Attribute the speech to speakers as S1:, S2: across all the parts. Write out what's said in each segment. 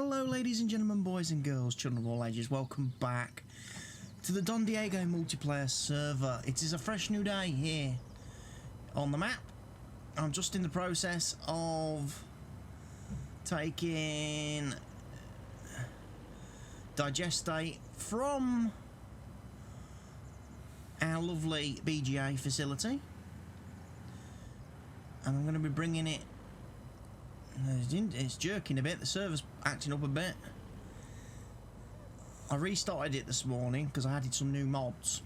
S1: Hello ladies and gentlemen, boys and girls, children of all ages, welcome back to the Dondiego multiplayer server. It is a fresh new day here on the map. I'm just in the process of taking digestate from our lovely BGA facility, and I'm going to be bringing it. It's jerking a bit, the server's acting up a bit. I restarted it this morning because I added some new mods,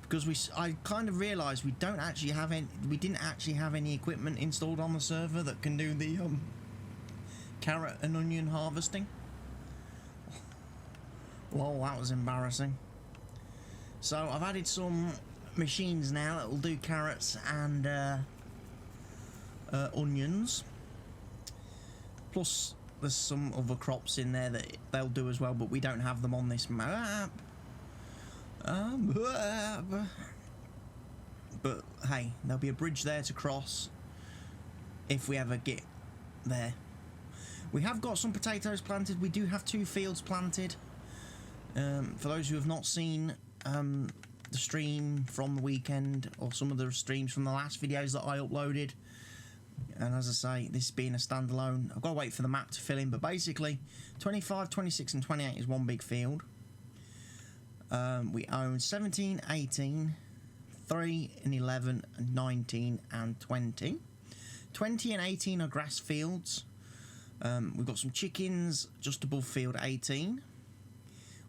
S1: because I kind of realised we didn't actually have any equipment installed on the server that can do the carrot and onion harvesting. Lol, that was embarrassing. So I've added some machines now that will do carrots and onions. Plus, there's some other crops in there that they'll do as well, but we don't have them on this map. But hey, there'll be a bridge there to cross if we ever get there. We have got some potatoes planted. We do have 2 fields planted. For those who have not seen the stream from the weekend, or some of the streams from the last videos that I uploaded, and as I say, this being a standalone, I've got to wait for the map to fill in, but basically 25, 26 and 28 is one big field. We own 17, 18, 3 and 11 and 19 and 20. 20 and 18 are grass fields. We've got some chickens just above field 18.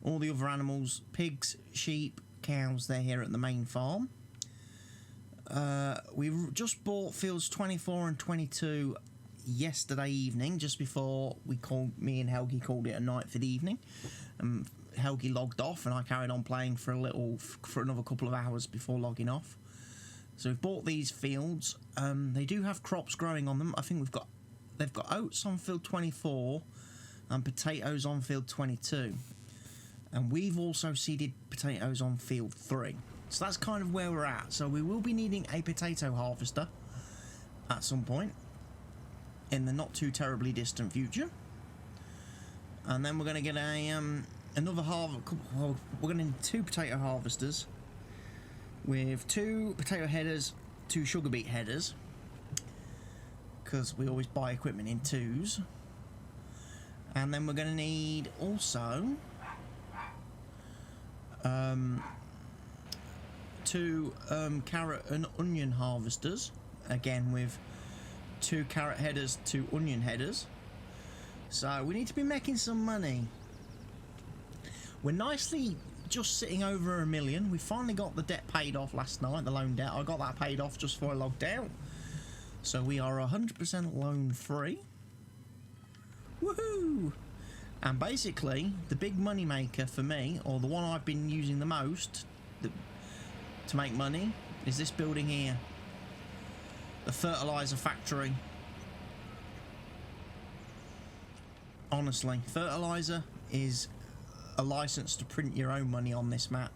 S1: All the other animals, pigs, sheep, cows, they're here at the main farm. We just bought fields 24 and 22 yesterday evening, just before me and Helge called it a night for the evening. Helge logged off and I carried on playing for another couple of hours before logging off. So we've bought these fields. They do have crops growing on them. I think they've got oats on field 24 and potatoes on field 22. And we've also seeded potatoes on field 3. So that's kind of where we're at. So we will be needing a potato harvester at some point in the not too terribly distant future. And then we're going to get another we're going to need 2 potato harvesters with 2 potato headers, 2 sugar beet headers, because we always buy equipment in 2s. And then we're going to need also 2 carrot and onion harvesters, again with 2 carrot headers, 2 onion headers. So we need to be making some money. We're nicely just sitting over $1 million. We finally got the debt paid off last night, the loan debt. I got that paid off just before I logged out. So we are 100% loan free. Woohoo! And basically, the big money maker for me, or the one I've been using the most to make money, is this building here. The fertilizer factory. Honestly, fertilizer is a license to print your own money on this map.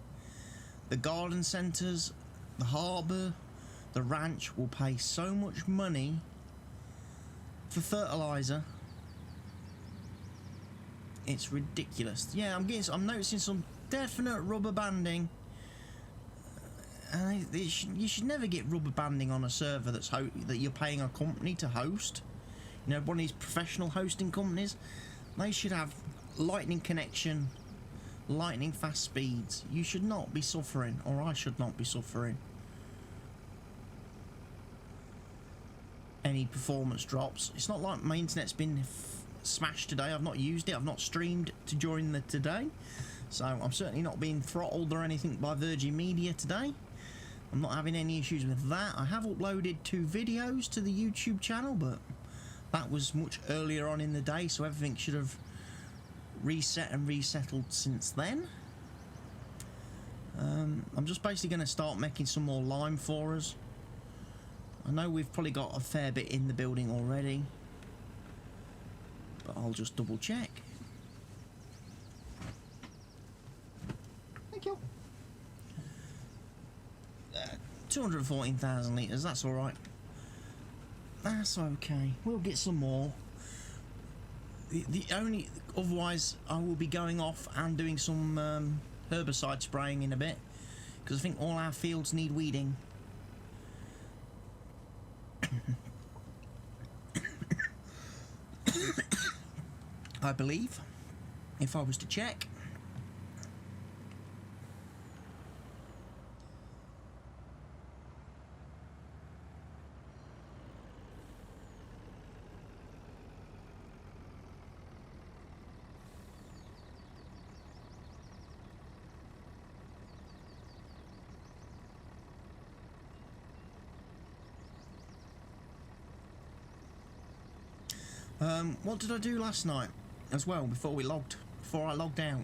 S1: The garden centres, the harbour, the ranch will pay so much money for fertilizer. It's ridiculous. Yeah, I'm noticing some definite rubber banding. You should never get rubber banding on a server that you're paying a company to host. You know, one of these professional hosting companies. They should have lightning connection, lightning fast speeds. You should not be suffering, or I should not be suffering any performance drops. It's not like my internet's been smashed today. I've not used it. I've not streamed during the today, so I'm certainly not being throttled or anything by Virgin Media today. I'm not having any issues with that. I have uploaded 2 videos to the YouTube channel, but that was much earlier on in the day, so everything should have reset and resettled since then. I'm just basically going to start making some more lime for us. I know we've probably got a fair bit in the building already, but I'll just double check. Thank you. 214,000 litres, that's alright. That's okay. We'll get some more. The only... Otherwise, I will be going off and doing some herbicide spraying in a bit. Because I think all our fields need weeding. I believe, if I was to check. What did I do last night as well before I logged out?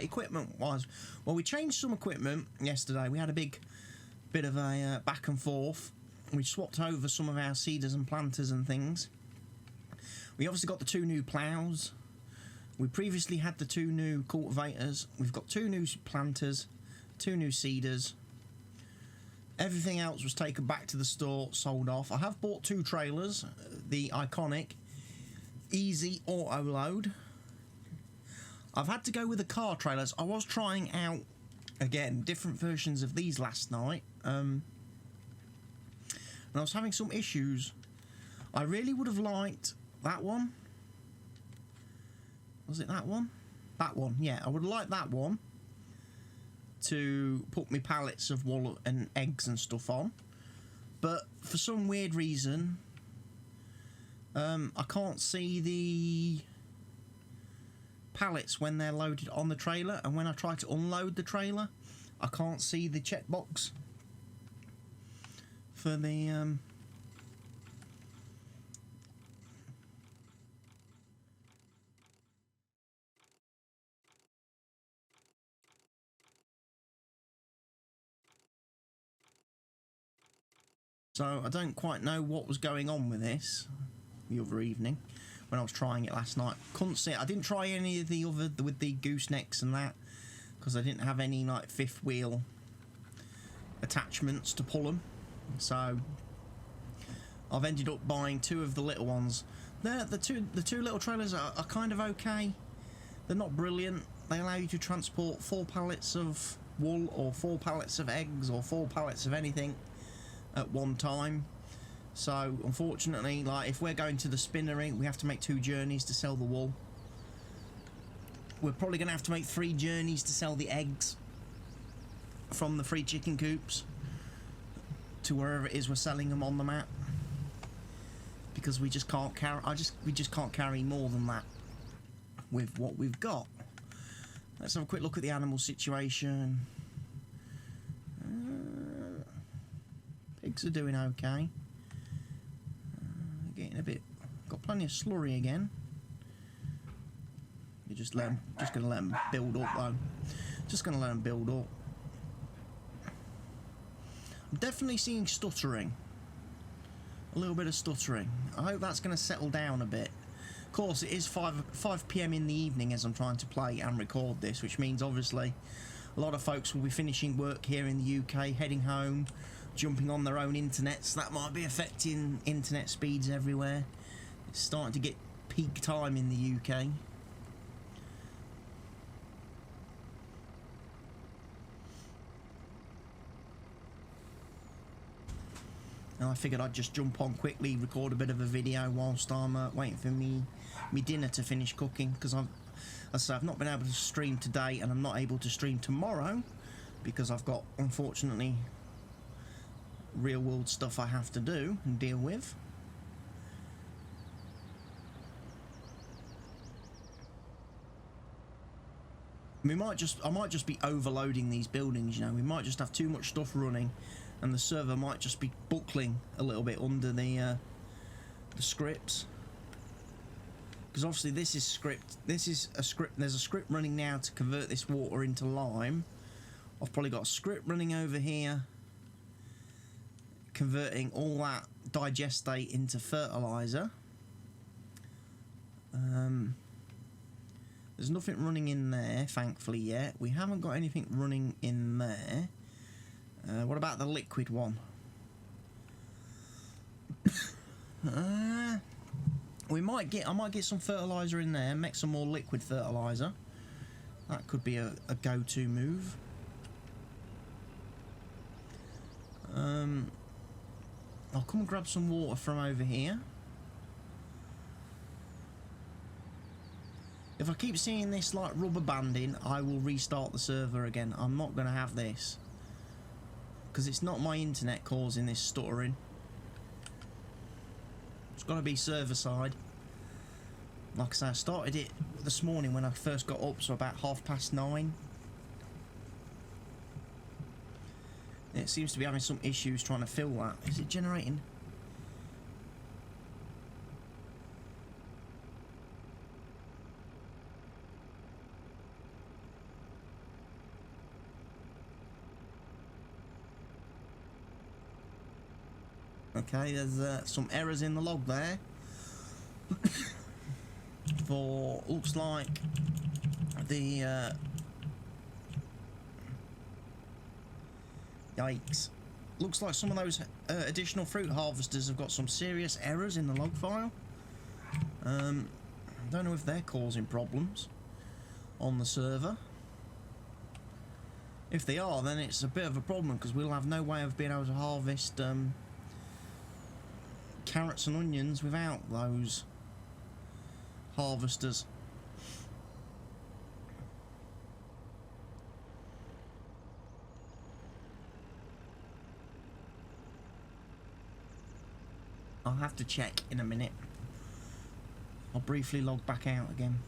S1: Equipment wise, well, we changed some equipment yesterday. We had a big bit of a back and forth. We swapped over some of our seeders and planters and things. We obviously got the 2 new ploughs. We previously had the 2 new cultivators. We've got 2 new planters, 2 new seeders. Everything else was taken back to the store, sold off. I have bought 2 trailers, the iconic Easy Auto Load. I've had to go with the car trailers. I was trying out, again, different versions of these last night. And I was having some issues. I really would have liked that one. Was it that one? That one, yeah. I would have liked that one to put me pallets of wool and eggs and stuff on. But for some weird reason, I can't see the pallets when they're loaded on the trailer, and when I try to unload the trailer, I can't see the checkbox for the so I don't quite know what was going on with this the other evening when I was trying it last night. Couldn't see it. I didn't try any of the other with the goosenecks and that because I didn't have any like 5th wheel attachments to pull them. So I've ended up buying 2 of the little ones. The two little trailers are kind of okay. They're not brilliant. They allow you to transport 4 pallets of wool or 4 pallets of eggs or 4 pallets of anything at one time. So unfortunately, like if we're going to the spinnery, we have to make 2 journeys to sell the wool. We're probably going to have to make 3 journeys to sell the eggs from the free chicken coops to wherever it is we're selling them on the map, because we just can't carry. We just can't carry more than that with what we've got. Let's have a quick look at the animal situation. Pigs are doing okay. Getting a bit. Got plenty of slurry again. You're just going to let them build up though. Just going to let them build up. I'm definitely seeing stuttering. A little bit of stuttering. I hope that's going to settle down a bit. Of course, it is 5 p.m. in the evening as I'm trying to play and record this, which means obviously a lot of folks will be finishing work here in the UK, heading home, jumping on their own internets. That might be affecting internet speeds everywhere. It's starting to get peak time in the UK. And I figured I'd just jump on quickly, record a bit of a video whilst I'm waiting for me dinner to finish cooking, because as I say, I've not been able to stream today, and I'm not able to stream tomorrow because I've got, unfortunately, real world stuff I have to do and deal with. I might just be overloading these buildings, you know. We might just have too much stuff running, and the server might just be buckling a little bit under the scripts. Because obviously this is script. This is a script. There's a script running now to convert this water into lime. I've probably got a script running over here, converting all that digestate into fertilizer. There's nothing running in there, thankfully, yet. We haven't got anything running in there. What about the liquid one? I might get some fertilizer in there, make some more liquid fertilizer. That could be a go-to move. I'll come and grab some water from over here. If I keep seeing this like rubber banding, I will restart the server again. I'm not going to have this, because it's not my internet causing this stuttering. It's got to be server side. Like I say, I started it this morning when I first got up, so about 9:30. It seems to be having some issues trying to fill that. Is it generating? Okay, there's some errors in the log there. For looks like the yikes. Looks like some of those additional fruit harvesters have got some serious errors in the log file. I don't know if they're causing problems on the server. If they are, then it's a bit of a problem, because we'll have no way of being able to harvest carrots and onions without those harvesters. I'll have to check in a minute. I'll briefly log back out again.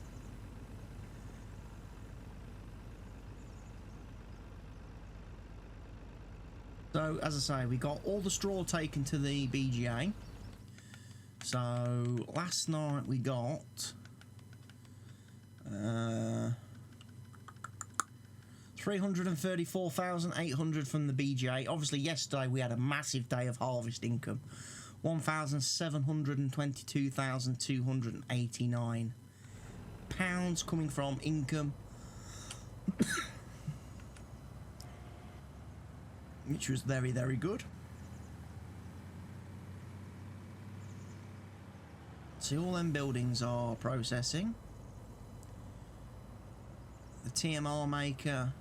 S1: So, as I say, we got all the straw taken to the BGA. So, last night we got 334,800 from the BGA. Obviously, yesterday we had a massive day of harvest income. 1,722,289 pounds coming from income, which was very, very good. See, all them buildings are processing. The TMR maker,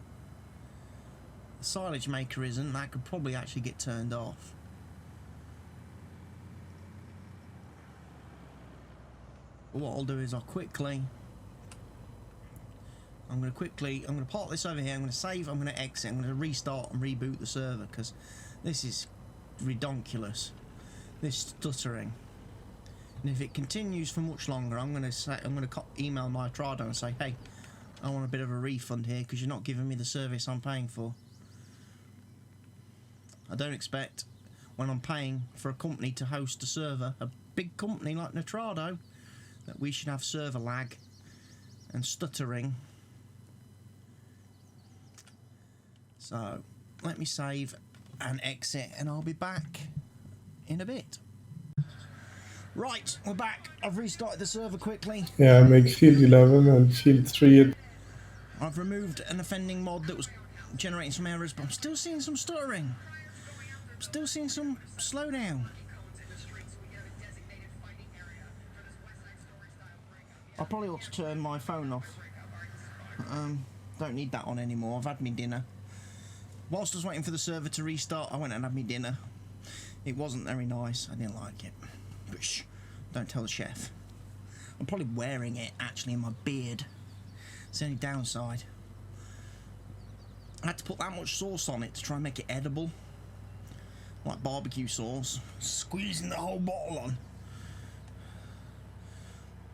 S1: the silage maker isn't. That could probably actually get turned off. But what I'll do is I'm going to park this over here, I'm going to save, I'm going to exit, I'm going to restart and reboot the server, because this is redonkulous, this stuttering. And if it continues for much longer, I'm going to email my Trado and say, hey, I want a bit of a refund here, because you're not giving me the service I'm paying for. I don't expect, when I'm paying for a company to host a server, a big company like Nitrado, that we should have server lag and stuttering. So let me save and exit, and I'll be back in a bit. Right, we're back. I've restarted the server quickly.
S2: Yeah, I make shield 11 and shield 3.
S1: I've removed an offending mod that was generating some errors, but I'm still seeing some stuttering. I'm still seeing some slowdown. I probably ought to turn my phone off. Don't need that on anymore. I've had my dinner. Whilst I was waiting for the server to restart, I went and had my dinner. It wasn't very nice. I didn't like it. But shh, don't tell the chef. I'm probably wearing it actually in my beard. It's the only downside. I had to put that much sauce on it to try and make it edible. Like barbecue sauce. Squeezing the whole bottle on.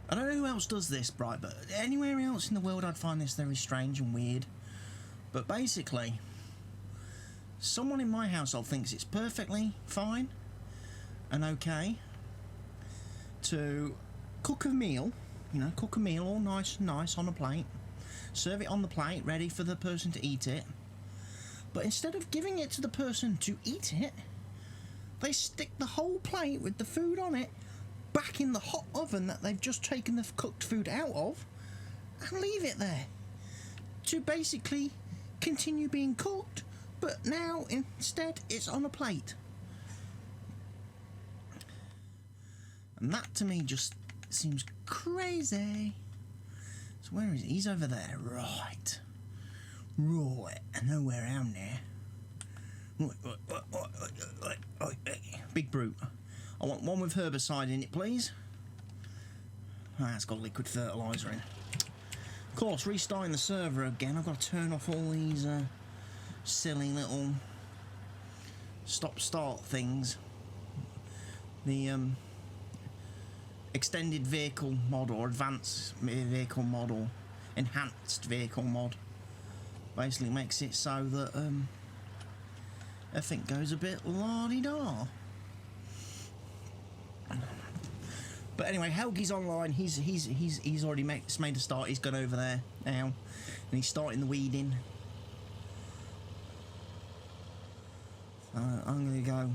S1: I don't know who else does this, right, but anywhere else in the world I'd find this very strange and weird. But basically, someone in my household thinks it's perfectly fine and okay to cook a meal, all nice on a plate, serve it on the plate, ready for the person to eat it. But instead of giving it to the person to eat it, they stick the whole plate with the food on it back in the hot oven that they've just taken the cooked food out of and leave it there to basically continue being cooked, but now instead it's on a plate. And that to me just seems crazy. So where is he? He's over there. Right. Right. I know where I am now. Big brute. I want one with herbicide in it, please. Ah, it's got liquid fertiliser in. Of course, restarting the server again, I've got to turn off all these silly little stop-start things. The extended vehicle mod or advanced vehicle mod or enhanced vehicle mod basically makes it so that everything goes a bit la-di-da. But anyway, Helge's online. He's already made a start. He's gone over there now, and he's starting the weeding. I'm gonna go.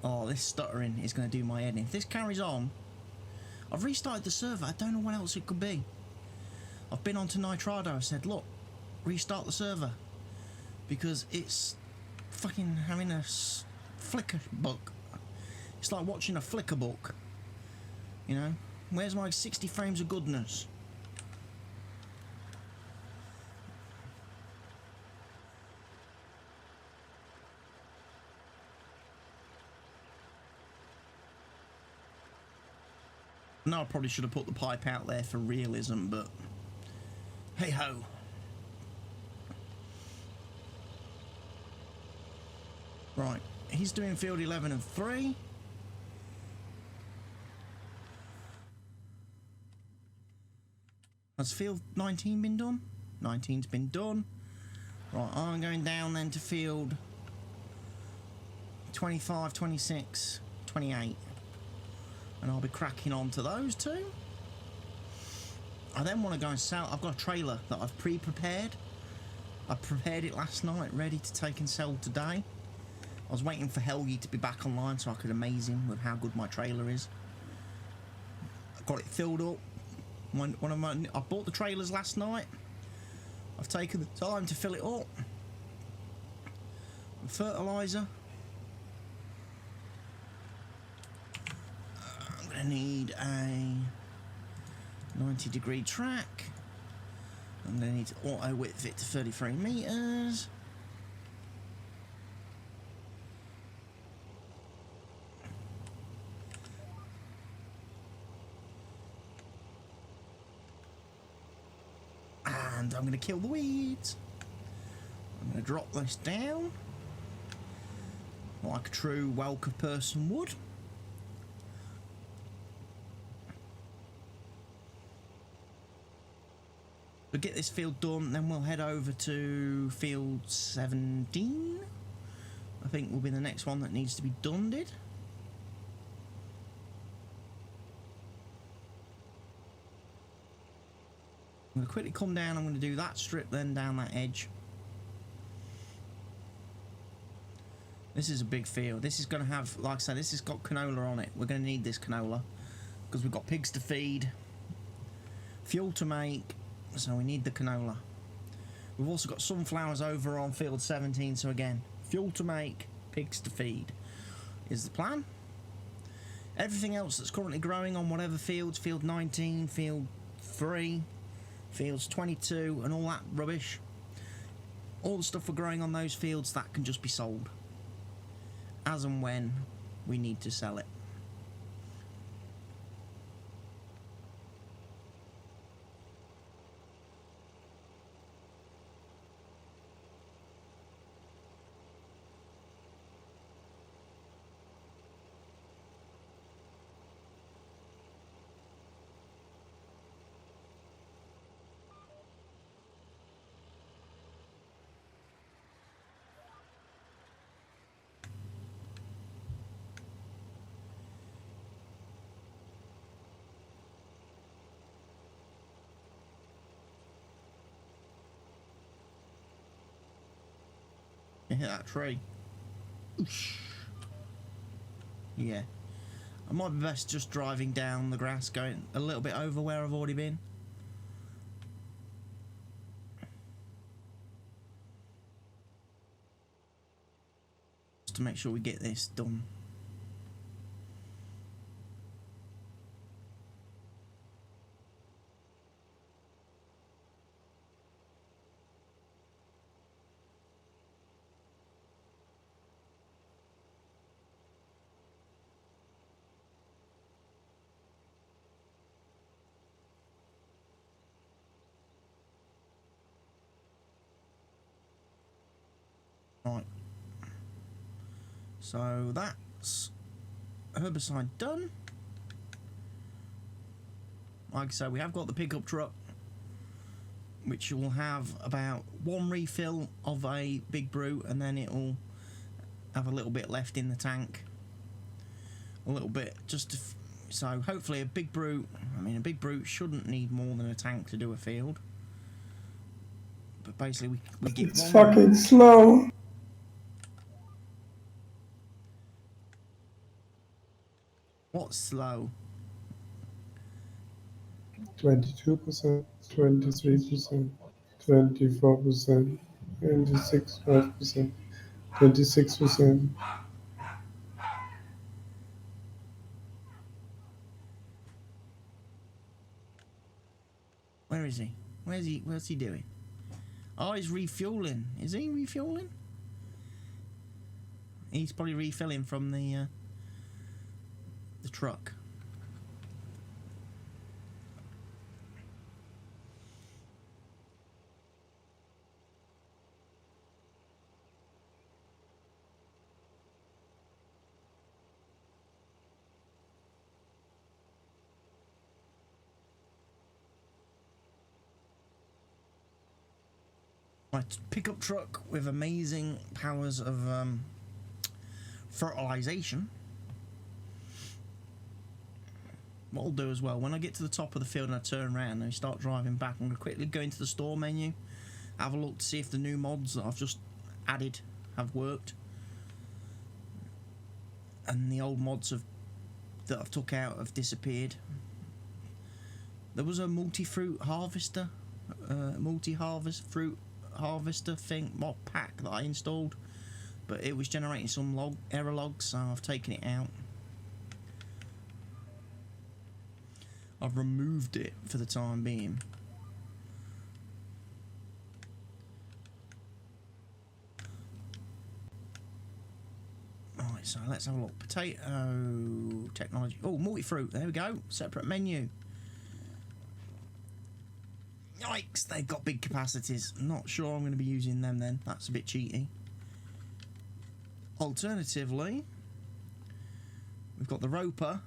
S1: Oh, this stuttering is gonna do my head in. If this carries on, I've restarted the server. I don't know what else it could be. I've been onto Nitrado. I said, look, restart the server because it's fucking having a flicker book. It's like watching a flicker book. You know, where's my 60 frames of goodness? No, I probably should have put the pipe out there for realism, but hey ho. Right, he's doing field 11 and 3. Has field 19 been done? 19's been done. Right, I'm going down then to field 25, 26, 28. And I'll be cracking on to those two. I then want to go and sell. I've got a trailer that I've pre-prepared. I prepared it last night, ready to take and sell today. I was waiting for Helge to be back online so I could amaze him with how good my trailer is. I got it filled up. I bought the trailers last night. I've taken the time to fill it up with fertiliser. I'm going to need a 90-degree track. I'm going to need to auto width it to 33 metres. And I'm going to kill the weeds. I'm going to drop this down like a true Welker person would. We'll get this field done, then we'll head over to field 17. I think will be the next one that needs to be dunded. I'm going to quickly come down. I'm going to do that strip then down that edge. This is a big field. This is going to have, like I said, this has got canola on it. We're going to need this canola because we've got pigs to feed, fuel to make, so we need the canola. We've also got sunflowers over on field 17, so again, fuel to make, pigs to feed is the plan. Everything else that's currently growing on whatever fields, field 19, field 3, fields 22 and all that rubbish, all the stuff we're growing on those fields, that can just be sold as and when we need to sell it. You hit that tree. Oosh. Yeah. I might be best just driving down the grass, going a little bit over where I've already been. Just to make sure we get this done. Right. So that's herbicide done. Like I say, we have got the pickup truck, which will have about one refill of a big brew, and then it'll have a little bit left in the tank. A little bit, just to so hopefully a big brew. I mean, a big brew shouldn't need more than a tank to do a field. But basically, we get
S2: It's
S1: one.
S2: fucking slow.
S1: What's slow?
S2: 22%, 23%, 24%, 26%, 26%.
S1: Where is he? Where's he doing? Oh, he's refueling. Is he refueling? He's probably refilling from the truck. My pickup truck with amazing powers of fertilization. What I'll do as well, when I get to the top of the field and I turn around and I start driving back, I'm going to quickly go into the store menu, have a look to see if the new mods that I've just added have worked, and the old mods that I've took out have disappeared. There was a multi-fruit harvester, multi-harvest fruit harvester thing mod pack that I installed, but it was generating some error logs, so I've taken it out. I've removed it for the time being. Right, so let's have a look. Potato technology. Oh, multi-fruit. There we go. Separate menu. Yikes, they've got big capacities. Not sure I'm going to be using them then. That's a bit cheaty. Alternatively, we've got the roper.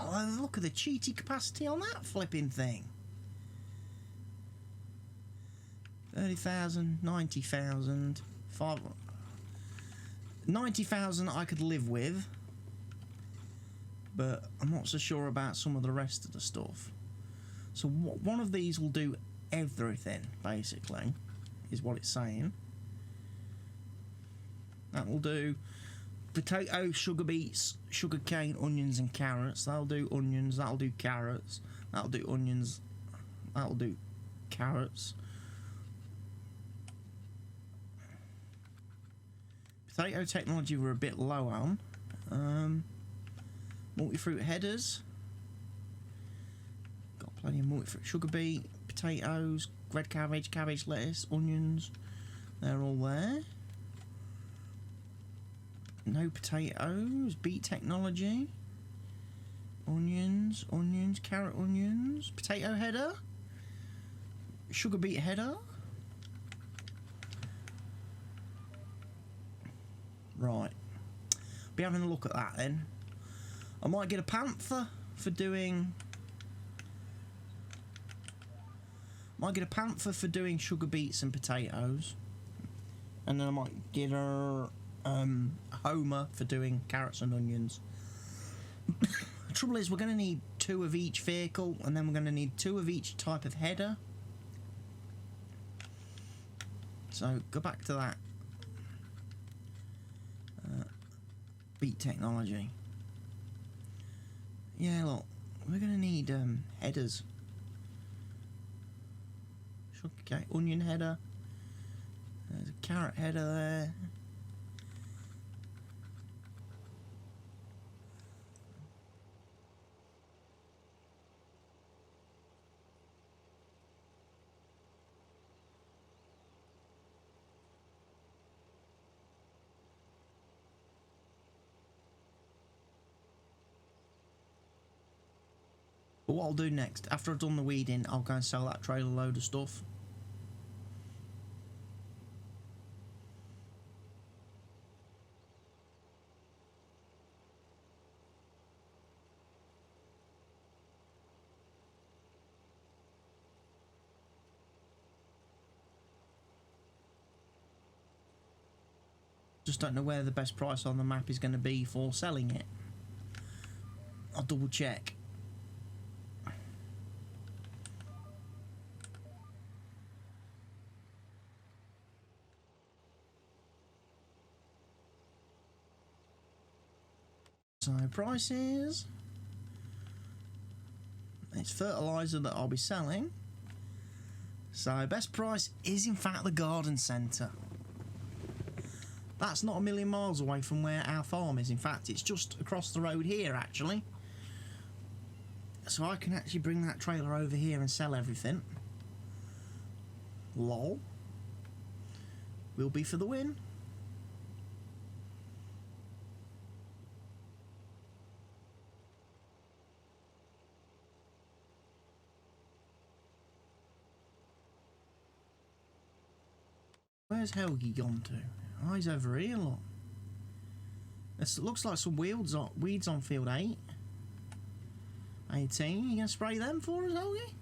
S1: Oh, look at the cheaty capacity on that flipping thing. 30,000, 90,000, 90,000 I could live with, but I'm not so sure about some of the rest of the stuff. So one of these will do everything, basically, is what it's saying. That will do potato, sugar beets, sugar cane, onions and carrots. That'll do onions, that'll do carrots, that'll do onions, that'll do carrots. Potato technology we're a bit low on. Multi-fruit headers. Got plenty of multi-fruit. Sugar beet, potatoes, red cabbage, cabbage, lettuce, onions. They're all there. No potatoes. Beet technology. Onions, onions, carrot onions. Potato header. Sugar beet header. Right. Be having a look at that then. I might get a panther for doing... Might get a panther for doing sugar beets and potatoes. And then I might get a Homer for doing carrots and onions. The trouble is we're going to need 2 of each vehicle, and then we're going to need 2 of each type of header. So go back to that. Beet technology. Yeah, look, we're going to need headers. Okay, onion header. There's a carrot header there. But what I'll do next, after I've done the weeding, I'll go and sell that trailer load of stuff. Just don't know where the best price on the map is going to be for selling it. I'll double check. So prices. It's fertiliser that I'll be selling. So best price is in fact the garden centre. That's not a million miles away from where our farm is. In fact, it's just across the road here actually. So I can actually bring that trailer over here and sell everything. Lol. Will be for the win. Where's Helge gone to? Oh, he's over here, look. It looks like some weeds on field 8. 18. You gonna spray them for us, Helge?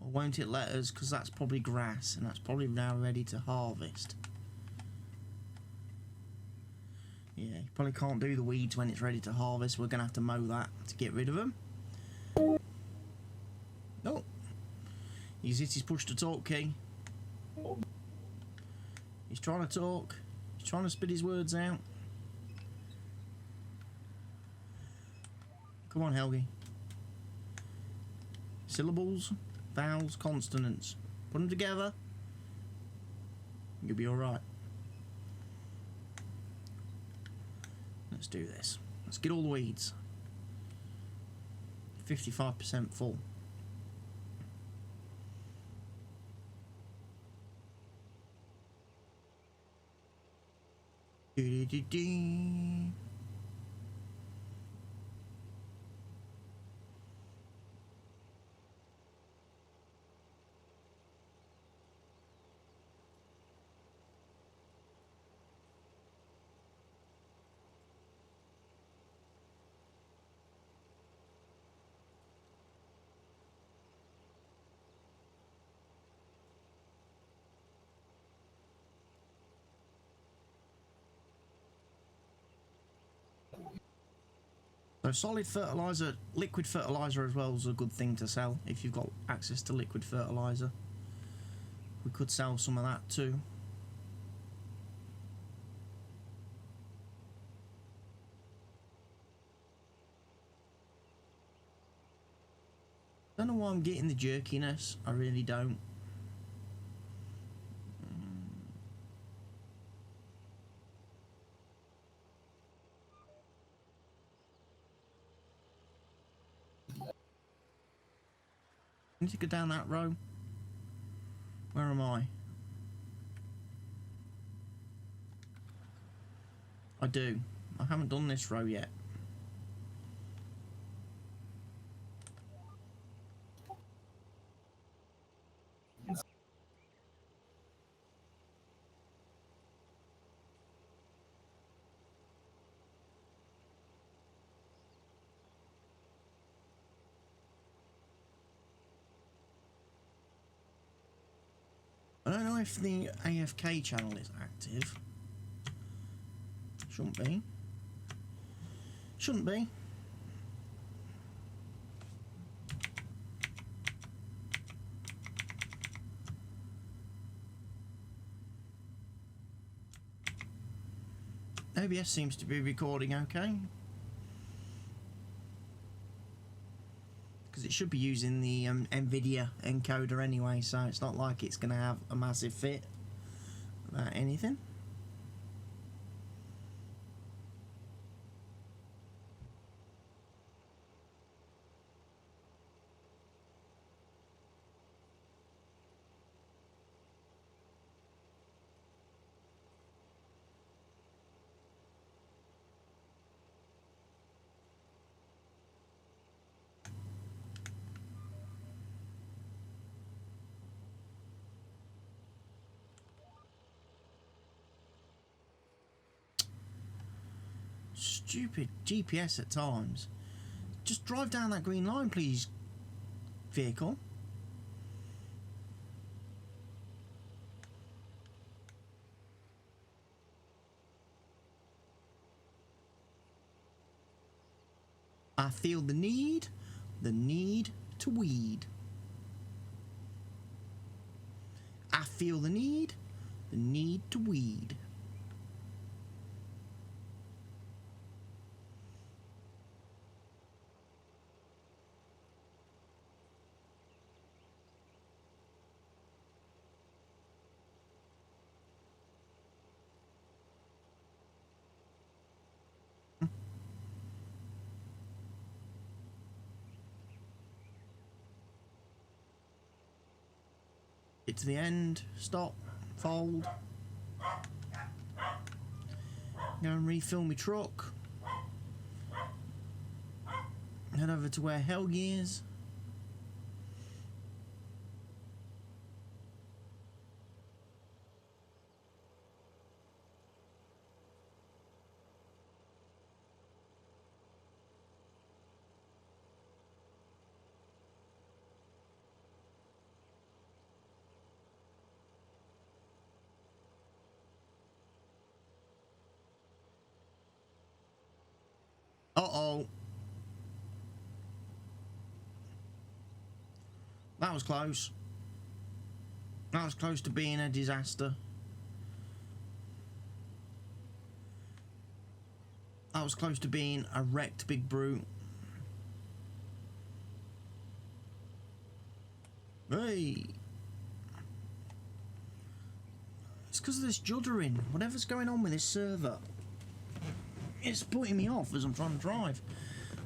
S1: Or won't it let us? Because that's probably grass, and that's probably now ready to harvest. Yeah, you probably can't do the weeds when it's ready to harvest. We're gonna have to mow that to get rid of them. Oh. He's hit his push to talk key. He's trying to talk. He's trying to spit his words out. Come on, Helge. Syllables, vowels, consonants. Put them together. You'll be alright. Let's do this. Let's get all the weeds. 55% full. Do-do-do-do. So solid fertiliser, liquid fertiliser as well is a good thing to sell if you've got access to liquid fertiliser. We could sell some of that too. Don't know why I'm getting the jerkiness, I really don't. I need to go down that row. Where am I? I do. I haven't done this row yet. I don't know if the AFK channel is active. Shouldn't be. Shouldn't be. OBS seems to be recording okay. Because it should be using the NVIDIA encoder anyway, so it's not like it's going to have a massive fit about anything. Stupid GPS at times. Just drive down that green line, please, vehicle. I feel the need to weed. I feel the need to weed. Get to the end, stop, fold. Go and refill my truck. Head over to where Helge is. Uh-oh. That was close. That was close to being a disaster. That was close to being a wrecked big brute. Hey! It's because of this juddering. Whatever's going on with this server, it's putting me off as I'm trying to drive.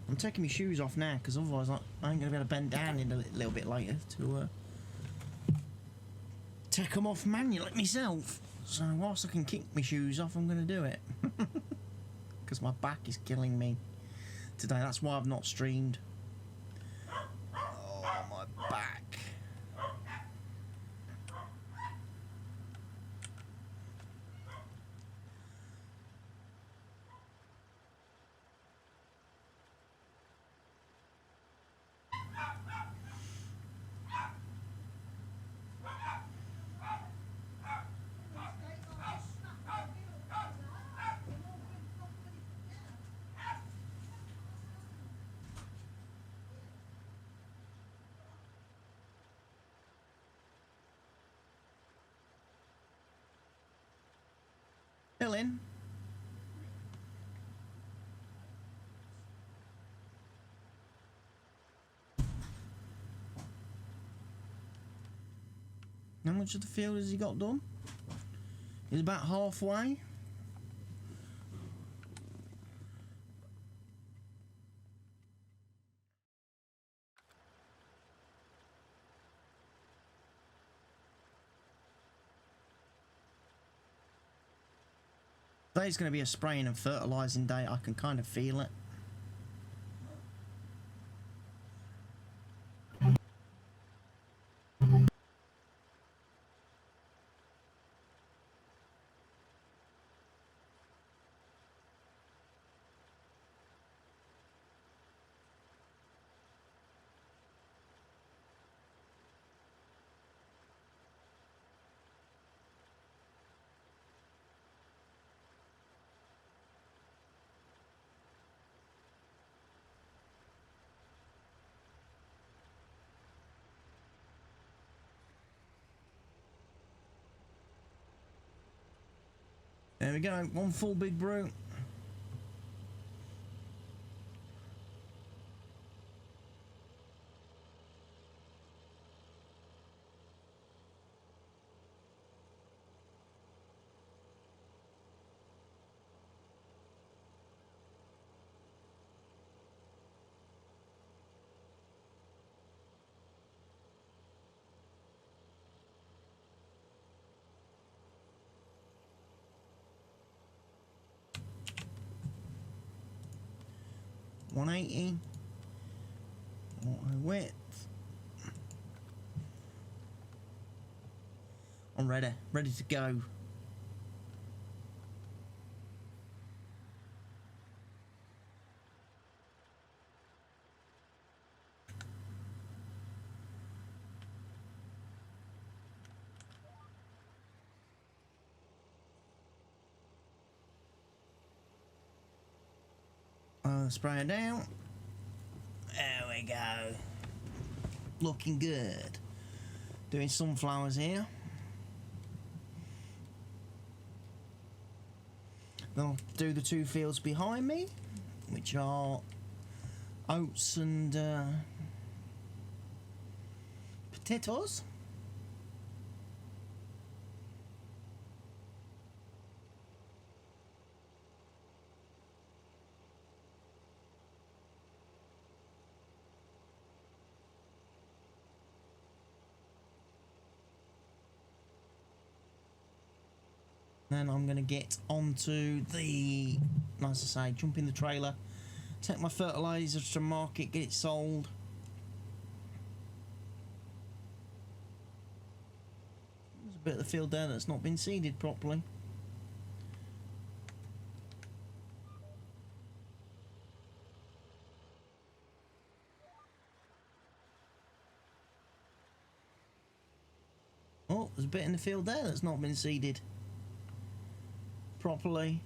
S1: I'm taking my shoes off now because otherwise I ain't going to be able to bend down in a little bit later to take them off manually myself. So whilst I can kick my shoes off, I'm going to do it. Because my back is killing me today. That's why I've not streamed. Oh, my back. Still in. How much of the field has he got done? He's about halfway. Today's going to be a spraying and fertilising day. I can kind of feel it. There we go, one full big brew. $180. Width. I'm ready to go. Spray it down. we go. Looking good. Doing sunflowers here. Then I'll do the two fields behind me, which are oats and potatoes. Then I'm going to get onto the, as I say, jump in the trailer, take my fertilisers to market, get it sold. There's a bit of the field there that's not been seeded properly. Oh, there's a bit in the field there that's not been seeded properly.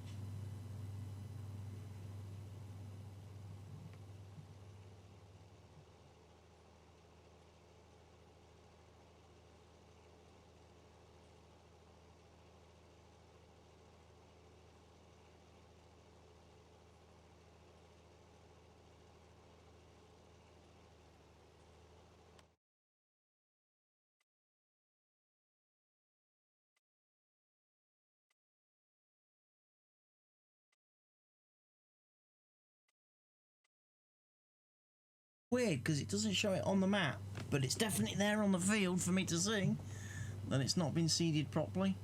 S1: Weird, because it doesn't show it on the map, but it's definitely there on the field for me to see that it's not been seeded properly.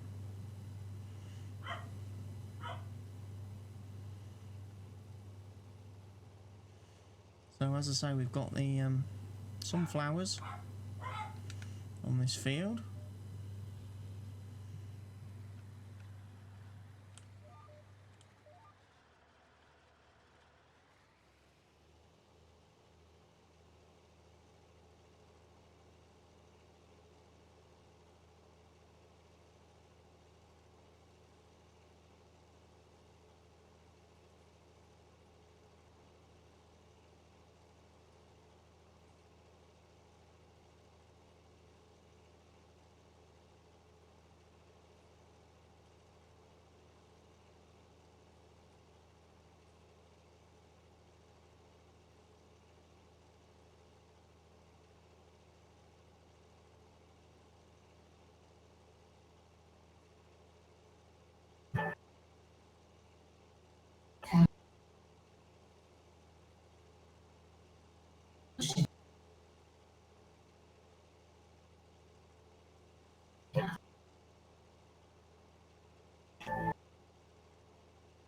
S1: So as I say, we've got the sunflowers on this field.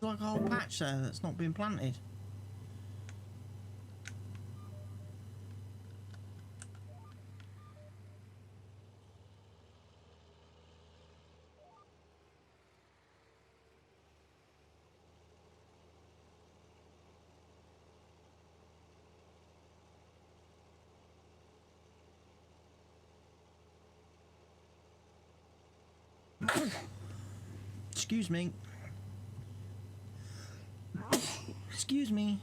S1: Like a whole patch there that's not been planted. Excuse me. Excuse me.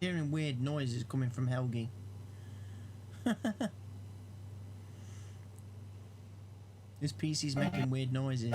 S1: Hearing weird noises coming from Helge. This PC's making weird noises.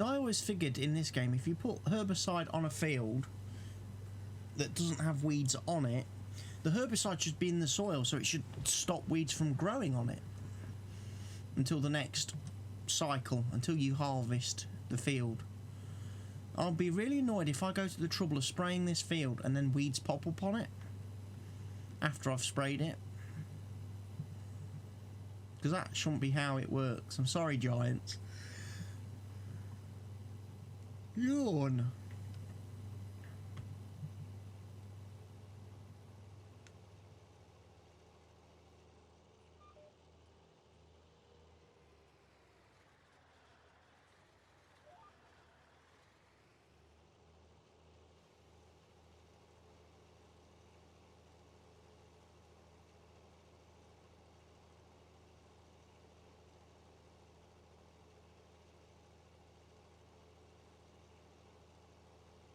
S1: I always figured in this game, if you put herbicide on a field that doesn't have weeds on it, the herbicide should be in the soil, so it should stop weeds from growing on it until the next cycle, until you harvest the field. I'll be really annoyed if I go to the trouble of spraying this field and then weeds pop up on it after I've sprayed it, because that shouldn't be how it works. I'm sorry, Giants. Yawn.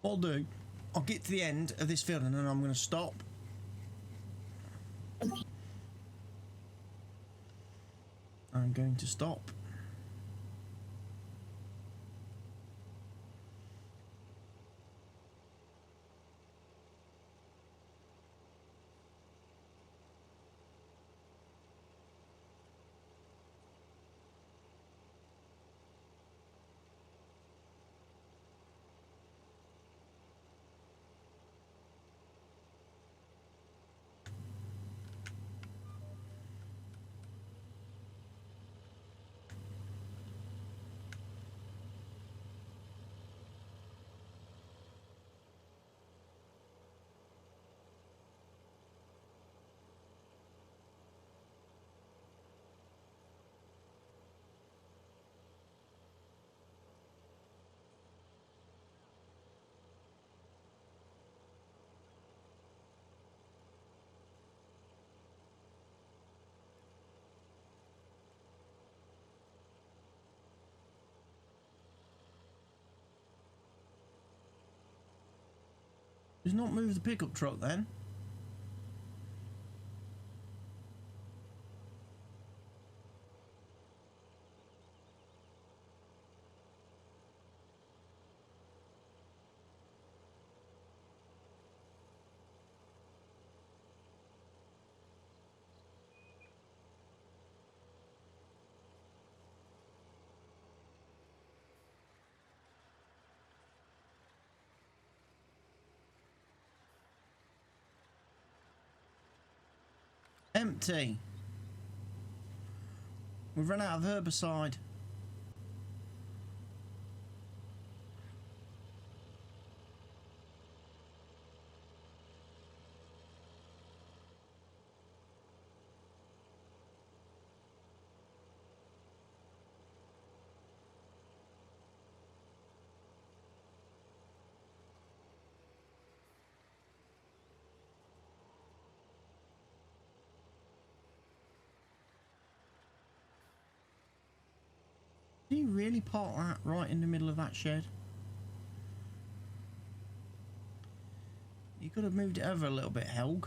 S1: What I'll do, I'll get to the end of this field and then I'm going to stop. I'm going to stop. Just not move the pickup truck then. Empty. We've run out of herbicide. Did you really park that right in the middle of that shed? You could have moved it over a little bit, Helge.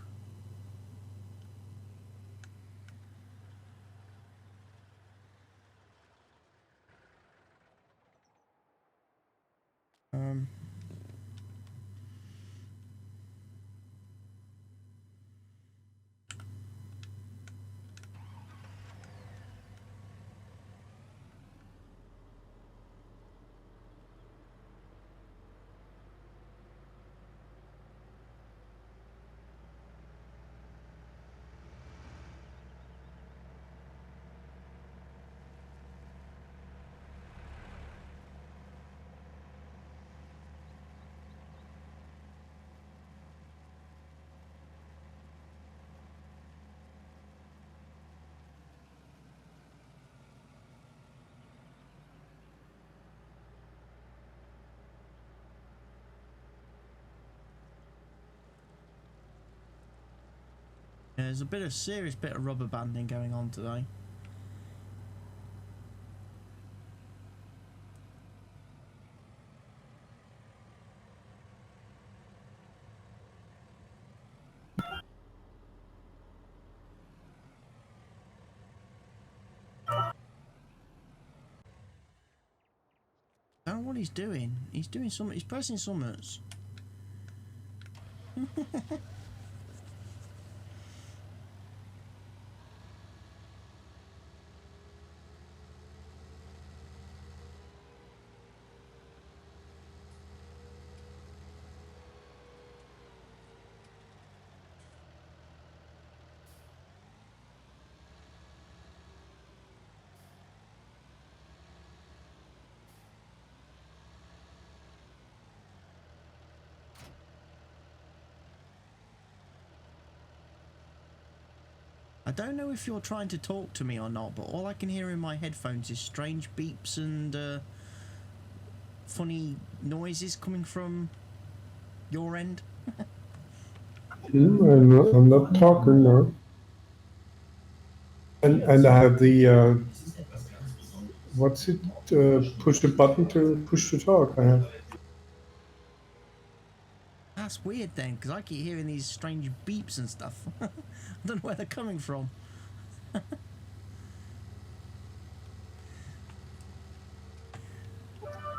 S1: Um... There's a serious bit of rubber banding going on today. I don't know what he's doing. He's doing something. He's pressing summits. I don't know if you're trying to talk to me or not, but all I can hear in my headphones is strange beeps and funny noises coming from your end.
S2: I'm not talking now. And I have the what's it? Push the button to push to talk. I have.
S1: That's weird then, because I keep hearing these strange beeps and stuff. I don't know where they're coming from.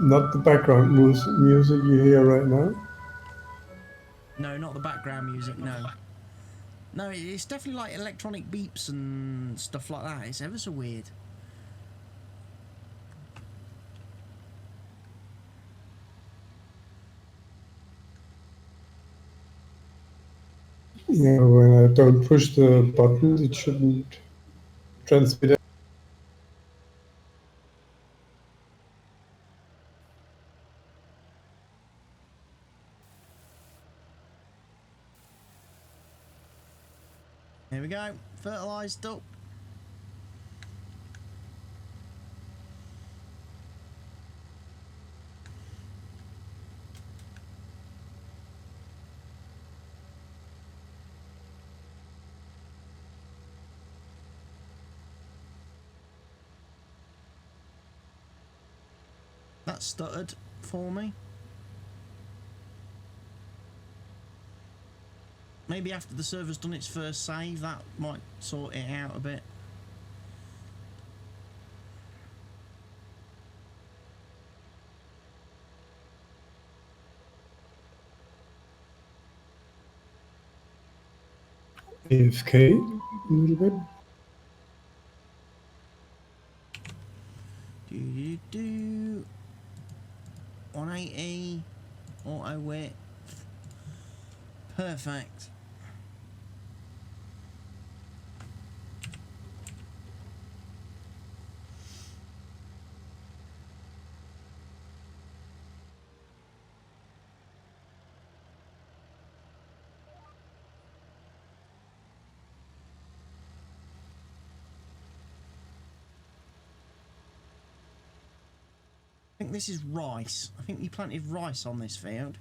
S2: Not the background music you hear right now.
S1: No, not the background music, no. No, it's definitely like electronic beeps and stuff like that. It's ever so weird.
S2: Yeah, when I don't push the button, it shouldn't transmit.
S1: Here we go. Fertilised up. That stuttered for me. Maybe after the server's done its first save, that might sort it out a bit.
S2: AFK a little bit.
S1: Do 180 auto width. Perfect. I think this is rice. I think we planted rice on this field.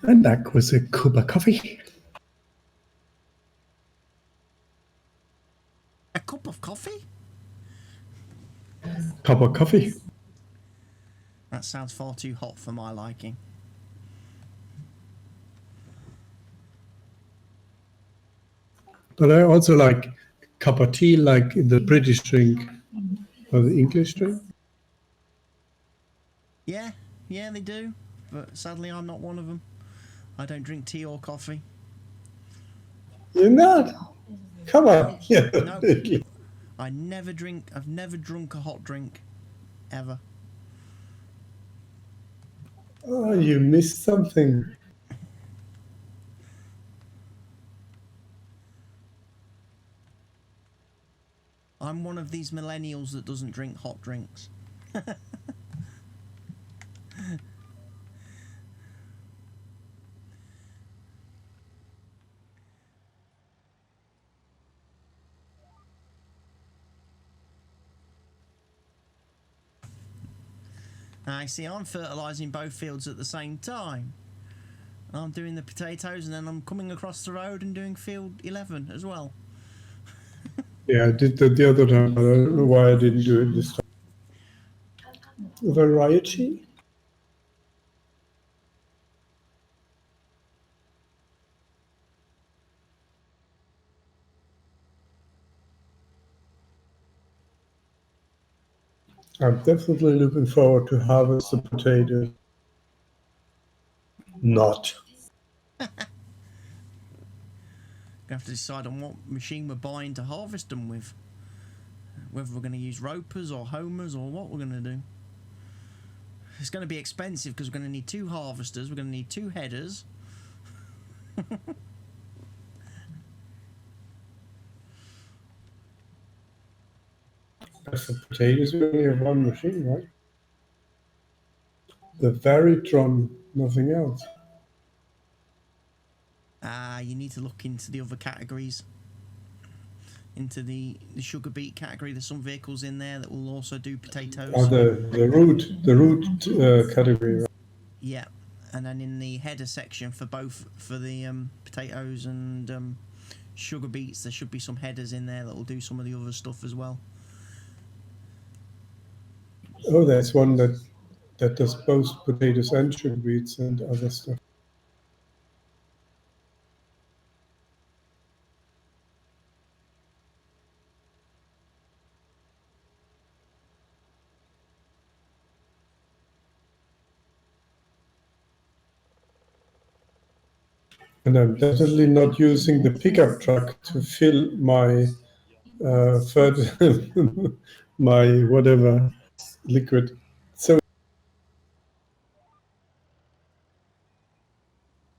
S2: And that was a cup of coffee.
S1: A cup of coffee?
S2: Cup of coffee.
S1: That sounds far too hot for my liking.
S2: But I also like cup of tea, like the British drink or the English drink.
S1: Yeah, yeah, they do. But sadly, I'm not one of them. I don't drink tea or coffee.
S2: You're not? Come on.
S1: Nope.
S2: Yeah.
S1: Nope. I never drink. I've never drunk a hot drink, ever.
S2: Oh, you missed something.
S1: I'm one of these millennials that doesn't drink hot drinks. I see, I'm fertilising both fields at the same time. I'm doing the potatoes and then I'm coming across the road and doing field 11 as well.
S2: Yeah, I did that the other time, but I don't know why I didn't do it this time. Variety? I'm definitely looking forward to harvest the potatoes. Not.
S1: Gonna have to decide on what machine we're buying to harvest them with. Whether we're going to use ropers or homers or what we're going to do. It's going to be expensive because we're going to need 2 harvesters, we're going to need 2 headers.
S2: As for potatoes, we only have one machine, right? The Veritron, nothing else.
S1: You need to look into the other categories. Into the sugar beet category. There's some vehicles in there that will also do potatoes.
S2: Oh, the root category, right?
S1: Yeah, and then in the header section for both, for the potatoes and sugar beets, there should be some headers in there that will do some of the other stuff as well.
S2: Oh, there's one that does both potatoes and sugar beets and other stuff. And I'm definitely not using the pickup truck to fill my my whatever liquid. So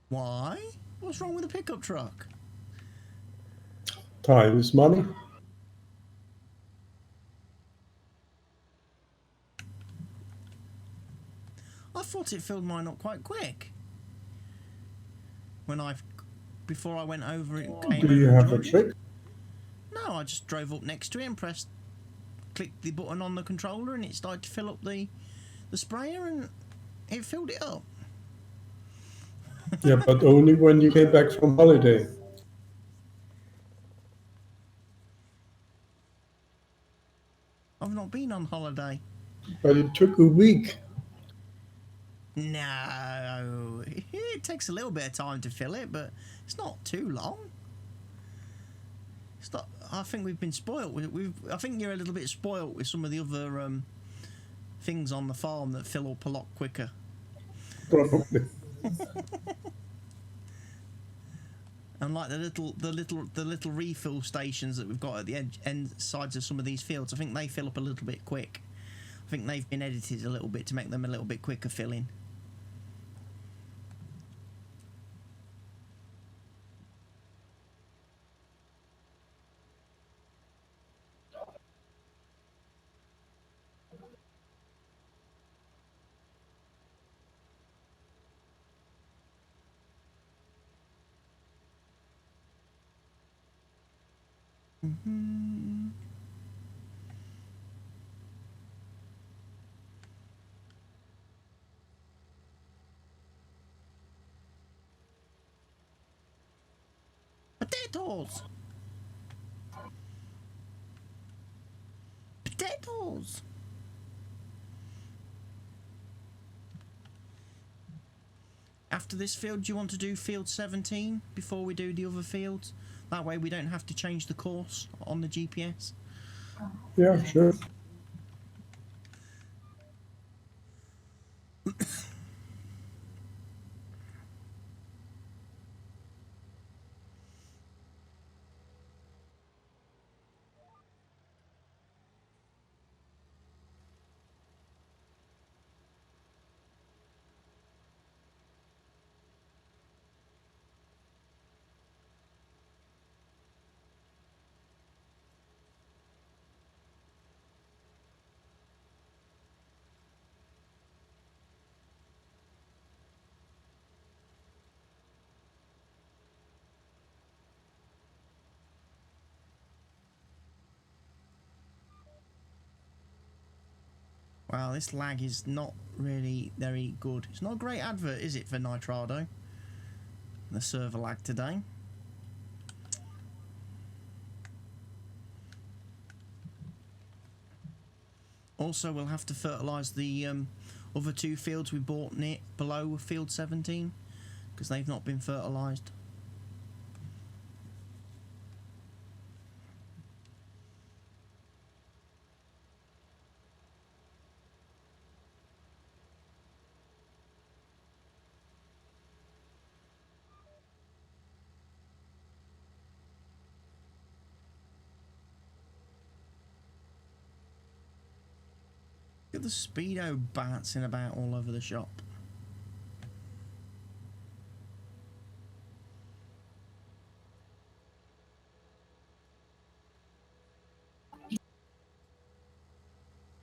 S1: Why? What's wrong with the pickup truck?
S2: time is money.
S1: I thought it filled mine up quite quick. Before I went over it, came
S2: Do you
S1: over and
S2: have a
S1: joined it.
S2: trick?
S1: No, I just drove up next to it and clicked the button on the controller and it started to fill up the sprayer and it filled it up.
S2: Yeah, but only when you came back from holiday.
S1: I've not been on holiday.
S2: But it took a week.
S1: No, it takes a little bit of time to fill it, but it's not too long. It's not. I think we've been spoilt. I think you're a little bit spoilt with some of the other things on the farm that fill up a lot quicker.
S2: Probably.
S1: And like the little refill stations that we've got at the end sides of some of these fields, I think they fill up a little bit quick. I think they've been edited a little bit to make them a little bit quicker filling. Mm-hmm. Potatoes! Potatoes! After this field, do you want to do field 17 before we do the other fields? That way we don't have to change the course on the GPS.
S2: Yeah, sure.
S1: Wow, this lag is not really very good. It's not a great advert, is it, for Nitrado? The server lag today. Also, we'll have to fertilise the other 2 fields we bought below field 17 because they've not been fertilised. Look at the Speedo bouncing about all over the shop.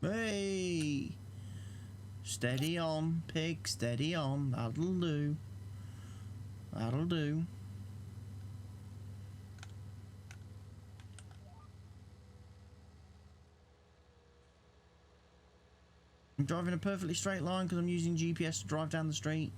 S1: Hey! Steady on, pig, steady on. That'll do. That'll do. I'm driving a perfectly straight line because I'm using GPS to drive down the street.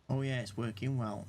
S1: Oh yeah, it's working well.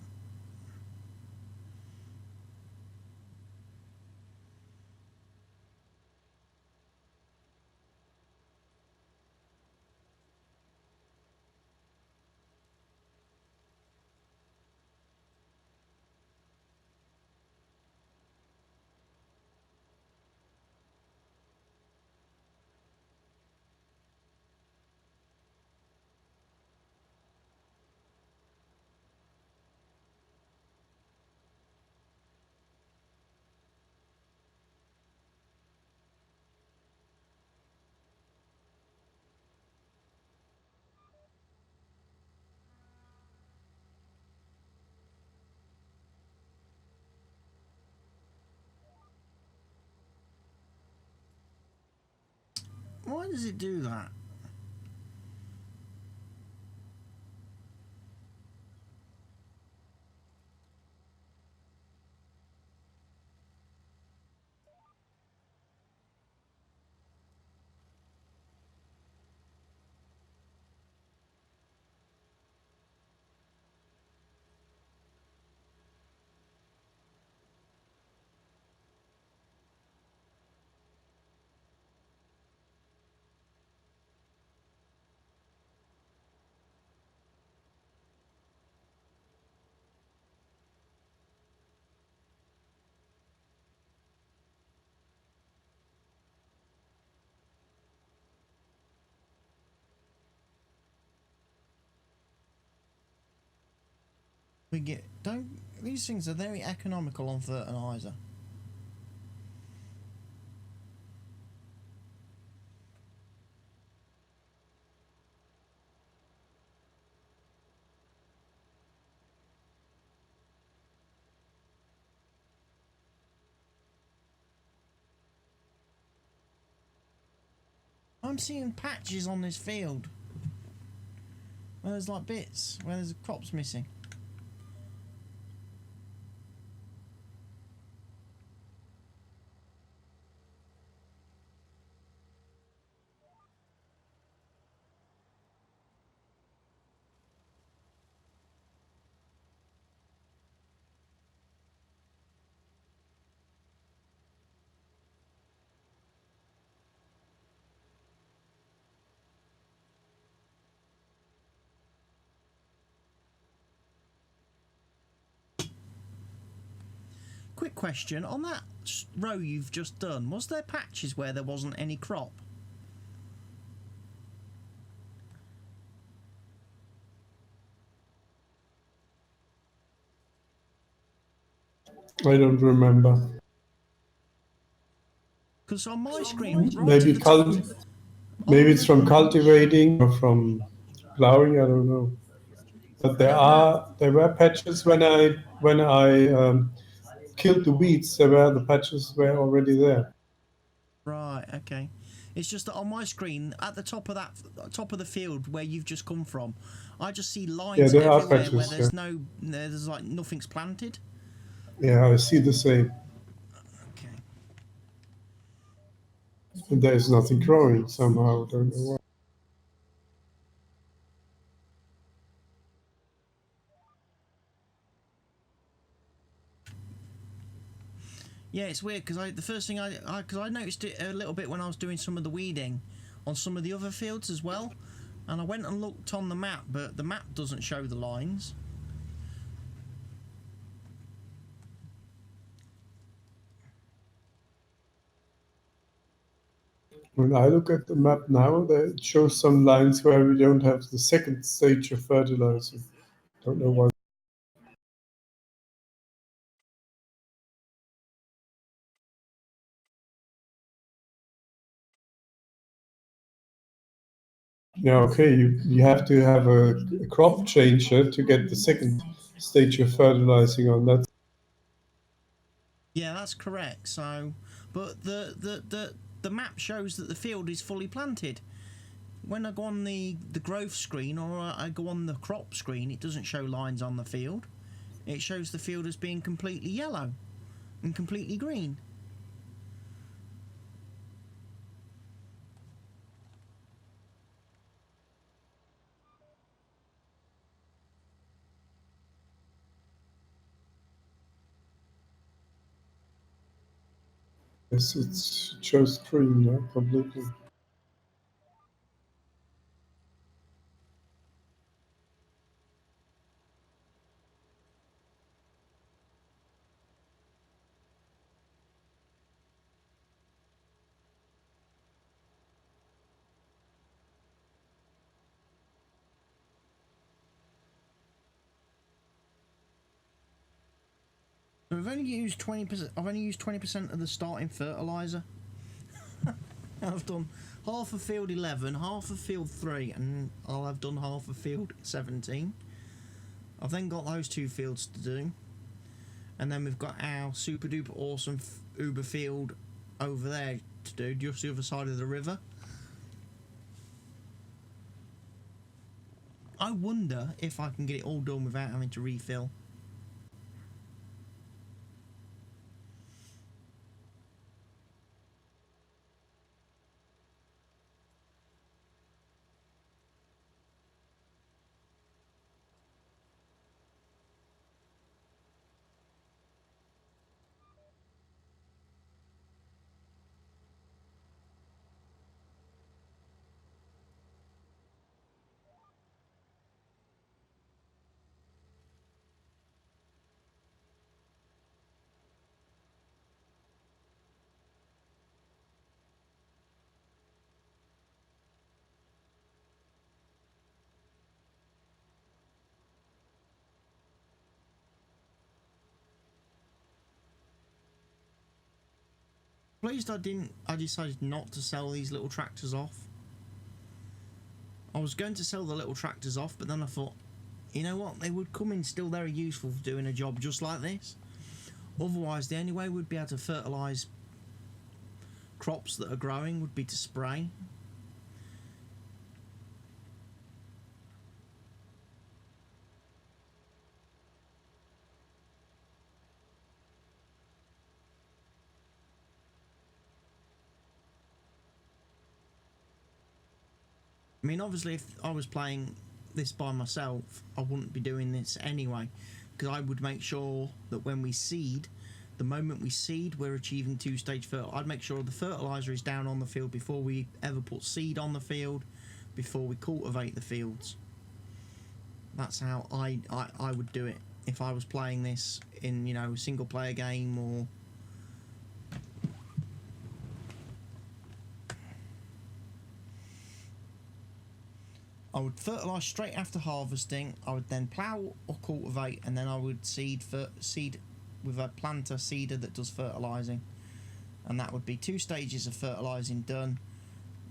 S1: Why does it do that? We get don't these things are very economical on fertilizer. I'm seeing patches on this field where there's like bits where there's crops missing. Quick question, on that row you've just done, was there patches where there wasn't any crop?
S2: I don't remember.
S1: Because on my screen, right
S2: Maybe
S1: at the top,
S2: maybe it's from cultivating or from plowing. I don't know. But there were patches when I killed the weeds. The patches were already there.
S1: Right, okay. It's just that on my screen, at the top of that top of the field where you've just come from, I just see lines
S2: there are
S1: everywhere
S2: patches,
S1: where there's there's like nothing's planted.
S2: Yeah, I see the same.
S1: Okay.
S2: And there's nothing growing somehow. I don't know why.
S1: Yeah, it's weird because the first thing because I noticed it a little bit when I was doing some of the weeding on some of the other fields as well, and I went and looked on the map, but the map doesn't show the lines.
S2: When I look at the map now, it shows some lines where we don't have the second stage of fertilizing. Don't know why. Yeah, okay, you have to have a crop changer to get the second stage of fertilizing on that.
S1: Yeah, that's correct. So, but the map shows that the field is fully planted. When I go on the growth screen or I go on the crop screen, it doesn't show lines on the field. It shows the field as being completely yellow and completely green.
S2: Yes, it's just green, yeah, completely.
S1: So I've only used 20%. I've only used 20% of the starting fertilizer. I've done half of field 11, half of field 3, and I'll have done half of field 17. I've then got those two fields to do, and then we've got our super duper awesome Uber field over there to do, just the other side of the river. I wonder if I can get it all done without having to refill. Pleased I decided not to sell these little tractors off. I was going to sell the little tractors off, but then I thought, you know what, they would come in still very useful for doing a job just like this. Otherwise, the only way we'd be able to fertilise crops that are growing would be to spray. I mean, obviously, if I was playing this by myself, I wouldn't be doing this anyway, because I would make sure that when we seed, the moment we seed, we're achieving two-stage fertilizer. I'd make sure the fertilizer is down on the field before we ever put seed on the field, before we cultivate the fields. That's how I would do it if I was playing this in, you know, a single-player game or... I would fertilise straight after harvesting. I would then plough or cultivate, and then I would seed with a planter seeder that does fertilising, and that would be 2 stages of fertilising done.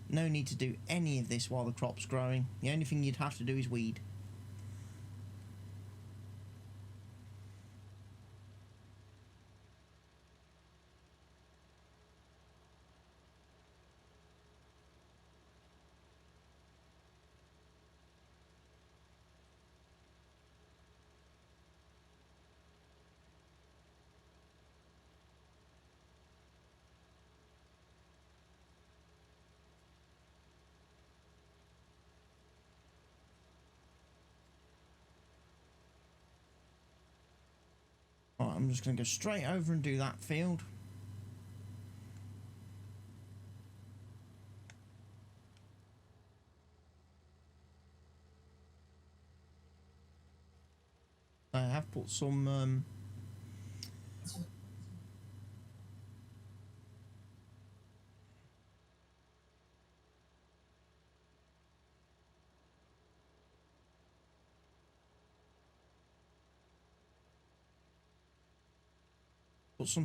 S1: No need to do any of this while the crop's growing. The only thing you'd have to do is weed. Right, I'm just going to go straight over and do that field. I have put some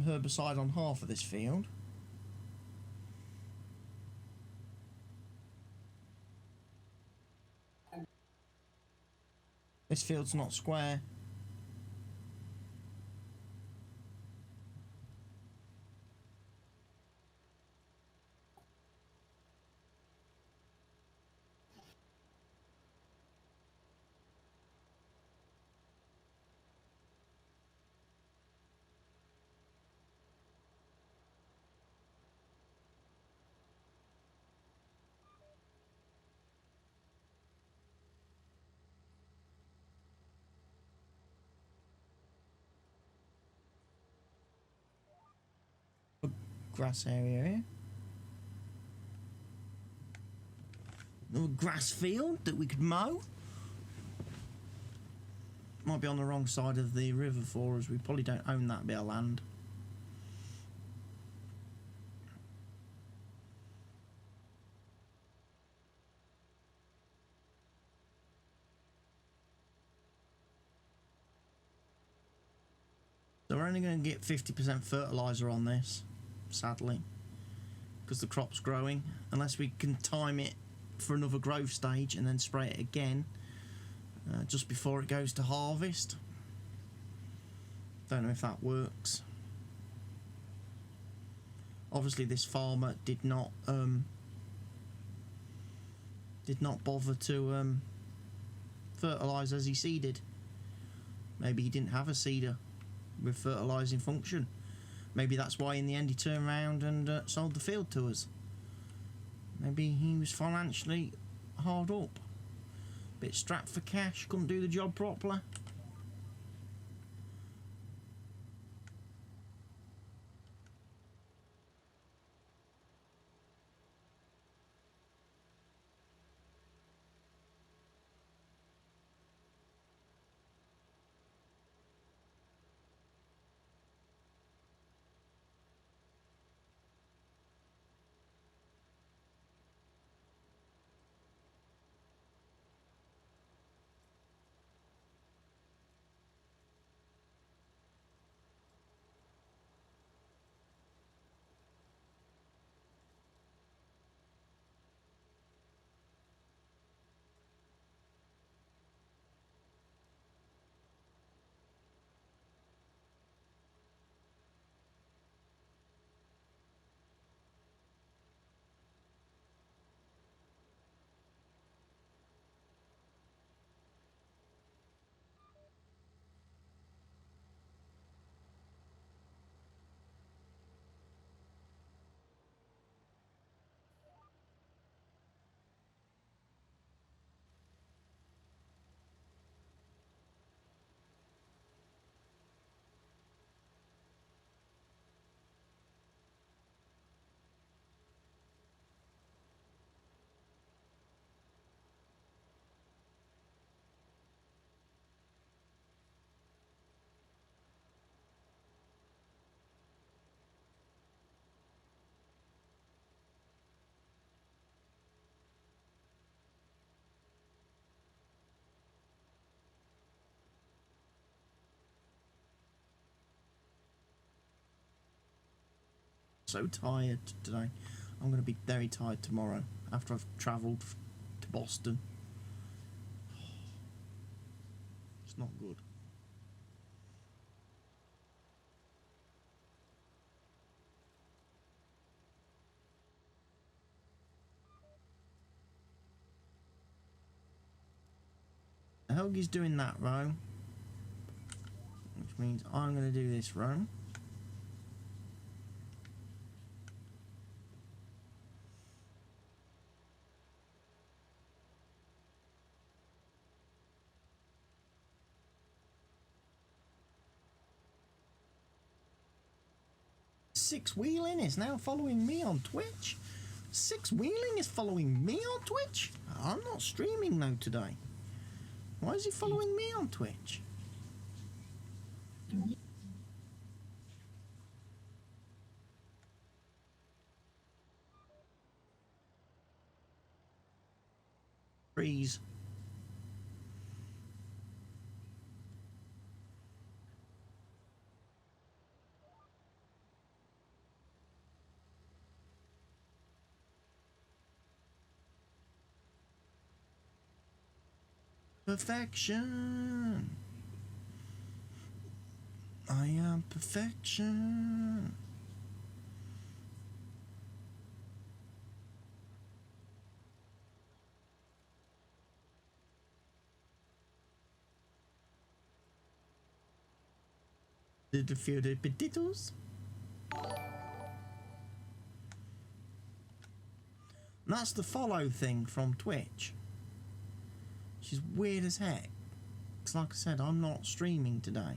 S1: herbicide on half of this field. This field's not square. grass area here. Another grass field that we could mow. Might be on the wrong side of the river for us. We probably don't own that bit of land. So we're only going to get 50% fertiliser on this, sadly, because the crop's growing, unless we can time it for another growth stage and then spray it again just before it goes to harvest. Don't know if that works. Obviously this farmer did not bother to fertilise as he seeded. Maybe he didn't have a seeder with fertilising function. Maybe that's why in the end he turned around and sold the field to us. Maybe he was financially hard up, bit strapped for cash, couldn't do the job properly. So tired today. I'm going to be very tired tomorrow after I've travelled to Boston. It's not good. Helge's doing that row, which means I'm going to do this row. Six Wheeling is now following me on Twitch. Six Wheeling is following me on Twitch. I'm not streaming though today. Why is he following me on Twitch? Freeze. Perfection. I am perfection. Did a few the potatoes? That's the follow thing from Twitch. Which is weird as heck. Because like I said, I'm not streaming today.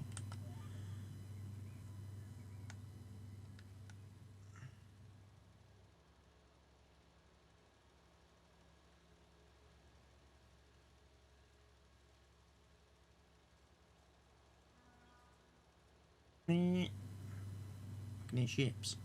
S1: I can hear ships.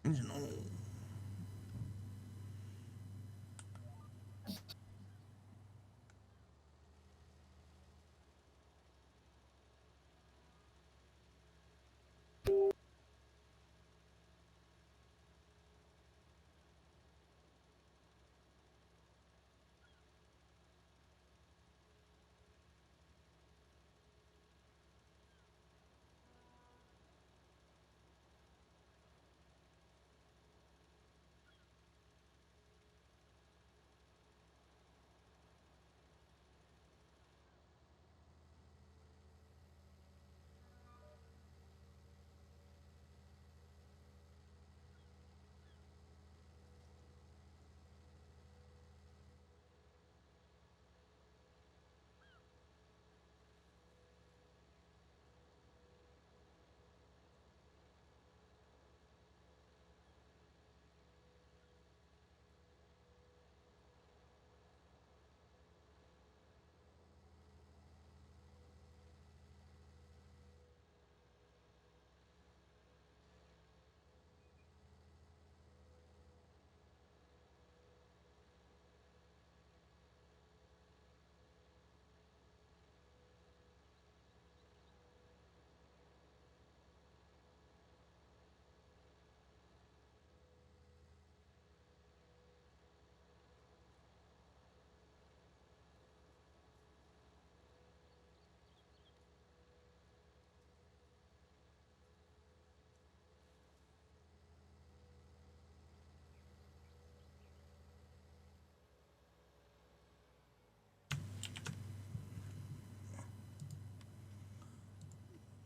S1: Isn't all.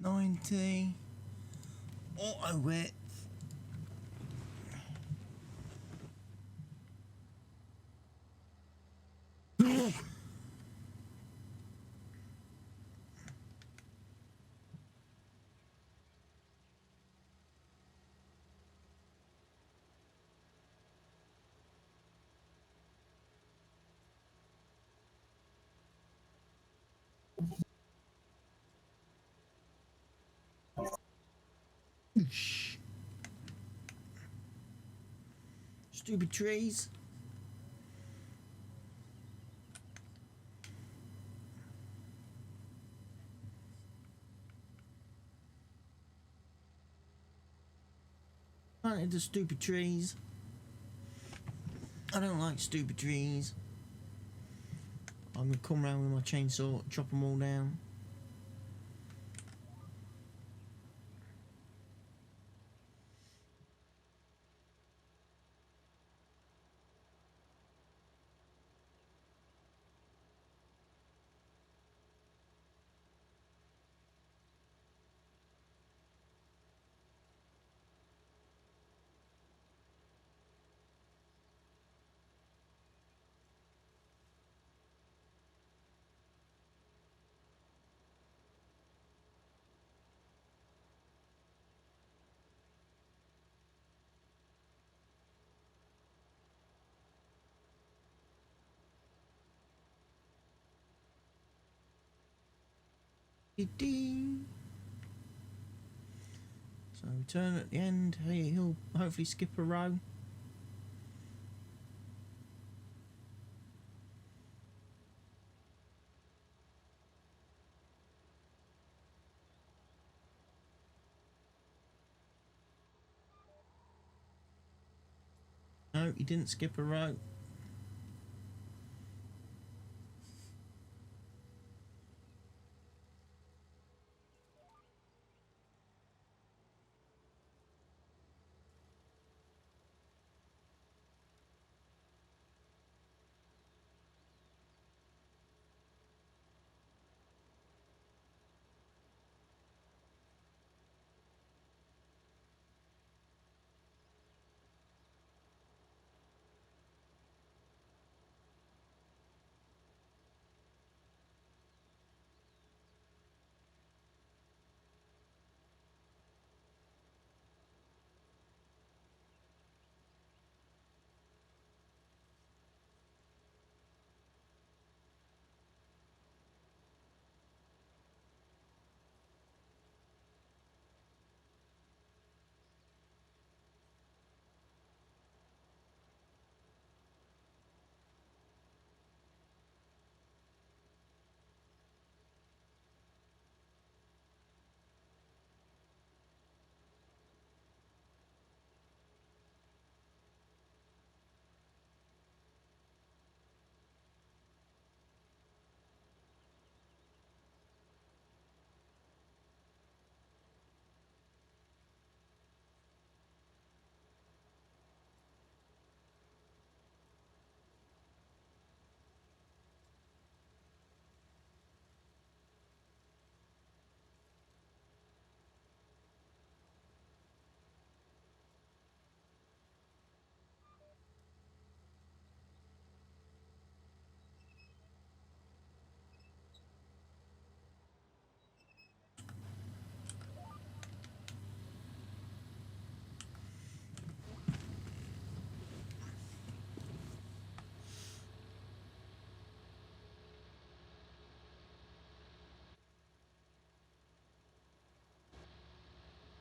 S1: $90. Auto width. Stupid trees. Planted the stupid trees. I don't like stupid trees. I'm gonna come round with my chainsaw, chop them all down. So turn at the end. Hey, he'll hopefully skip a row. No, he didn't skip a row.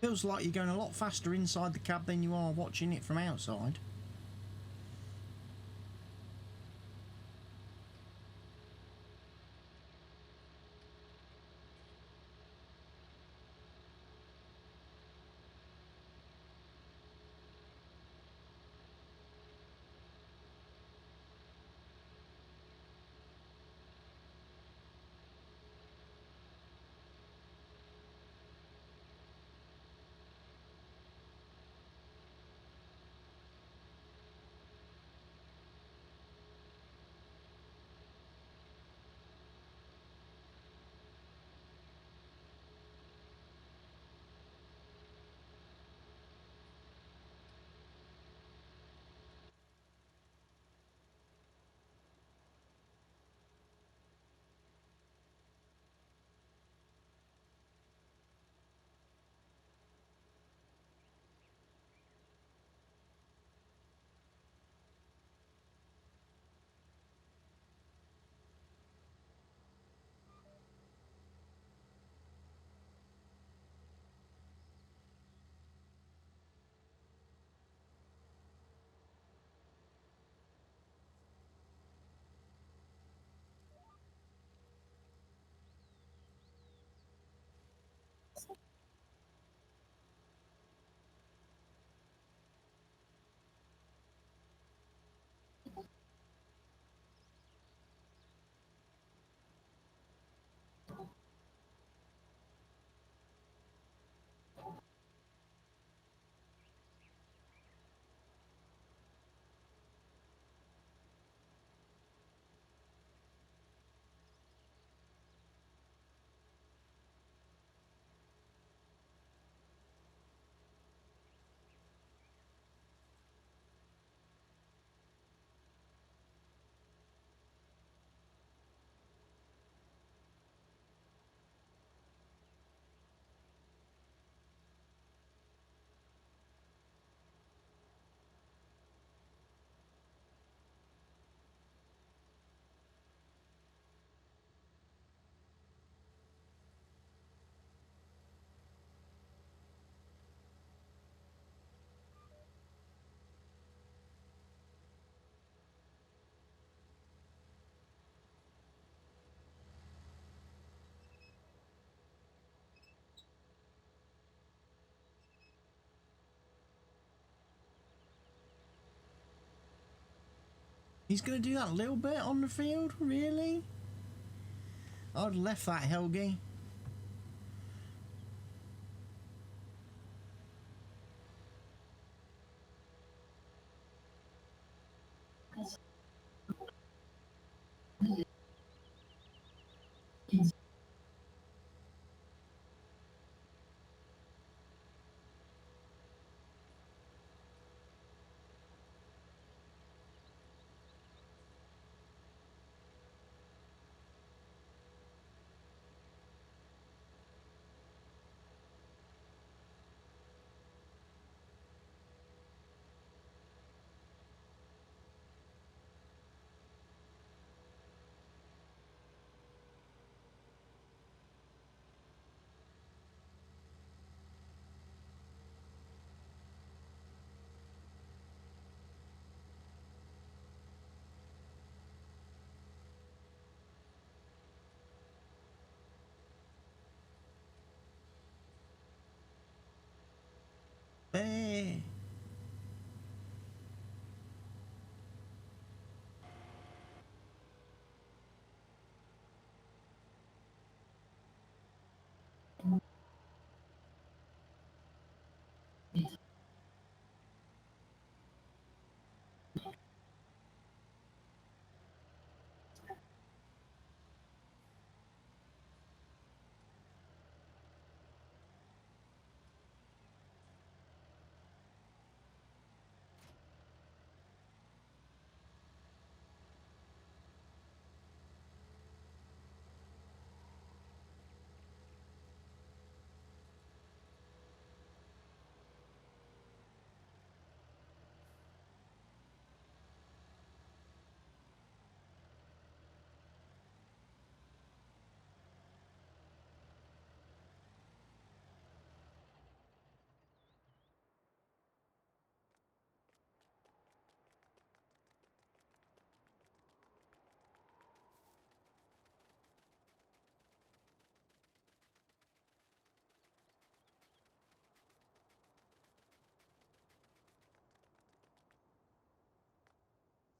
S1: Feels like you're going a lot faster inside the cab than you are watching it from outside. He's going to do that little bit on the field? Really? I'd have left that, Helge. Hey.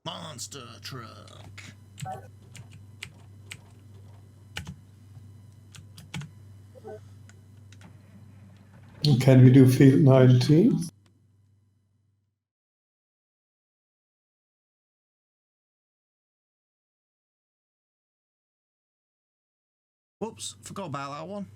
S1: Monster truck.
S2: Can we do field 19?
S1: Whoops, forgot about that one.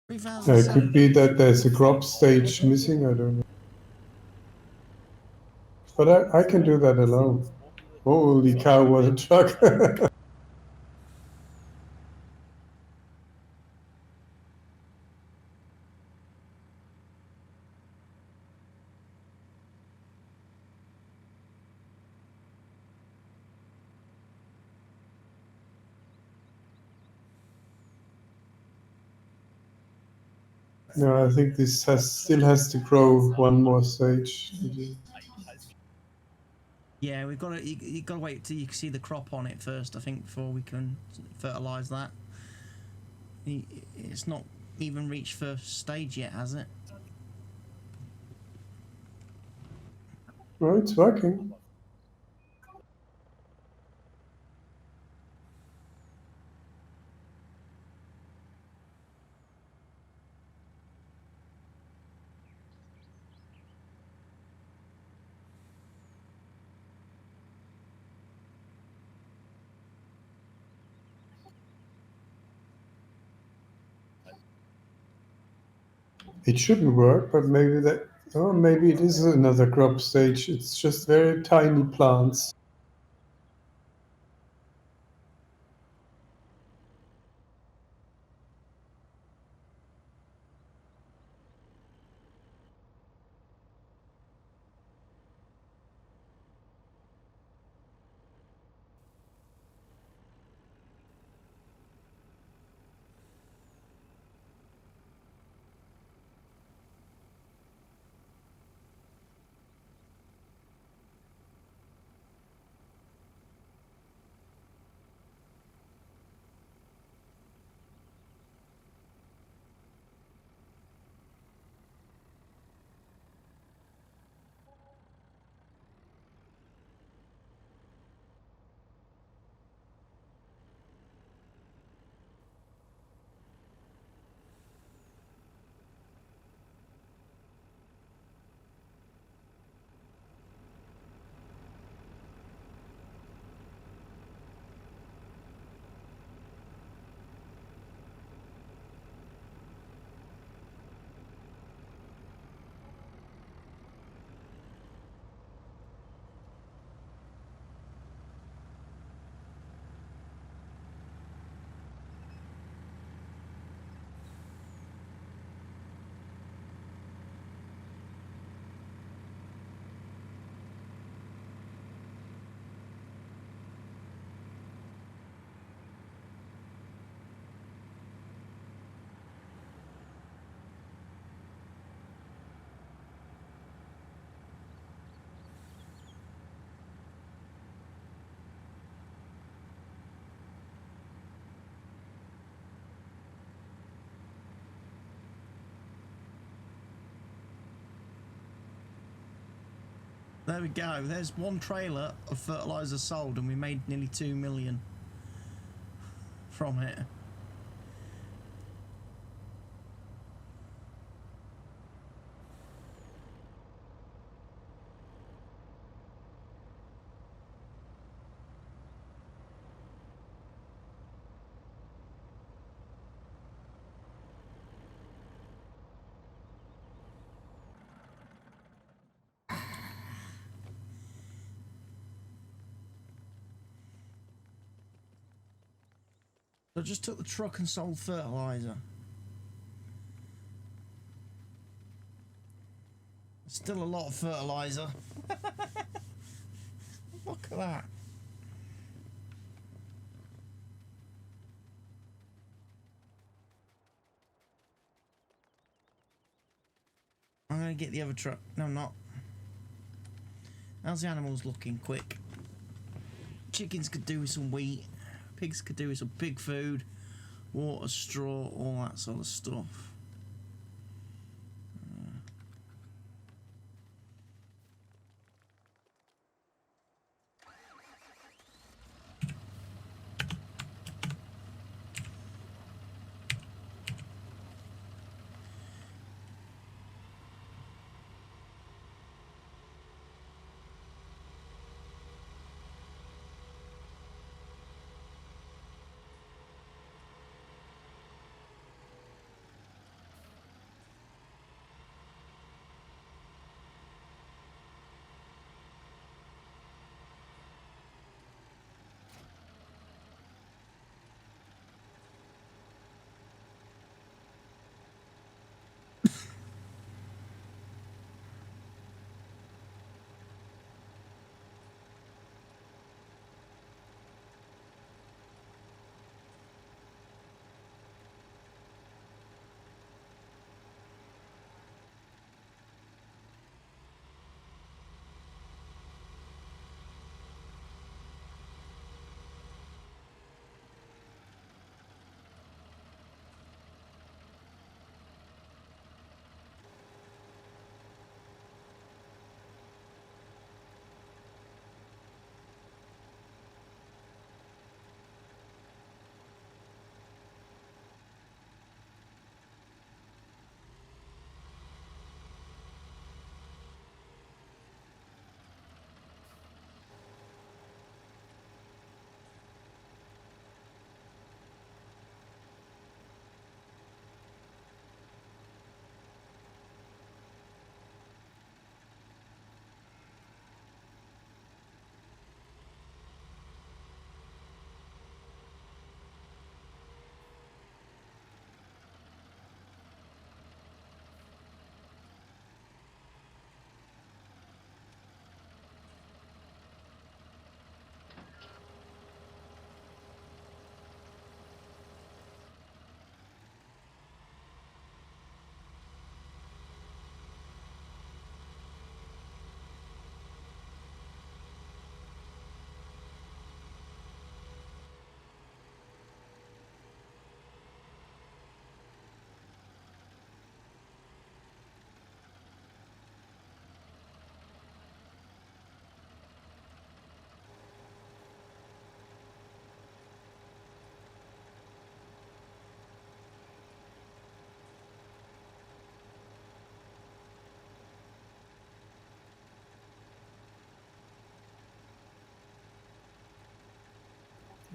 S2: It could be that there's a crop stage missing, I don't know. But I can do that alone. Holy cow, what a truck. No, I think this still has to grow one more stage.
S1: Yeah, we've got to. You got to wait till you can see the crop on it first, I think, before we can fertilise that. It's not even reached first stage yet, has it?
S2: Oh, it's working. It shouldn't work, but maybe that. Oh, maybe it is another crop stage. It's just very tiny plants.
S1: There we go. There's one trailer of fertiliser sold, and we made nearly 2 million from it. I just took the truck and sold fertiliser. Still a lot of fertiliser. Look at that. I'm going to get the other truck. No, I'm not. How's the animals looking? Quick. Chickens could do with some wheat. Pigs could do with some pig food. Water, straw, all that sort of stuff.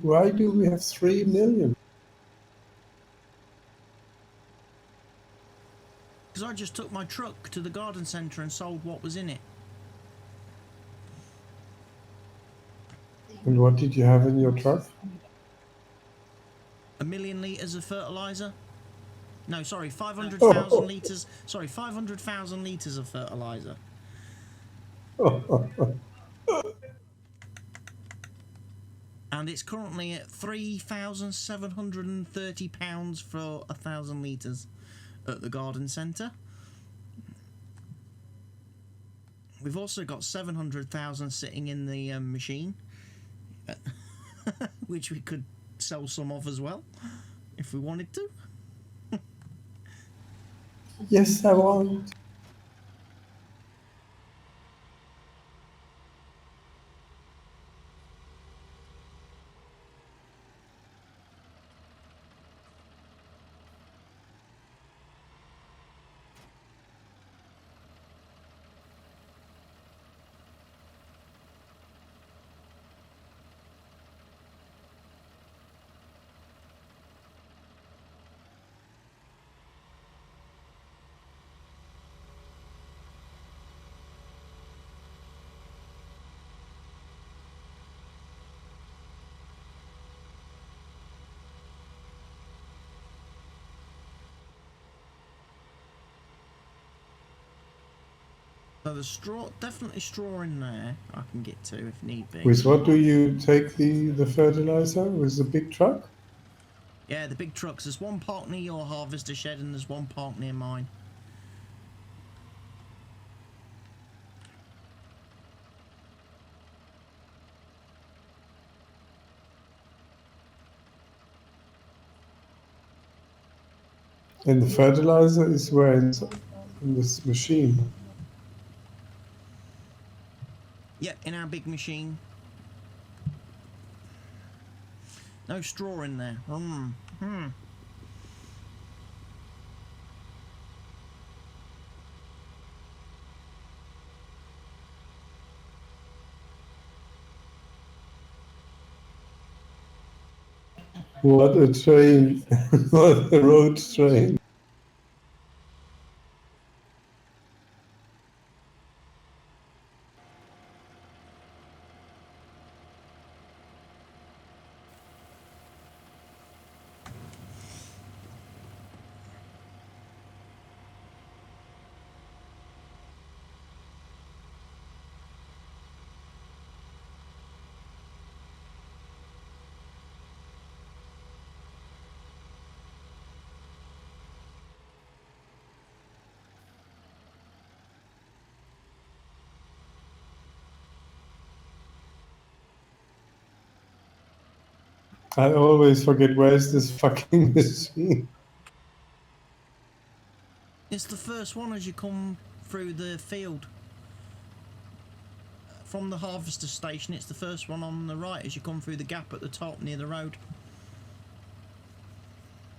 S2: Why do we have 3 million?
S1: Because I just took my truck to the garden centre and sold what was in it.
S2: And what did you have in your truck?
S1: 1 million litres of fertiliser. No, sorry, 500,000 litres. Sorry, 500,000 litres of fertiliser. And it's currently at £3,730 for 1,000 litres at the garden centre. We've also got 700,000 sitting in the machine, which we could sell some of as well, if we wanted to.
S2: Yes, I want.
S1: So there's straw, definitely straw in there I can get to if need be.
S2: With what do you take the fertilizer? With the big truck?
S1: Yeah, the big trucks. There's one parked near your harvester shed and there's one parked near mine.
S2: And the fertilizer is where in this machine.
S1: Yep, in our big machine. No straw in there.
S2: What a train. What a road train. I always forget where's this fucking machine.
S1: It's the first one as you come through the field. From the harvester station, it's the first one on the right as you come through the gap at the top near the road.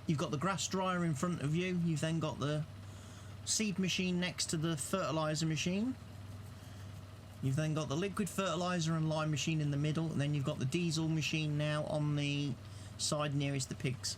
S1: You've got the grass dryer in front of you. You've then got the seed machine next to the fertiliser machine. You've then got the liquid fertiliser and lime machine in the middle, and then you've got the diesel machine now on the side nearest the pigs.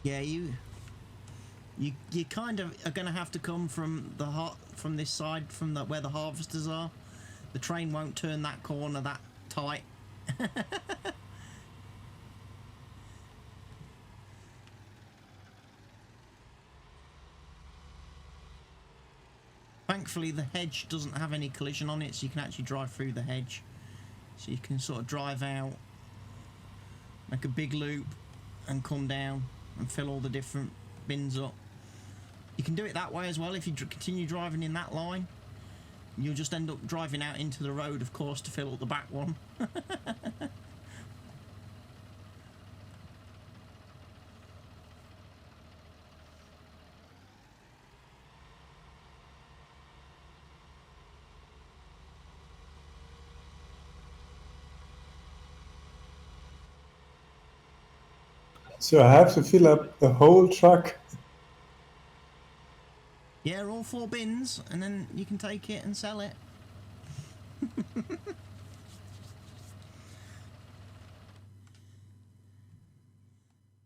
S1: Yeah, you kind of are going to have to come from from this side, from where the harvesters are. The train won't turn that corner that tight. Thankfully the hedge doesn't have any collision on it, so you can actually drive through the hedge. So you can sort of drive out, make a big loop and come down and fill all the different bins up. You can do it that way as well if you continue driving in that line. You'll just end up driving out into the road, of course, to fill up the back one.
S2: So I have to fill up the whole truck.
S1: Yeah, all 4 bins, and then you can take it and sell it.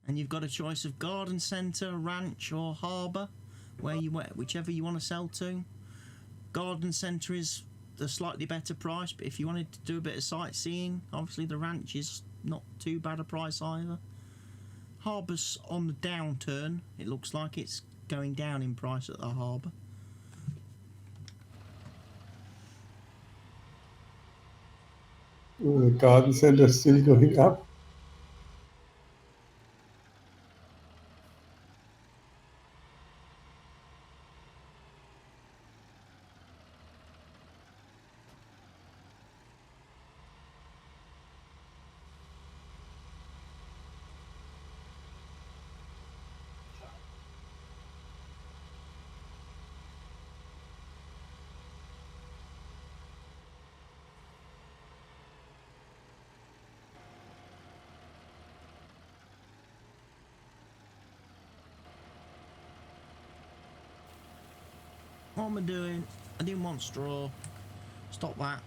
S1: And you've got a choice of garden centre, ranch or harbour, whichever you want to sell to. Garden centre is the slightly better price, but if you wanted to do a bit of sightseeing, obviously the ranch is not too bad a price either. Harbour's on the downturn. It looks like it's going down in price at the harbour.
S2: Oh, the garden center is still going up.
S1: What am I doing? I didn't want straw. Stop that.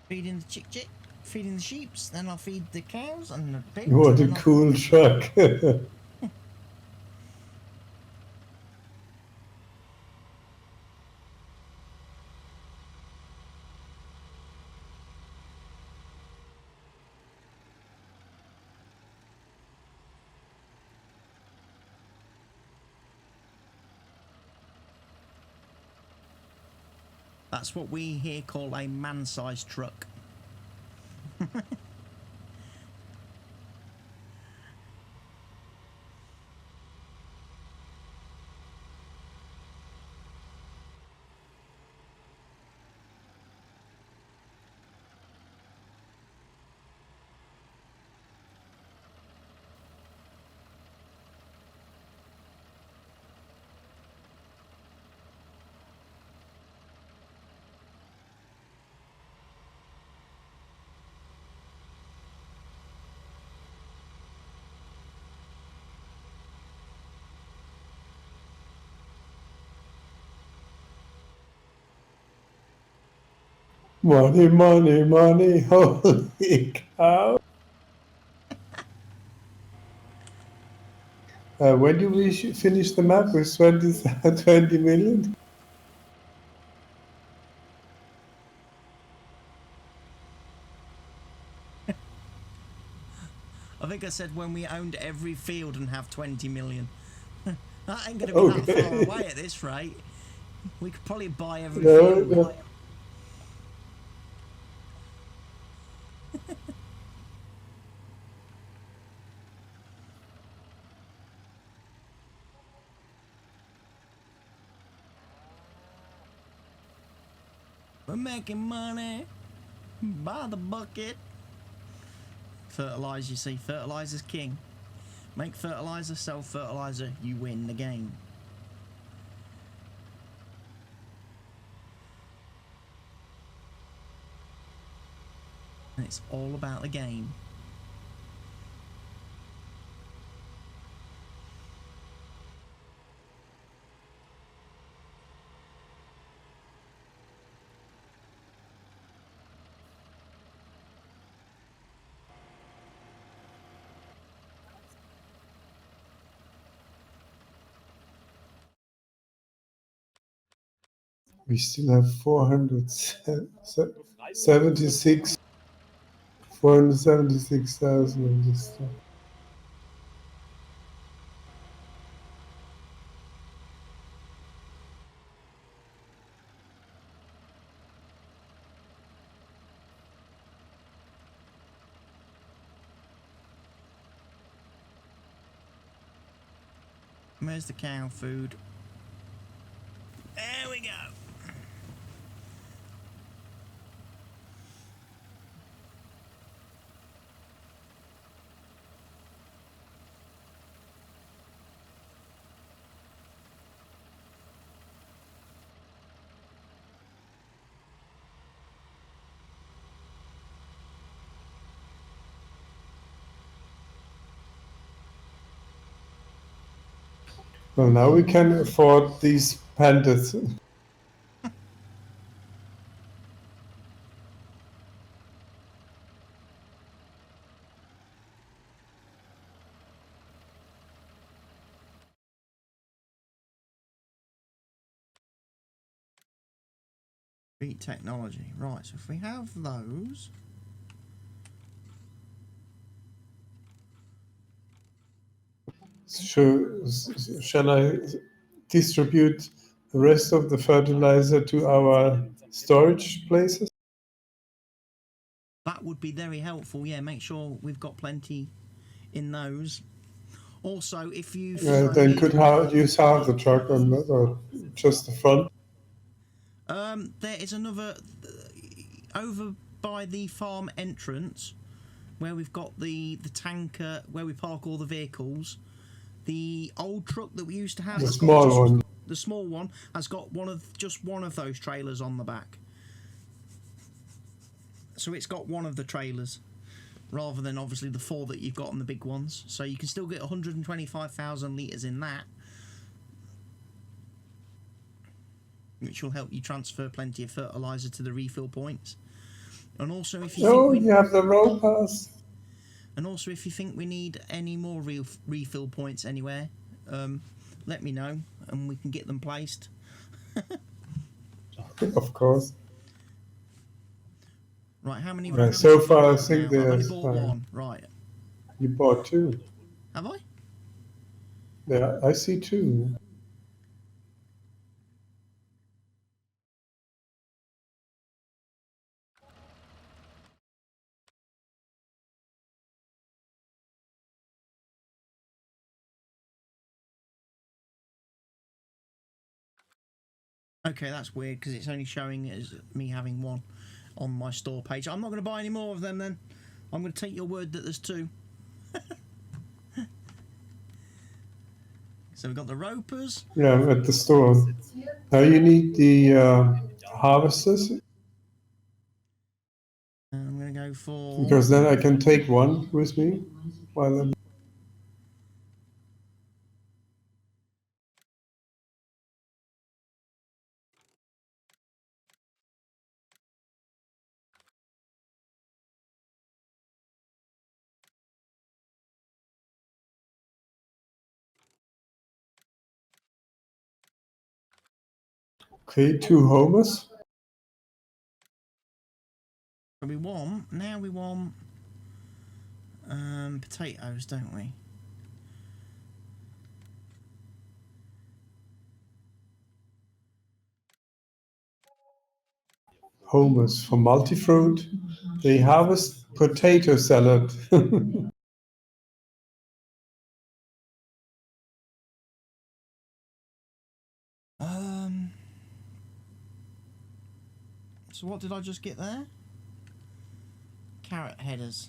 S1: Feeding the chick, feeding the sheeps, then I'll feed the cows and the pigs.
S2: What a cool truck.
S1: That's what we here call a man-sized truck.
S2: Money, money, money, holy cow. When do we finish the map with 20 million?
S1: I think I said when we owned every field and have 20 million. That ain't going to be that far away at this rate. We could probably buy every field.
S2: No.
S1: We're making money by the bucket. Fertilize, you see, fertilizer's king. Make fertilizer, sell fertilizer, you win the game. And it's all about the game.
S2: We still have 476,000 of this stuff.
S1: Where's the cow food? There we go.
S2: Well, now we can afford these pandas.
S1: Beat technology. Right, so if we have those.
S2: Shall I distribute the rest of the fertilizer to our storage places?
S1: That would be very helpful. Yeah, make sure we've got plenty in those. Also, if you
S2: Then could use half the truck or just the front.
S1: there is another over by the farm entrance where we've got the tanker where we park all the vehicles. The old truck that we used to have,
S2: The small one.
S1: the small one, has got just one of those trailers on the back. So it's got one of the trailers, rather than obviously the four that you've got on the big ones. So you can still get 125,000 litres in that, which will help you transfer plenty of fertiliser to the refill points. And also, if you
S2: you have the road pass.
S1: And also, if you think we need any more refill points anywhere, let me know and we can get them placed.
S2: Of course.
S1: Right, how many?
S2: So far, I think
S1: I've only
S2: there's
S1: bought one. Right.
S2: You bought two.
S1: Have I?
S2: Yeah, I see two.
S1: Okay, that's weird because it's only showing as me having one on my store page. I'm not going to buy any more of them then. I'm going to take your word that there's two. So we've got the ropers.
S2: Yeah, at the store. Now you need the harvesters.
S1: I'm going to go for...
S2: Because then I can take one with me while I'm... Okay, two homers.
S1: We want... Now we want... potatoes, don't we?
S2: Homers for multi-fruit. They harvest potato salad.
S1: So what did I just get there? Carrot headers.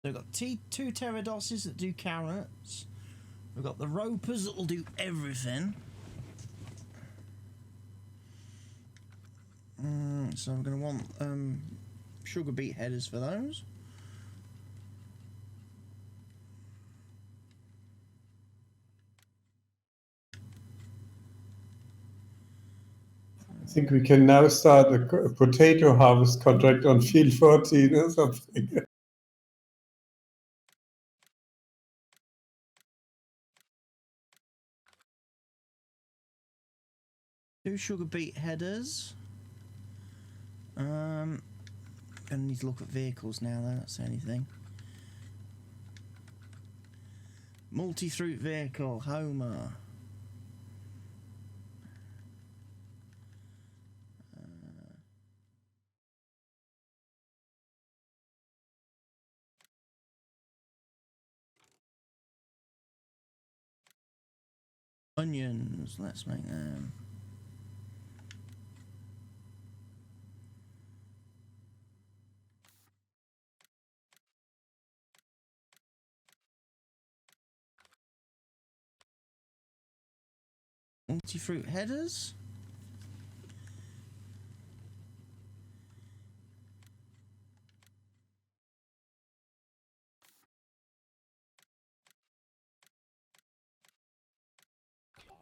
S1: So we've got two pterodoses that do carrots. We've got the ropers that will do everything. So I'm going to want sugar beet headers for those.
S2: I think we can now start a potato harvest contract on field 14 or something.
S1: 2 sugar beet headers. Gonna need to look at vehicles now though, that's the only thing. Multi-fruit vehicle, Homer. Onions, let's make them. Multi-fruit headers.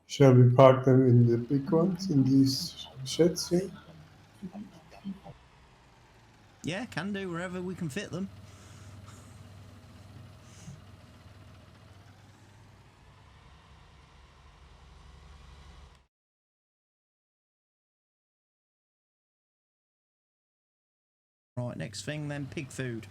S2: Shall we park them in the big ones, in these sheds here?
S1: Yeah, can do, wherever we can fit them. Right, next thing then, pig food.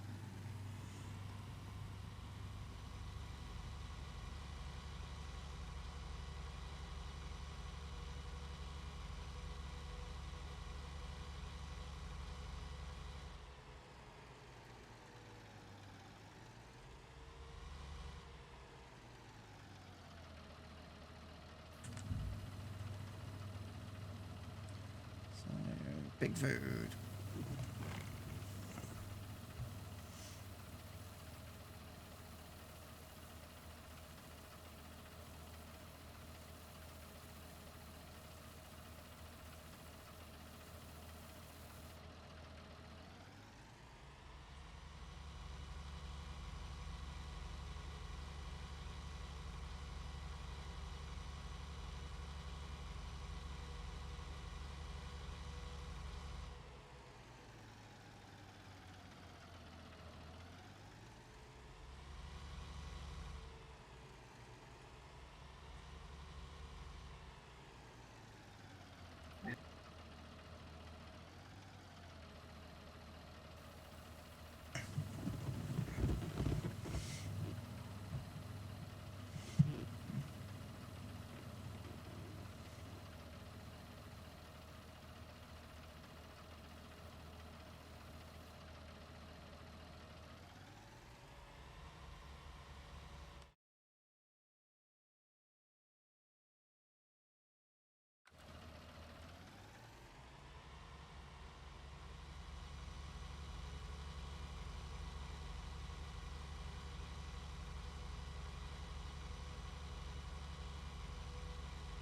S1: So, pig food.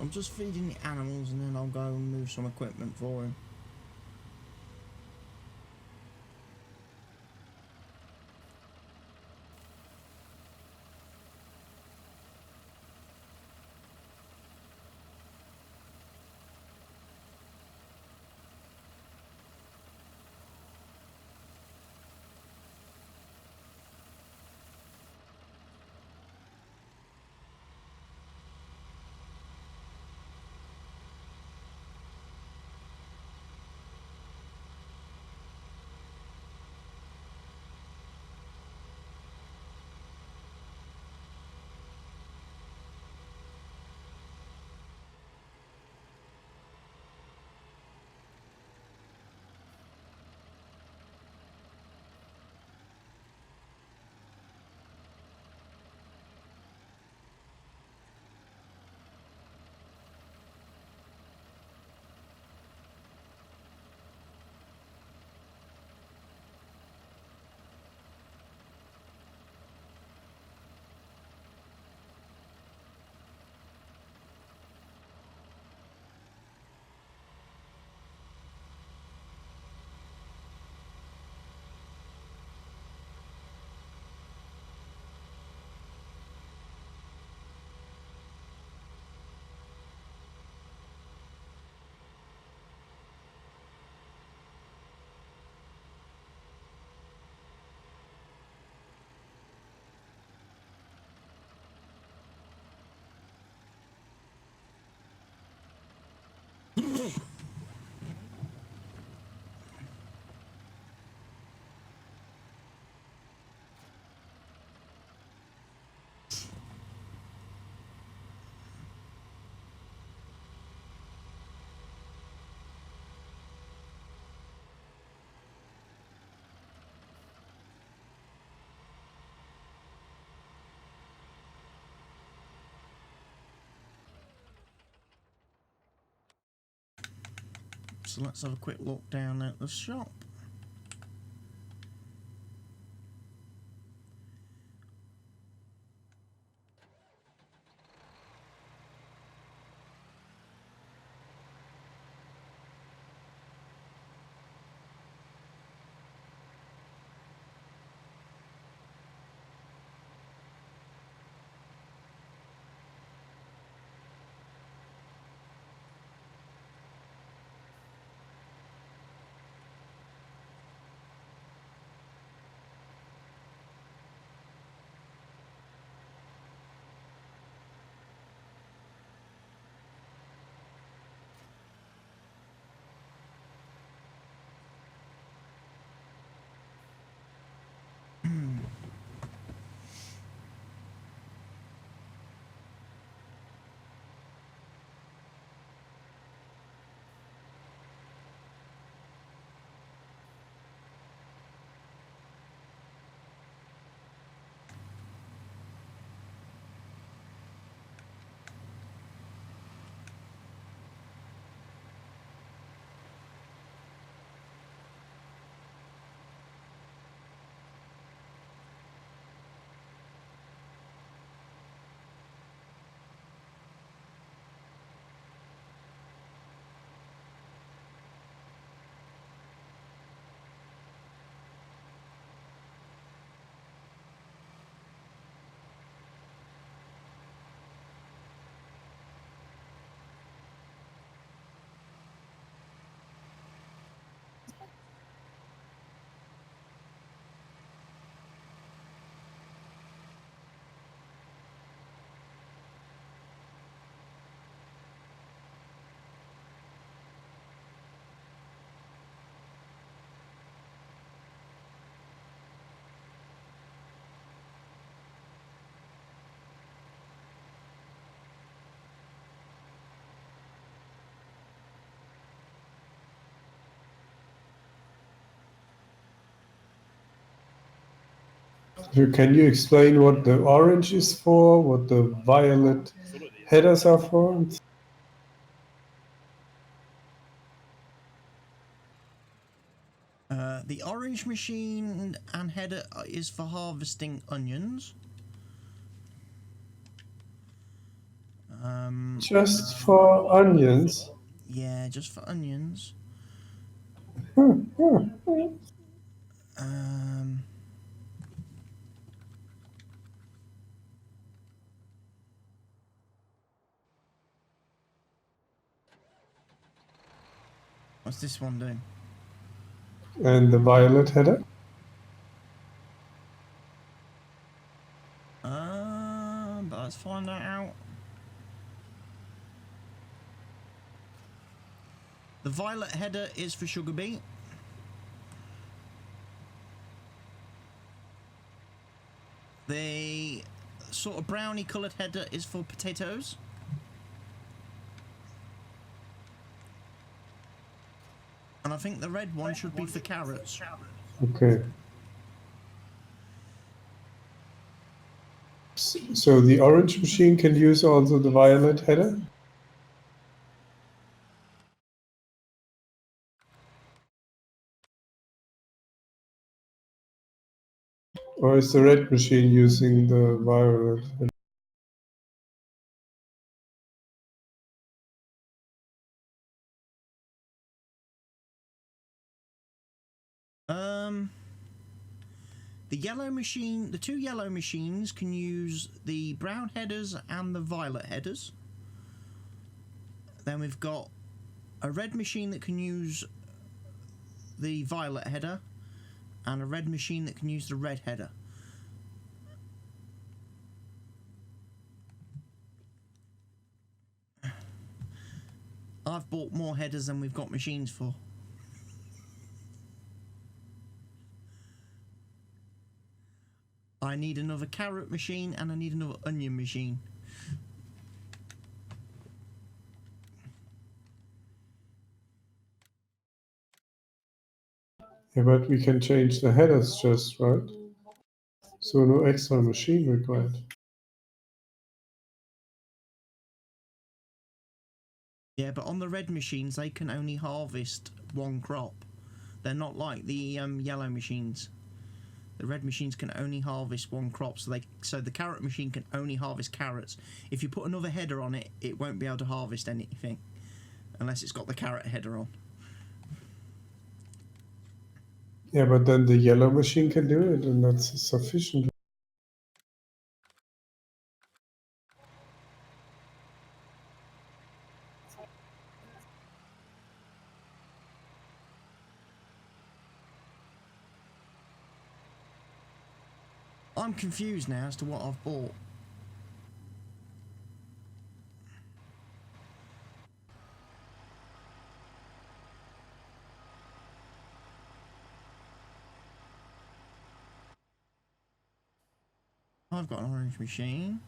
S1: I'm just feeding the animals and then I'll go and move some equipment for him. So let's have a quick look down at the shop.
S2: So can you explain what the orange is for, what the violet headers are for?
S1: The orange machine and header is for harvesting onions.
S2: Just for onions?
S1: Yeah, just for onions. What's this one doing?
S2: And the violet header?
S1: But let's find that out. The violet header is for sugar beet. The sort of browny coloured header is for potatoes. And I think the red one should be for carrots.
S2: Okay. So the orange machine can use also the violet header? Or is the red machine using the violet header?
S1: The yellow machine, the two yellow machines can use the brown headers and the violet headers. Then we've got a red machine that can use the violet header and a red machine that can use the red header. I've bought more headers than we've got machines for. I need another carrot machine and I need another onion machine.
S2: Yeah, but we can change the headers just, right? So no extra machine required.
S1: Yeah, but on the red machines, they can only harvest one crop. They're not like the yellow machines. The red machines can only harvest one crop, so the carrot machine can only harvest carrots. If you put another header on it, it won't be able to harvest anything unless it's got the carrot header on.
S2: Yeah, but then the yellow machine can do it, and that's sufficient.
S1: I'm confused now as to what I've bought. I've got an orange machine.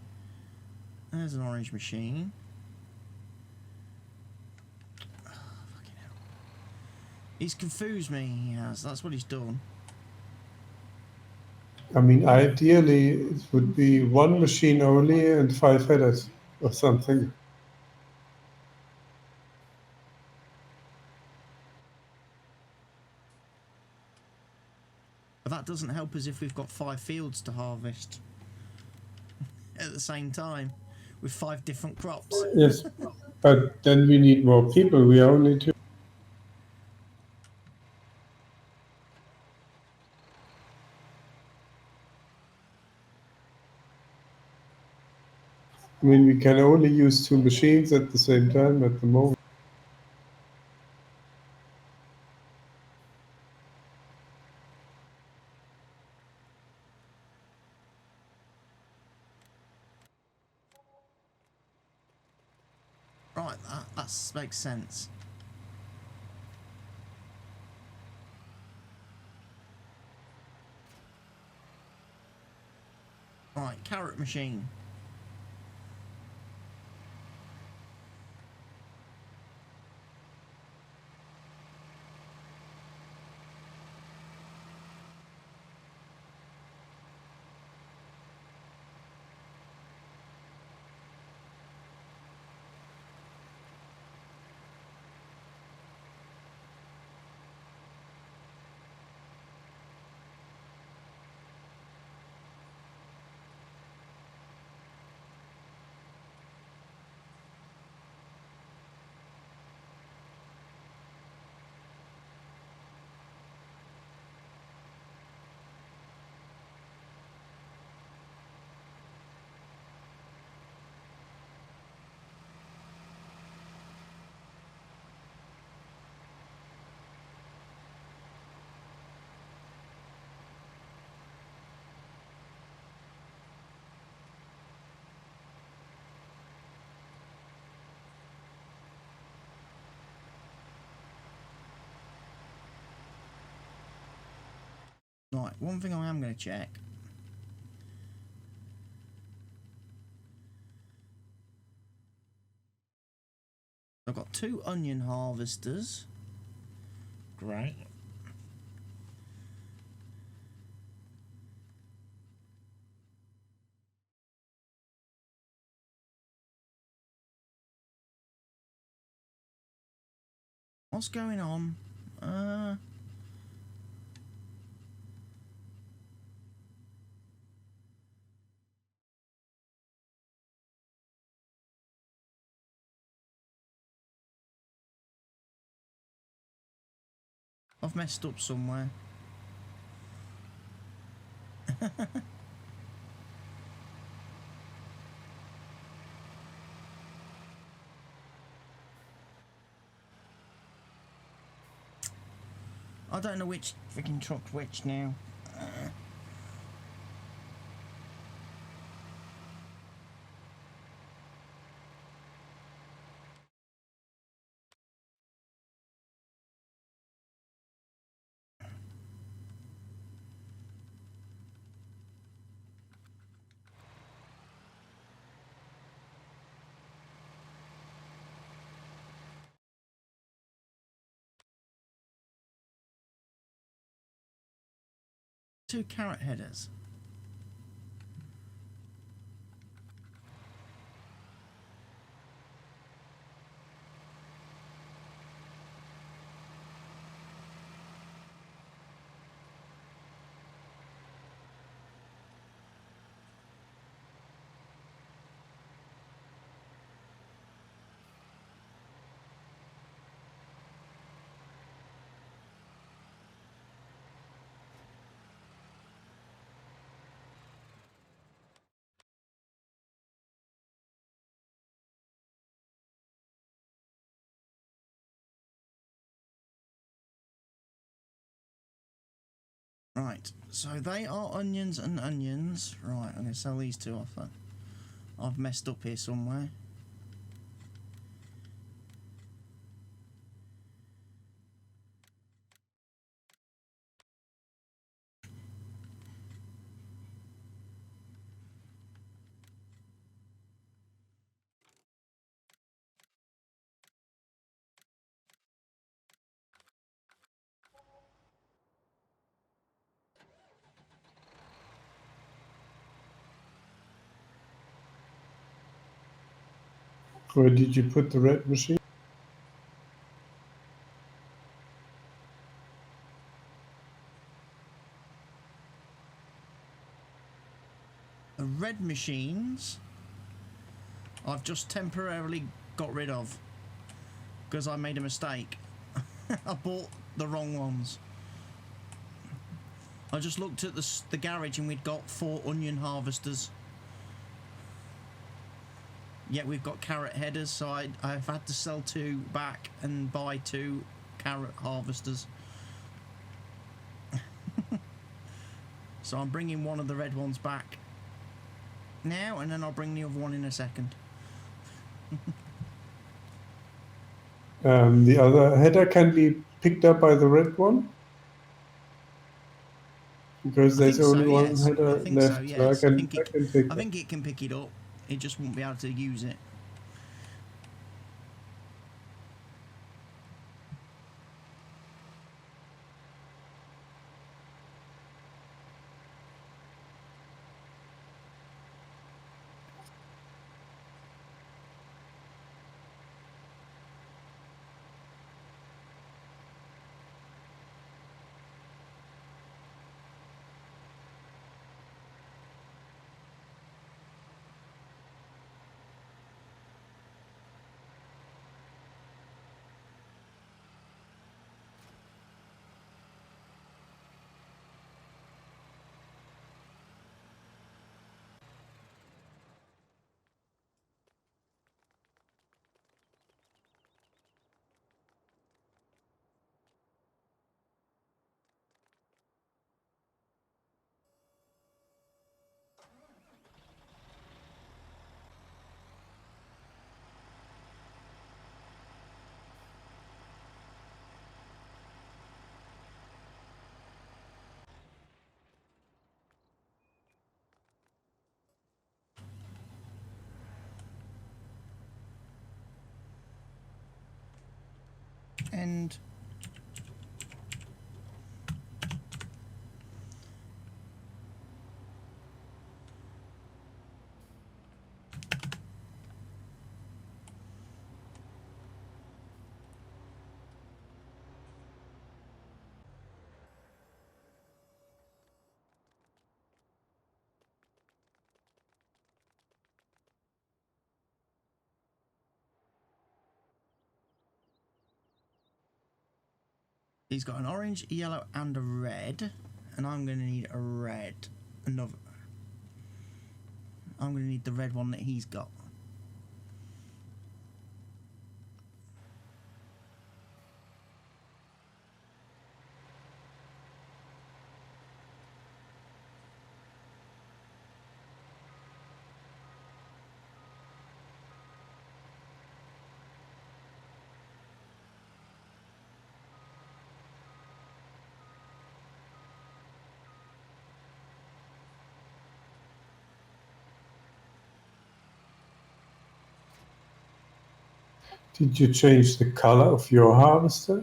S1: There's an orange machine. Oh, fucking hell. He's confused me, he has. That's what he's done.
S2: I mean, ideally, it would be one machine only and 5 headers or something.
S1: But that doesn't help us if we've got 5 fields to harvest at the same time with 5 different crops.
S2: Yes, but then we need more people. We are only 2. I mean, we can only use 2 machines at the same time at the moment.
S1: Right, that makes sense. Right, carrot machine. Right, one thing I am going to check. I've got 2 onion harvesters. Great. What's going on? I've messed up somewhere. I don't know which freaking truck's which now. 2 carrot headers. Right, so they are onions and onions. Right, I'm going to sell these 2 off. I've messed up here somewhere.
S2: Where did you put the red machine?
S1: The red machines I've just temporarily got rid of because I made a mistake. I bought the wrong ones. I just looked at the garage and we'd got 4 onion harvesters. Yet we've got carrot headers, so I've had to sell 2 back and buy 2 carrot harvesters. So I'm bringing one of the red ones back now, and then I'll bring the other one in a second.
S2: The other header can be picked up by the red one? Because there's only one header left.
S1: So, yes.
S2: So I can pick
S1: I think it can pick it up. It just won't be able to use it. And he's got an orange, a yellow, and a red. And I'm going to need a red. I'm going to need the red one that he's got.
S2: Did you change the color of your harvester?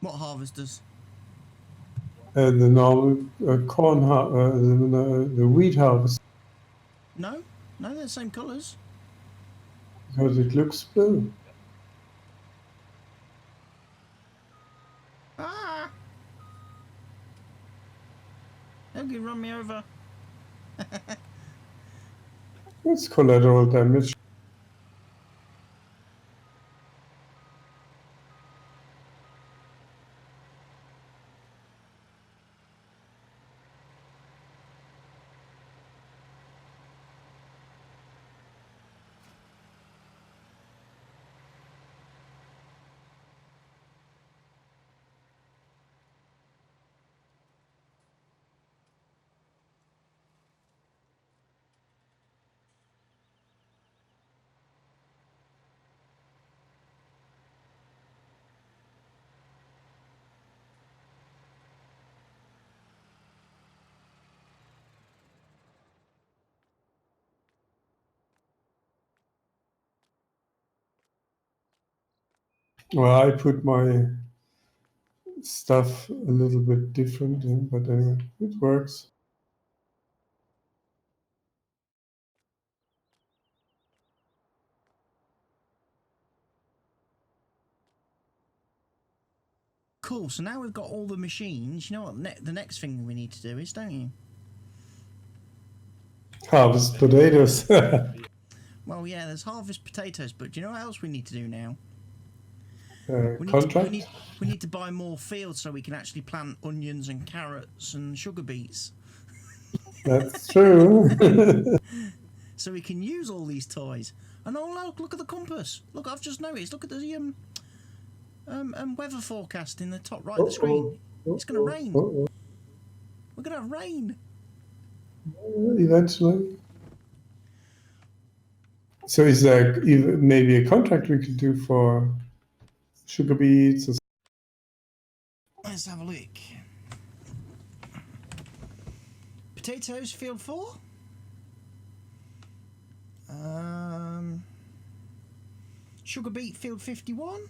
S1: What harvesters?
S2: The normal corn, the wheat harvest,
S1: No, no, they're the same colours.
S2: because it looks blue.
S1: Ah! Helge, run me over.
S2: It's collateral damage. Well, I put my stuff a little bit different, but anyway, it works.
S1: Cool, so now we've got all the machines. You know what the next thing we need to do is, don't you?
S2: Harvest potatoes.
S1: Well, yeah, there's harvest potatoes, but do you know what else we need to do now?
S2: Contract.
S1: We need to buy more fields so we can actually plant onions and carrots and sugar beets.
S2: That's true.
S1: So we can use all these toys. And oh look at the compass. Look, I've just noticed. Look at the weather forecast in the top right of the screen. It's going to rain. We're going to have rain.
S2: Eventually. So is there maybe a contract we could do for sugar beets?
S1: Let's have a look. Potatoes, field 4. Sugar beet, field 51.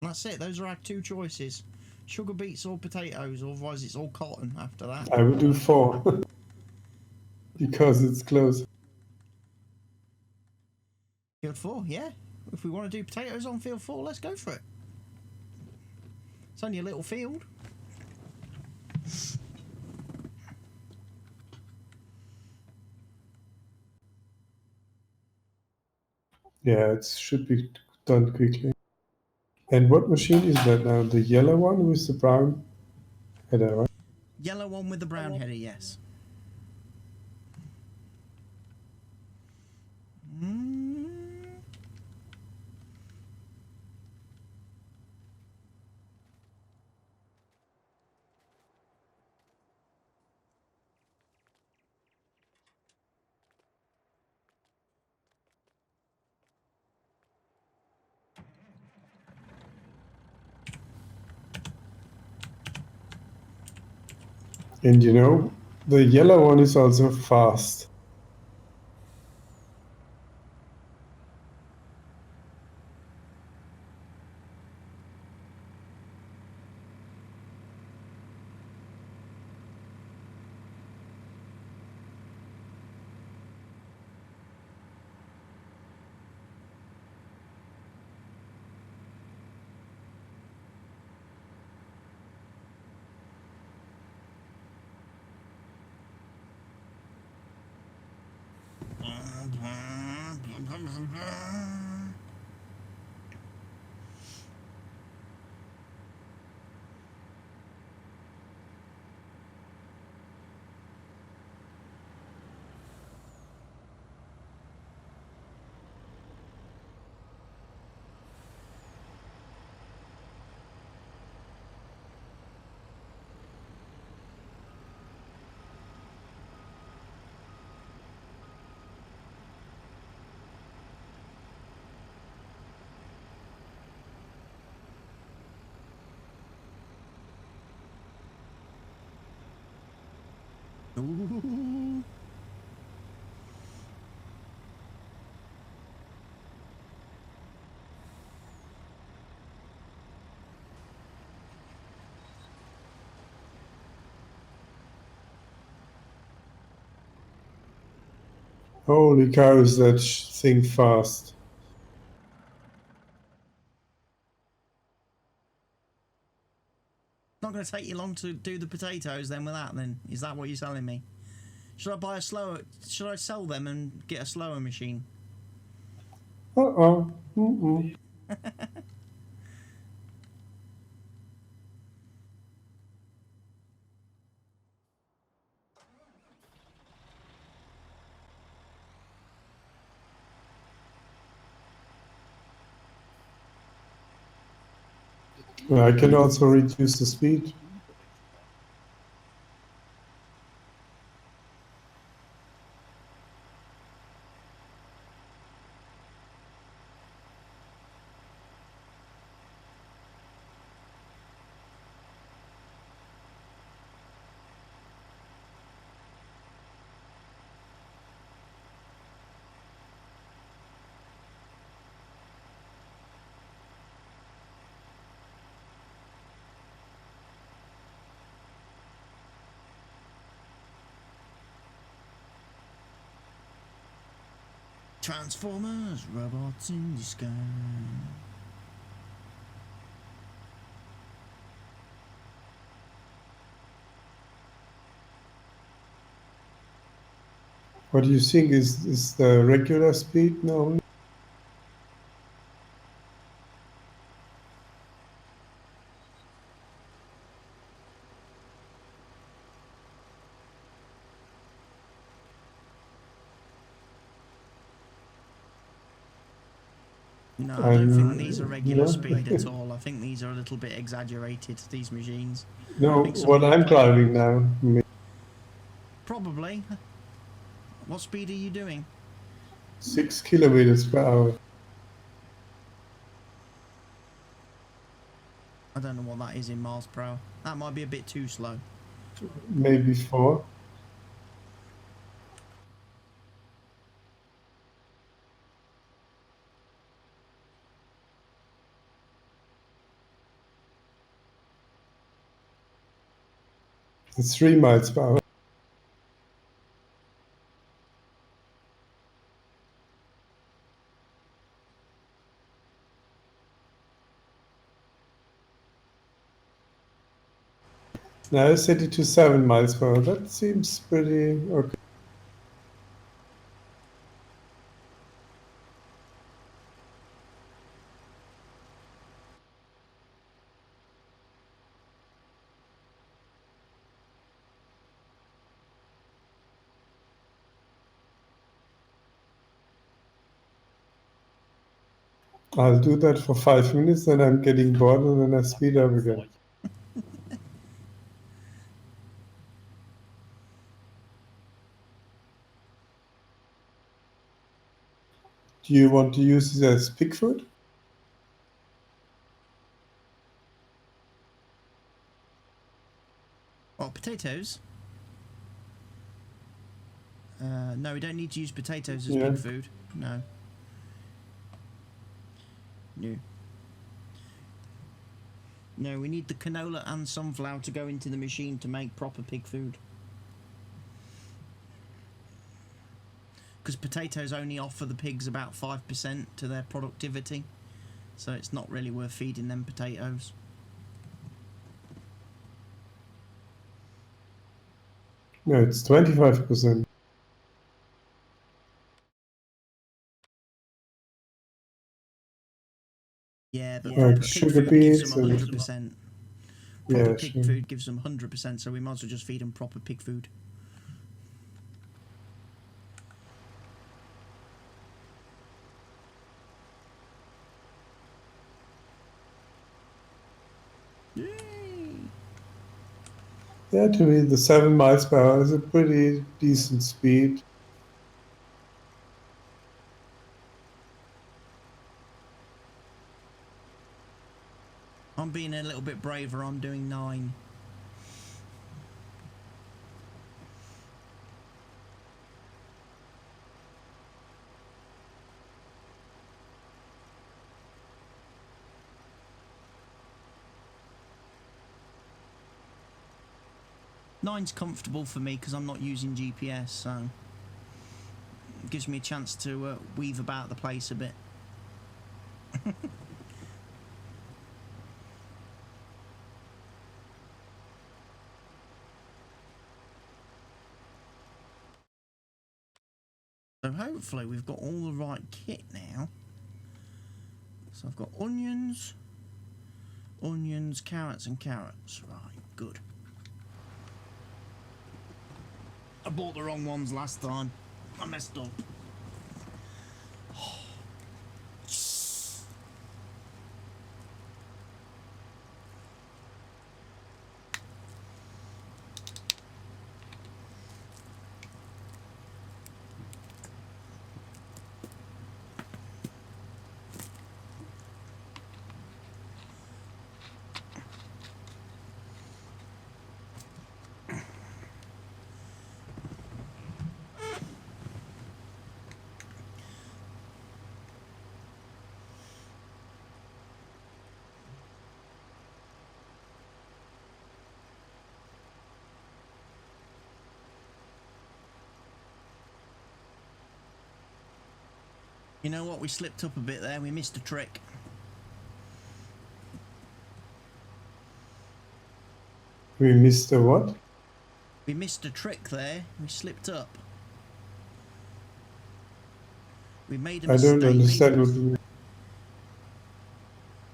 S1: That's it. Those are our two choices. Sugar beets or potatoes, otherwise it's all cotton after that.
S2: I would do 4 because it's close.
S1: Field 4, yeah. If we want to do potatoes on field 4, let's go for it. It's only a little field.
S2: Yeah, it should be done quickly. And what machine is that now? The yellow one with the brown header, right?
S1: Yellow one with the brown header, yes.
S2: And you know, the yellow one is also fast.
S1: Ooh.
S2: Holy cow, is that thing fast.
S1: Not going to take you long to do the potatoes then with that then? Is that what you're telling me? Should I buy a slower... Should I sell them and get a slower machine?
S2: Uh-oh. Mm-mm. I can also reduce the speed.
S1: Transformers, robots in the sky.
S2: What do you think is the regular speed now?
S1: No, I don't think these are regular
S2: no.
S1: speed at all. I think these are a little bit exaggerated, these machines.
S2: No,
S1: think
S2: what
S1: somebody
S2: I'm
S1: played-
S2: driving now.
S1: Probably. What speed are you doing?
S2: 6 kilometers per hour.
S1: I don't know what that is in miles per hour. That might be a bit too slow.
S2: Maybe 4. It's 3 miles per hour. Now I set it to 7 miles per hour. That seems pretty okay. I'll do that for 5 minutes, then I'm getting bored, and then I speed up again. Do you want to use it as pig food?
S1: What, potatoes? No, we don't need to use potatoes as
S2: Yeah.
S1: pig food. No. No. No, we need the canola and sunflower to go into the machine to make proper pig food. Because potatoes only offer the pigs about 5% to their productivity. So it's not really worth feeding them potatoes.
S2: No, it's 25%.
S1: Yeah, but
S2: Like
S1: proper pig
S2: sugar
S1: food gives them
S2: beets and
S1: 100%. Proper
S2: yeah,
S1: pig
S2: sure.
S1: food gives them 100%, so we might as well just feed them proper pig food.
S2: Yeah, to me, the 7 miles per hour is a pretty decent speed.
S1: I'm being a little bit braver, I'm doing 9. Nine's comfortable for me because I'm not using GPS, so Gives me a chance to weave about the place a bit. So hopefully we've got all the right kit now. So I've got onions, carrots and carrots. Right, good. I bought the wrong ones last time. I messed up. You know what? We slipped up a bit there. We missed a trick.
S2: We missed a what?
S1: We missed a trick there. We slipped up. We made a mistake.
S2: I don't understand what you mean.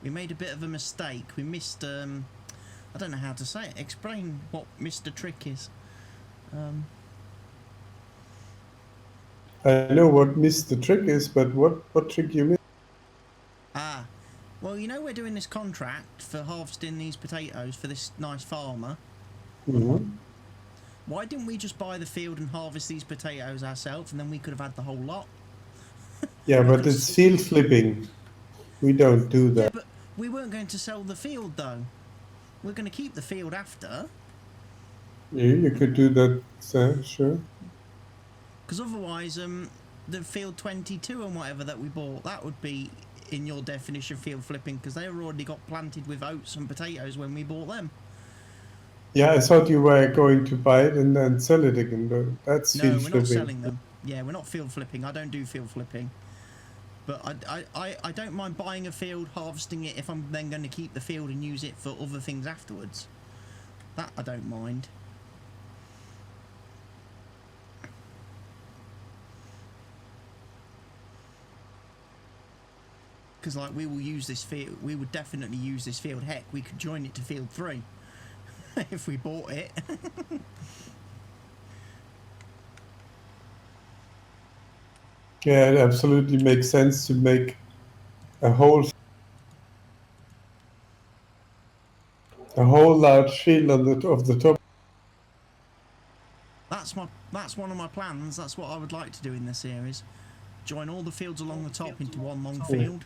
S1: We made a bit of a mistake. We missed, I don't know how to say it. Explain what Mr. Trick is.
S2: I know what Mr. Trick is, but what trick you mean?
S1: Ah, well, you know we're doing this contract for harvesting these potatoes for this nice farmer.
S2: Mm-hmm.
S1: Why didn't we just buy the field and harvest these potatoes ourselves, and then we could have had the whole lot?
S2: Yeah, but it's field flipping. We don't do that.
S1: Yeah, but we weren't going to sell the field, though. We're going to keep the field after.
S2: Yeah, you could do that, sure.
S1: Because otherwise, the field 22 and whatever that we bought, that would be, in your definition, field flipping, because they were already got planted with oats and potatoes when we bought them.
S2: Yeah, I thought you were going to buy it and then sell it again, but that's field flipping.
S1: No, we're not selling them. Yeah, we're not field flipping. I don't do field flipping. But I don't mind buying a field, harvesting it, if I'm then going to keep the field and use it for other things afterwards. That I don't mind. Because, like, we will use this field, we would definitely use this field. Heck, we could join it to field 3 if we bought it.
S2: Yeah, it absolutely makes sense to make a whole large field on of the top.
S1: That's one of my plans. That's what I would like to do in this series. Join all the fields along the top into one long field.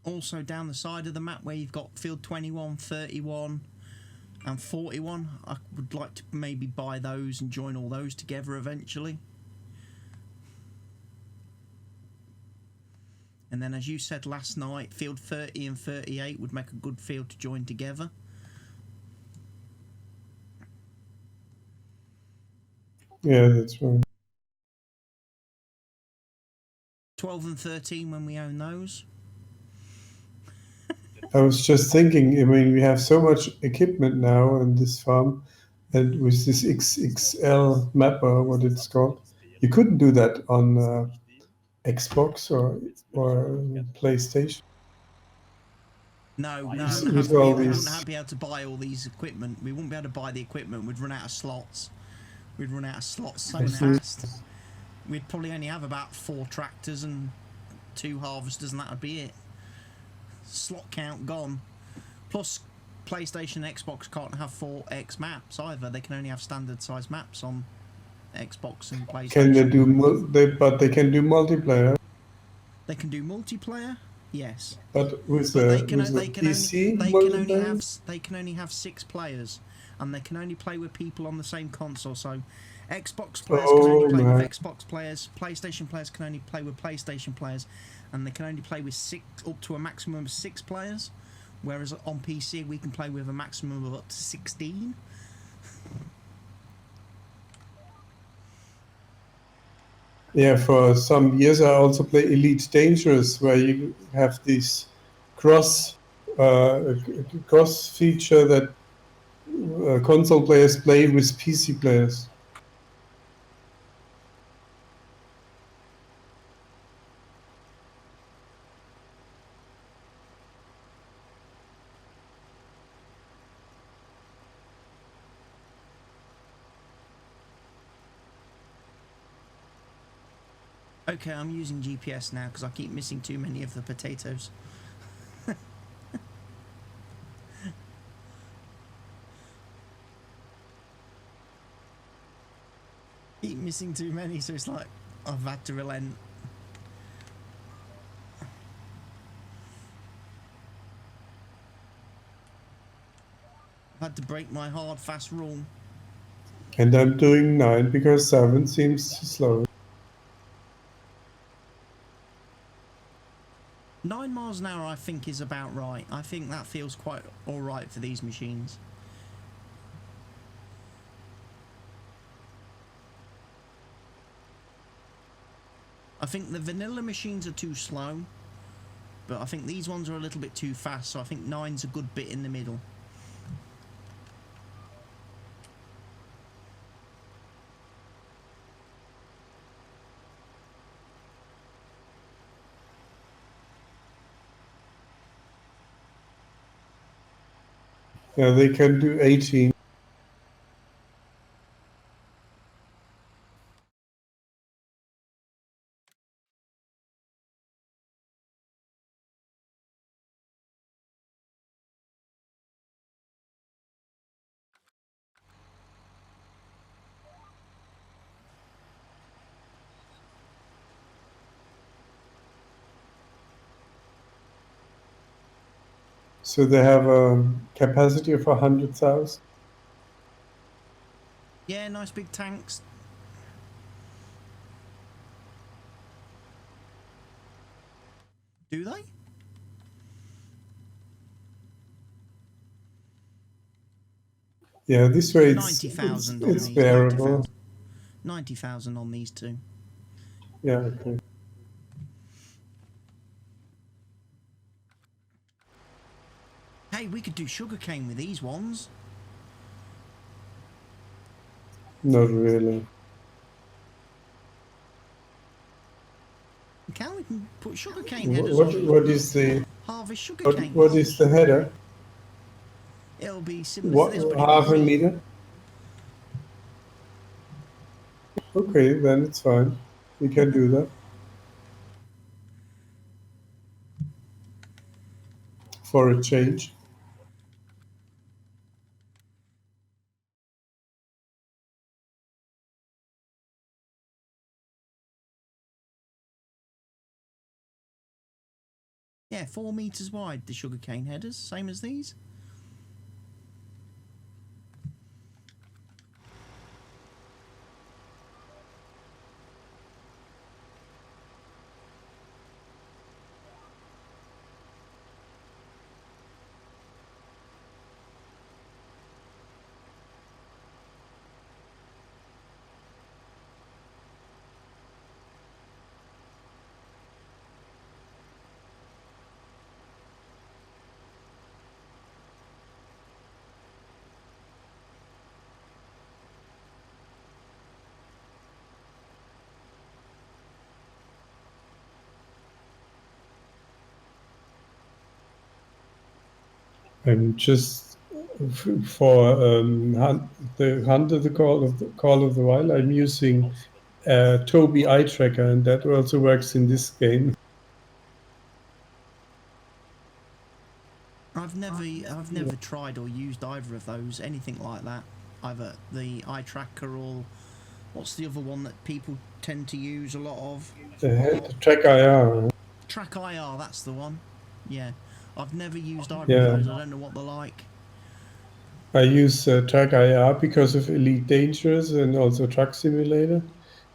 S1: Also down the side of the map where you've got field 21, 31 and 41, I would like to maybe buy those and join all those together eventually. And then, as you said last night, field 30 and 38 would make a good field to join together.
S2: Yeah, that's right.
S1: 12 and 13 when we own those.
S2: I was just thinking, I mean, we have so much equipment now on this farm, and with this XXL mapper, what it's called, you couldn't do that on Xbox or PlayStation.
S1: No, we
S2: with
S1: wouldn't be able to buy all these equipment. We wouldn't be able to buy the equipment. We'd run out of slots. We'd run out of slots so fast. We'd probably only have about 4 tractors and 2 harvesters, and that would be it. Slot count gone. Plus, PlayStation and Xbox can't have 4X maps either. They can only have standard size maps on Xbox and PlayStation.
S2: Can they do but they can do multiplayer?
S1: They can do multiplayer, yes.
S2: But with the PC
S1: they can only have 6 players, and they can only play with people on the same console. So Xbox players can only play with Xbox players, PlayStation players can only play with PlayStation players, and they can only play with up to a maximum of 6 players. whereas on PC we can play with a maximum of up to 16.
S2: Yeah, for some years I also play Elite Dangerous, where you have this cross feature that console players play with PC players.
S1: Okay, I'm using GPS now because I keep missing too many of the potatoes. Keep missing too many, so it's like I've had to relent. I've had to break my hard, fast rule.
S2: And I'm doing 9 because 7 seems slow.
S1: 9 miles an hour I think is about right. I think that feels quite alright for these machines. I think the vanilla machines are too slow, but I think these ones are a little bit too fast, so I think 9's a good bit in the middle.
S2: Yeah, they can do 18. So they have a capacity of 100,000.
S1: Yeah, nice big tanks. Do they?
S2: Yeah, this way
S1: 90,000 on
S2: it's
S1: these.
S2: bearable.
S1: 90,000 on these two.
S2: Yeah, okay.
S1: Hey, we could do sugarcane with these ones.
S2: Not really.
S1: We can put sugarcane headers
S2: What is the
S1: harvest sugarcane.
S2: what is the header?
S1: It'll be similar
S2: What,
S1: to this, but
S2: half a meter? Okay, then it's fine. We can do that. For a change.
S1: Yeah, 4 meters wide, the sugarcane headers, same as these.
S2: And just for the Hunter, the Call of the Wild, I'm using Toby eye tracker, and that also works in this game.
S1: I've never tried or used either of those, anything like that. Either the eye tracker or what's the other one that people tend to use a lot of?
S2: The Track IR.
S1: Track IR, that's the one. Yeah, I've never used either
S2: Yeah.
S1: of those. I don't know what they're like.
S2: I use Track IR because of Elite Dangerous and also Truck Simulator.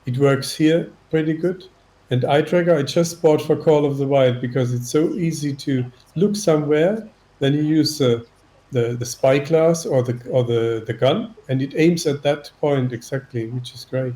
S2: It works here pretty good. And eye tracker I just bought for Call of the Wild because it's so easy to look somewhere, then you use the spyglass or the gun, and it aims at that point exactly, which is great.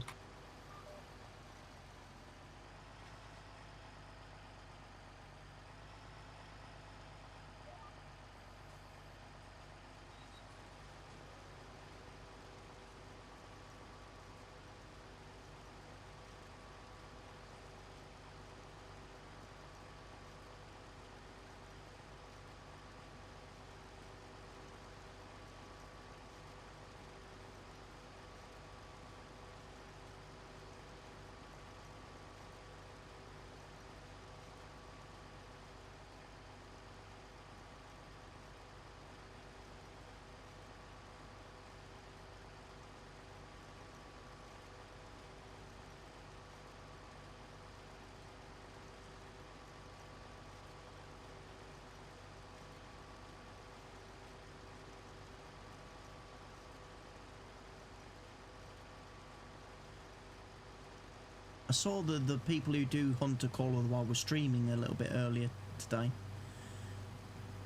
S1: I saw the people who do Hunter Call of the Wild were streaming a little bit earlier today.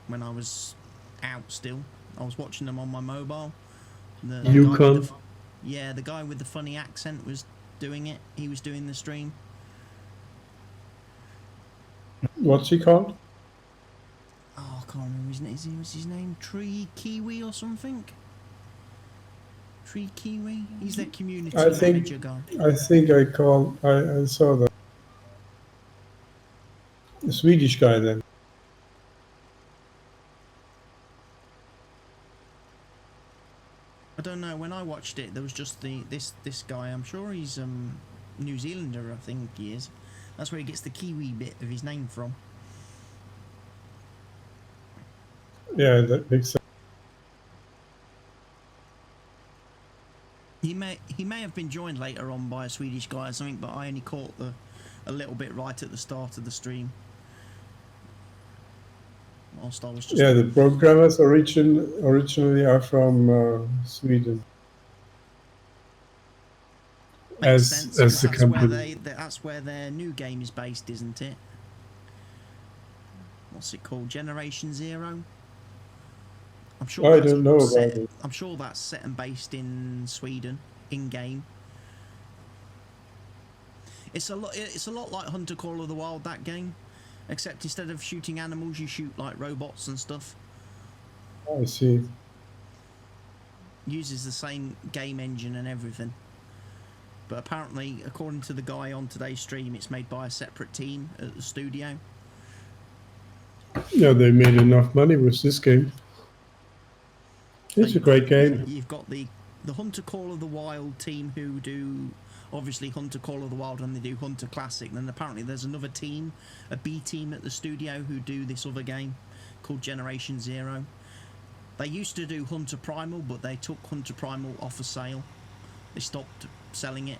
S1: When I was out still. I was watching them on my mobile. The
S2: Yukon.
S1: the guy with the funny accent was doing it. He was doing the stream.
S2: What's he called?
S1: Oh, I can't remember his name. What's his name? Tree Kiwi or something? Tree Kiwi? He's that community manager guy.
S2: I think I saw that. The Swedish guy then.
S1: I don't know. When I watched it, there was just this guy. I'm sure he's New Zealander. I think he is. That's where he gets the Kiwi bit of his name from.
S2: Yeah, that makes sense.
S1: He may have been joined later on by a Swedish guy or something, but I only caught a little bit right at the start of the stream. Whilst I was just
S2: the programmers originally are from Sweden.
S1: Makes sense,
S2: as the
S1: company. That's where their new game is based, isn't it? What's it called? Generation Zero? I'm sure
S2: I don't know about it.
S1: I'm sure that's set and based in Sweden, in-game. It's a lot like Hunter Call of the Wild, that game. Except instead of shooting animals, you shoot like robots and stuff.
S2: I see.
S1: Uses the same game engine and everything. But apparently, according to the guy on today's stream, it's made by a separate team at the studio.
S2: Yeah, they made enough money with this game. It's a great game.
S1: You've got the Hunter Call of the Wild team who do obviously Hunter Call of the Wild, and they do Hunter Classic. And then apparently there's another team, a B team at the studio who do this other game called Generation Zero. They used to do Hunter Primal, but they took Hunter Primal off a sale. They stopped selling it.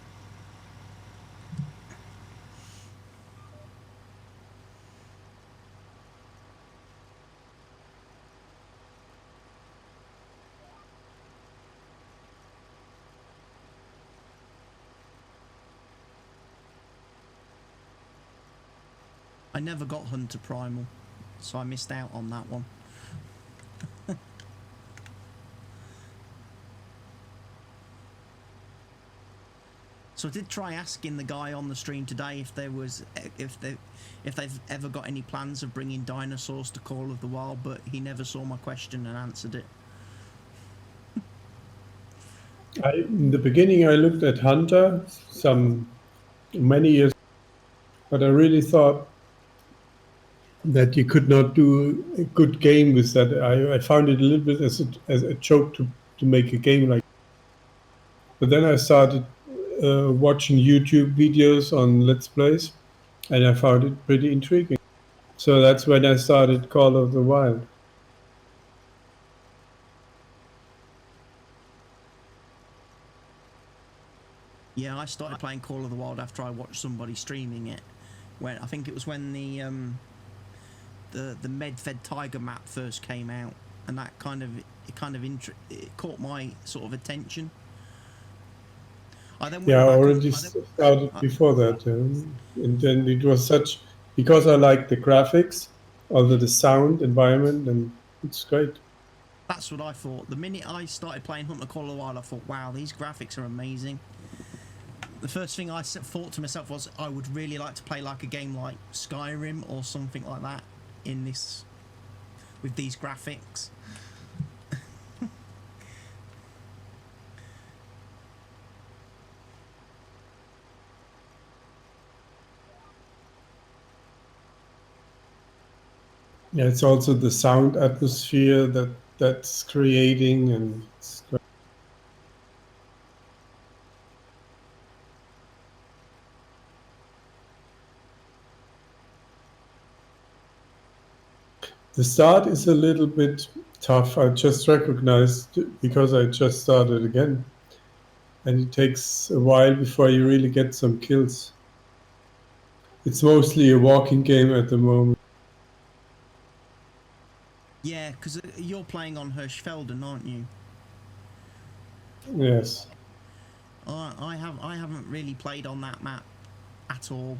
S1: I never got Hunter Primal, so I missed out on that one. So I did try asking the guy on the stream today if they've ever got any plans of bringing dinosaurs to Call of the Wild, but he never saw my question and answered it.
S2: In the beginning, I looked at Hunter many years, but I really thought that you could not do a good game with that. I found it a little bit as a joke to make a game like that. But then I started watching YouTube videos on Let's Plays, and I found it pretty intriguing. So that's when I started Call of the Wild.
S1: Yeah, I started playing Call of the Wild after I watched somebody streaming it. When I think it was when the Medfed Tiger map first came out, and that it caught my sort of attention. I
S2: already started before that, and then it was because I liked the graphics, although the sound environment, and It's great.
S1: That's what I thought. The minute I started playing Hunt the Call of the Wild, I thought, wow, these graphics are amazing. The first thing I thought to myself was I would really like to play like a game like Skyrim or something like that in this, with these graphics.
S2: Yeah, it's also the sound atmosphere that's creating, and it's great. The start is a little bit tough. I just recognized because I just started again, and it takes a while before you really get some kills. It's mostly a walking game at the moment.
S1: Yeah, because you're playing on Hirschfelden, aren't you?
S2: Yes.
S1: I haven't really played on that map at all.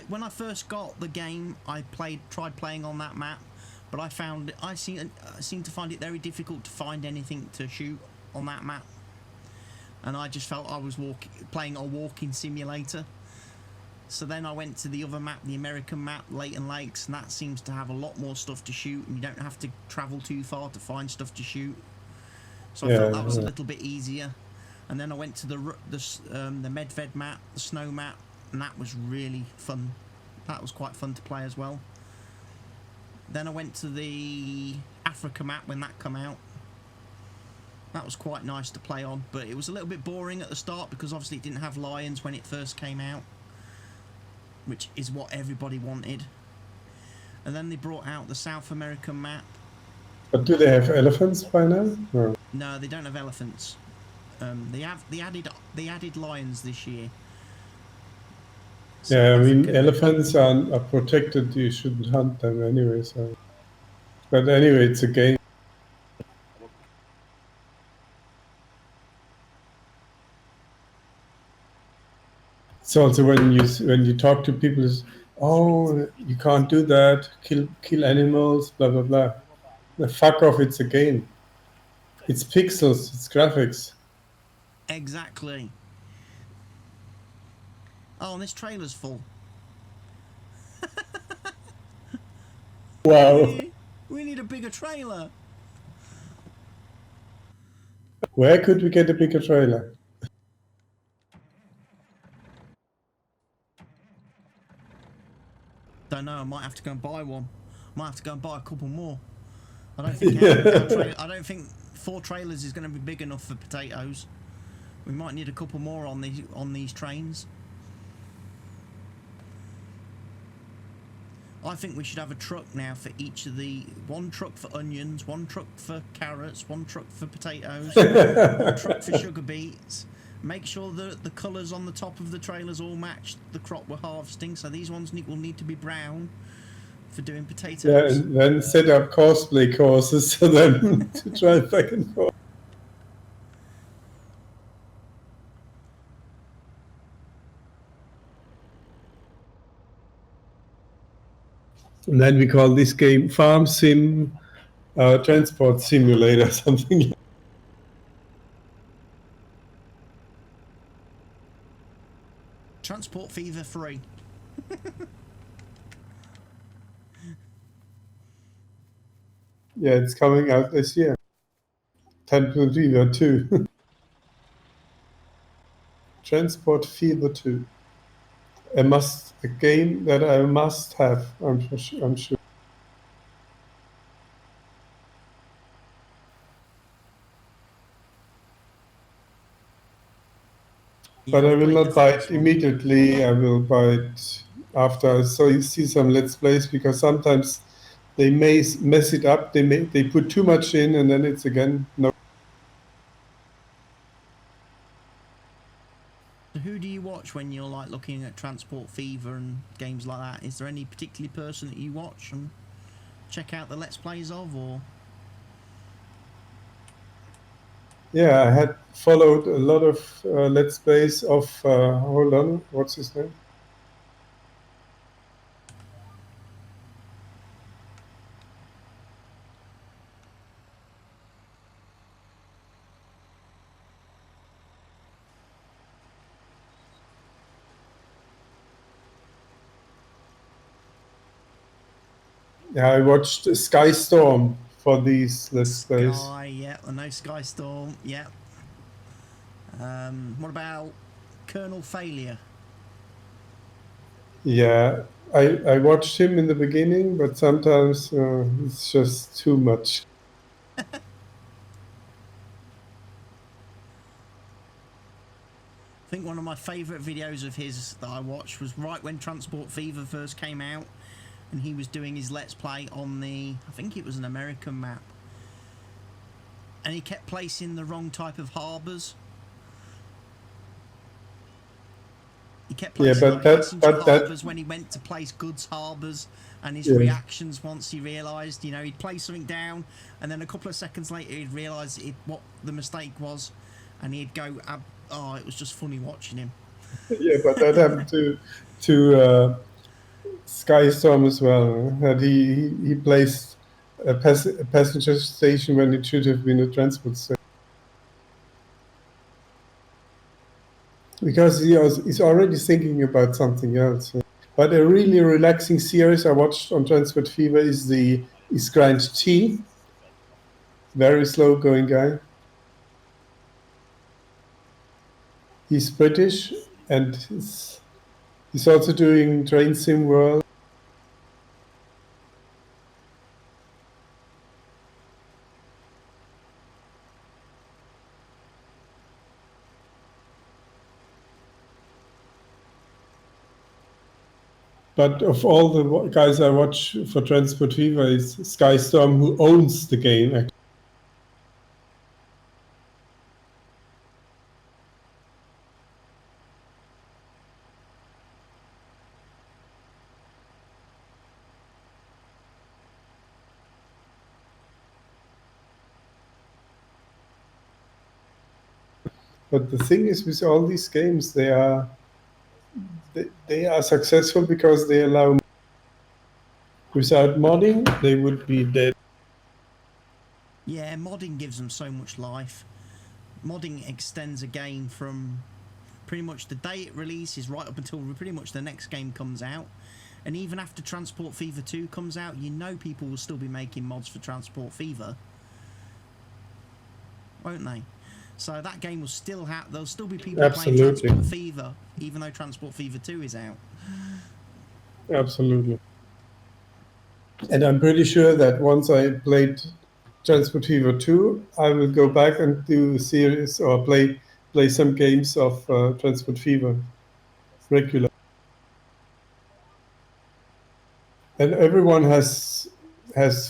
S1: When I first got the game, I tried playing on that map, but I seem to find it very difficult to find anything to shoot on that map, and I just felt I was playing a walking simulator. So then I went to the other map, the American map, Leighton Lakes, and that seems to have a lot more stuff to shoot, and you don't have to travel too far to find stuff to shoot. So I felt that was a little bit easier. And then I went to the Medved map, the snow map, and that was really fun. That was quite fun to play as well. Then I went to the Africa map when that came out. That was quite nice to play on, but it was a little bit boring at the start because obviously it didn't have lions when it first came out, which is what everybody wanted. And then they brought out the South American map.
S2: But do they have elephants by now? No,
S1: no, they don't have elephants. They added lions this year.
S2: So yeah, I mean, elephants are protected. You shouldn't hunt them anyway. So, but anyway, it's a game. It's also when you talk to people, is, oh, you can't do that. Kill animals. Blah blah blah. The fuck off! It's a game. It's pixels. It's graphics.
S1: Exactly. Oh, and this trailer's full.
S2: Wow.
S1: We need a bigger trailer.
S2: Where could we get a bigger trailer?
S1: Don't know. I might have to go and buy one. Might have to go and buy a couple more. I don't think 4 trailers is going to be big enough for potatoes. We might need a couple more on these trains. I think we should have a truck now for each of one truck for onions, one truck for carrots, one truck for potatoes, one truck for sugar beets. Make sure that the colours on the top of the trailers all match the crop we're harvesting. So these ones will need to be brown for doing potatoes.
S2: Yeah, and then set up cosplay courses so then to drive back and forth. And then we call this game Farm Sim Transport Simulator, something like that.
S1: Transport fever free.
S2: Yeah, it's coming out this year. Transport Fever 2. Transport Fever 2. A game that I must have, I'm sure. But I will not buy it immediately. I will buy it after. So you see some Let's Plays, because sometimes they may mess it up. They put too much in, and then it's again no.
S1: So who do you watch when you're like looking at Transport Fever and games like that? Is there any particular person that you watch and check out the Let's Plays of, or?
S2: Yeah, I had followed a lot of Let's Plays of, hold on, what's his name? Yeah, I watched Sky Storm for these Let's Plays.
S1: Sky, yeah, I know Sky Storm, yeah. What about Colonel Failure?
S2: Yeah, I watched him in the beginning, but sometimes it's just too much.
S1: I think one of my favourite videos of his that I watched was right when Transport Fever first came out, and he was doing his Let's Play on the, I think it was an American map, and he kept placing the wrong type of harbours. He kept placing like passenger harbours when he went to place goods harbours, and his reactions once he realised, you know, he'd place something down, and then a couple of seconds later he'd realise what the mistake was, and he'd go, oh, it was just funny watching him.
S2: Yeah, but that happened to Sky Storm as well. That he placed a passenger station when it should have been a transport station. Because he's already thinking about something else. But a really relaxing series I watched on Transport Fever is Grind T. Very slow going guy. He's British and he's also doing Train Sim World. But of all the guys I watch for Transport Fever is Sky Storm, who owns the game, actually. But the thing is, with all these games, they are successful because they allow. Without modding, they would be dead.
S1: Yeah, modding gives them so much life. Modding extends a game from pretty much the day it releases right up until pretty much the next game comes out. And even after Transport Fever 2 comes out, you know people will still be making mods for Transport Fever, won't they? So that game will still have, there'll still be people playing Transport Fever, even though Transport Fever 2 is out.
S2: Absolutely. And I'm pretty sure that once I played Transport Fever 2, I will go back and do a series or play some games of Transport Fever regular. And everyone has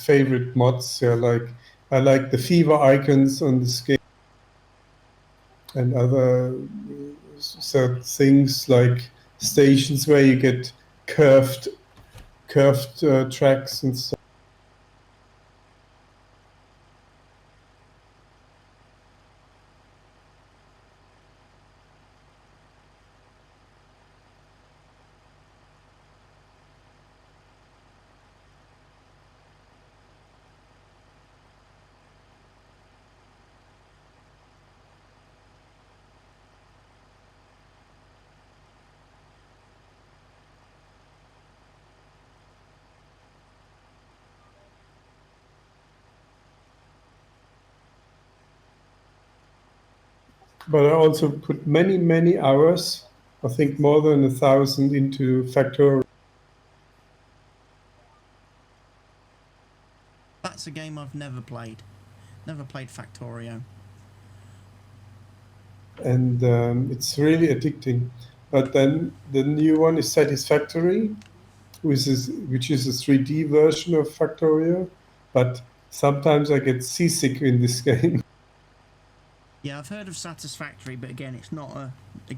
S2: favorite mods. Yeah, like I like the Fever icons on this game, and other things like stations where you get curved tracks and stuff. But I also put many hours, I think more than 1,000, into Factorio.
S1: That's a game I've never played. Never played Factorio.
S2: And it's really addicting. But then the new one is Satisfactory, which is a 3D version of Factorio. But sometimes I get seasick in this game.
S1: Yeah, I've heard of Satisfactory, but again, it's not a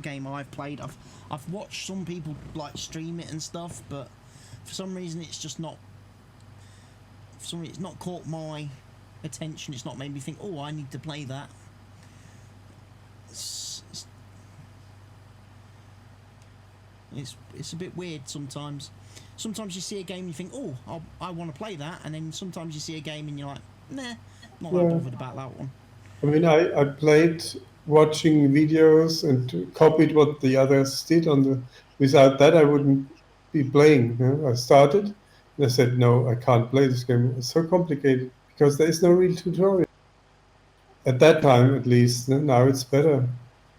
S1: game I've played. I've watched some people like stream it and stuff, but for some reason it's just not. For some reason, it's not caught my attention. It's not made me think, oh, I need to play that. It's a bit weird sometimes. Sometimes you see a game and you think, oh, I want to play that, and then sometimes you see a game and you're like, nah, not that bothered about that one.
S2: I mean, I played watching videos and copied what the others did on the. Without that, I wouldn't be playing. I started, I said, no, I can't play this game. It's so complicated because there is no real tutorial. At that time, at least. Now it's better.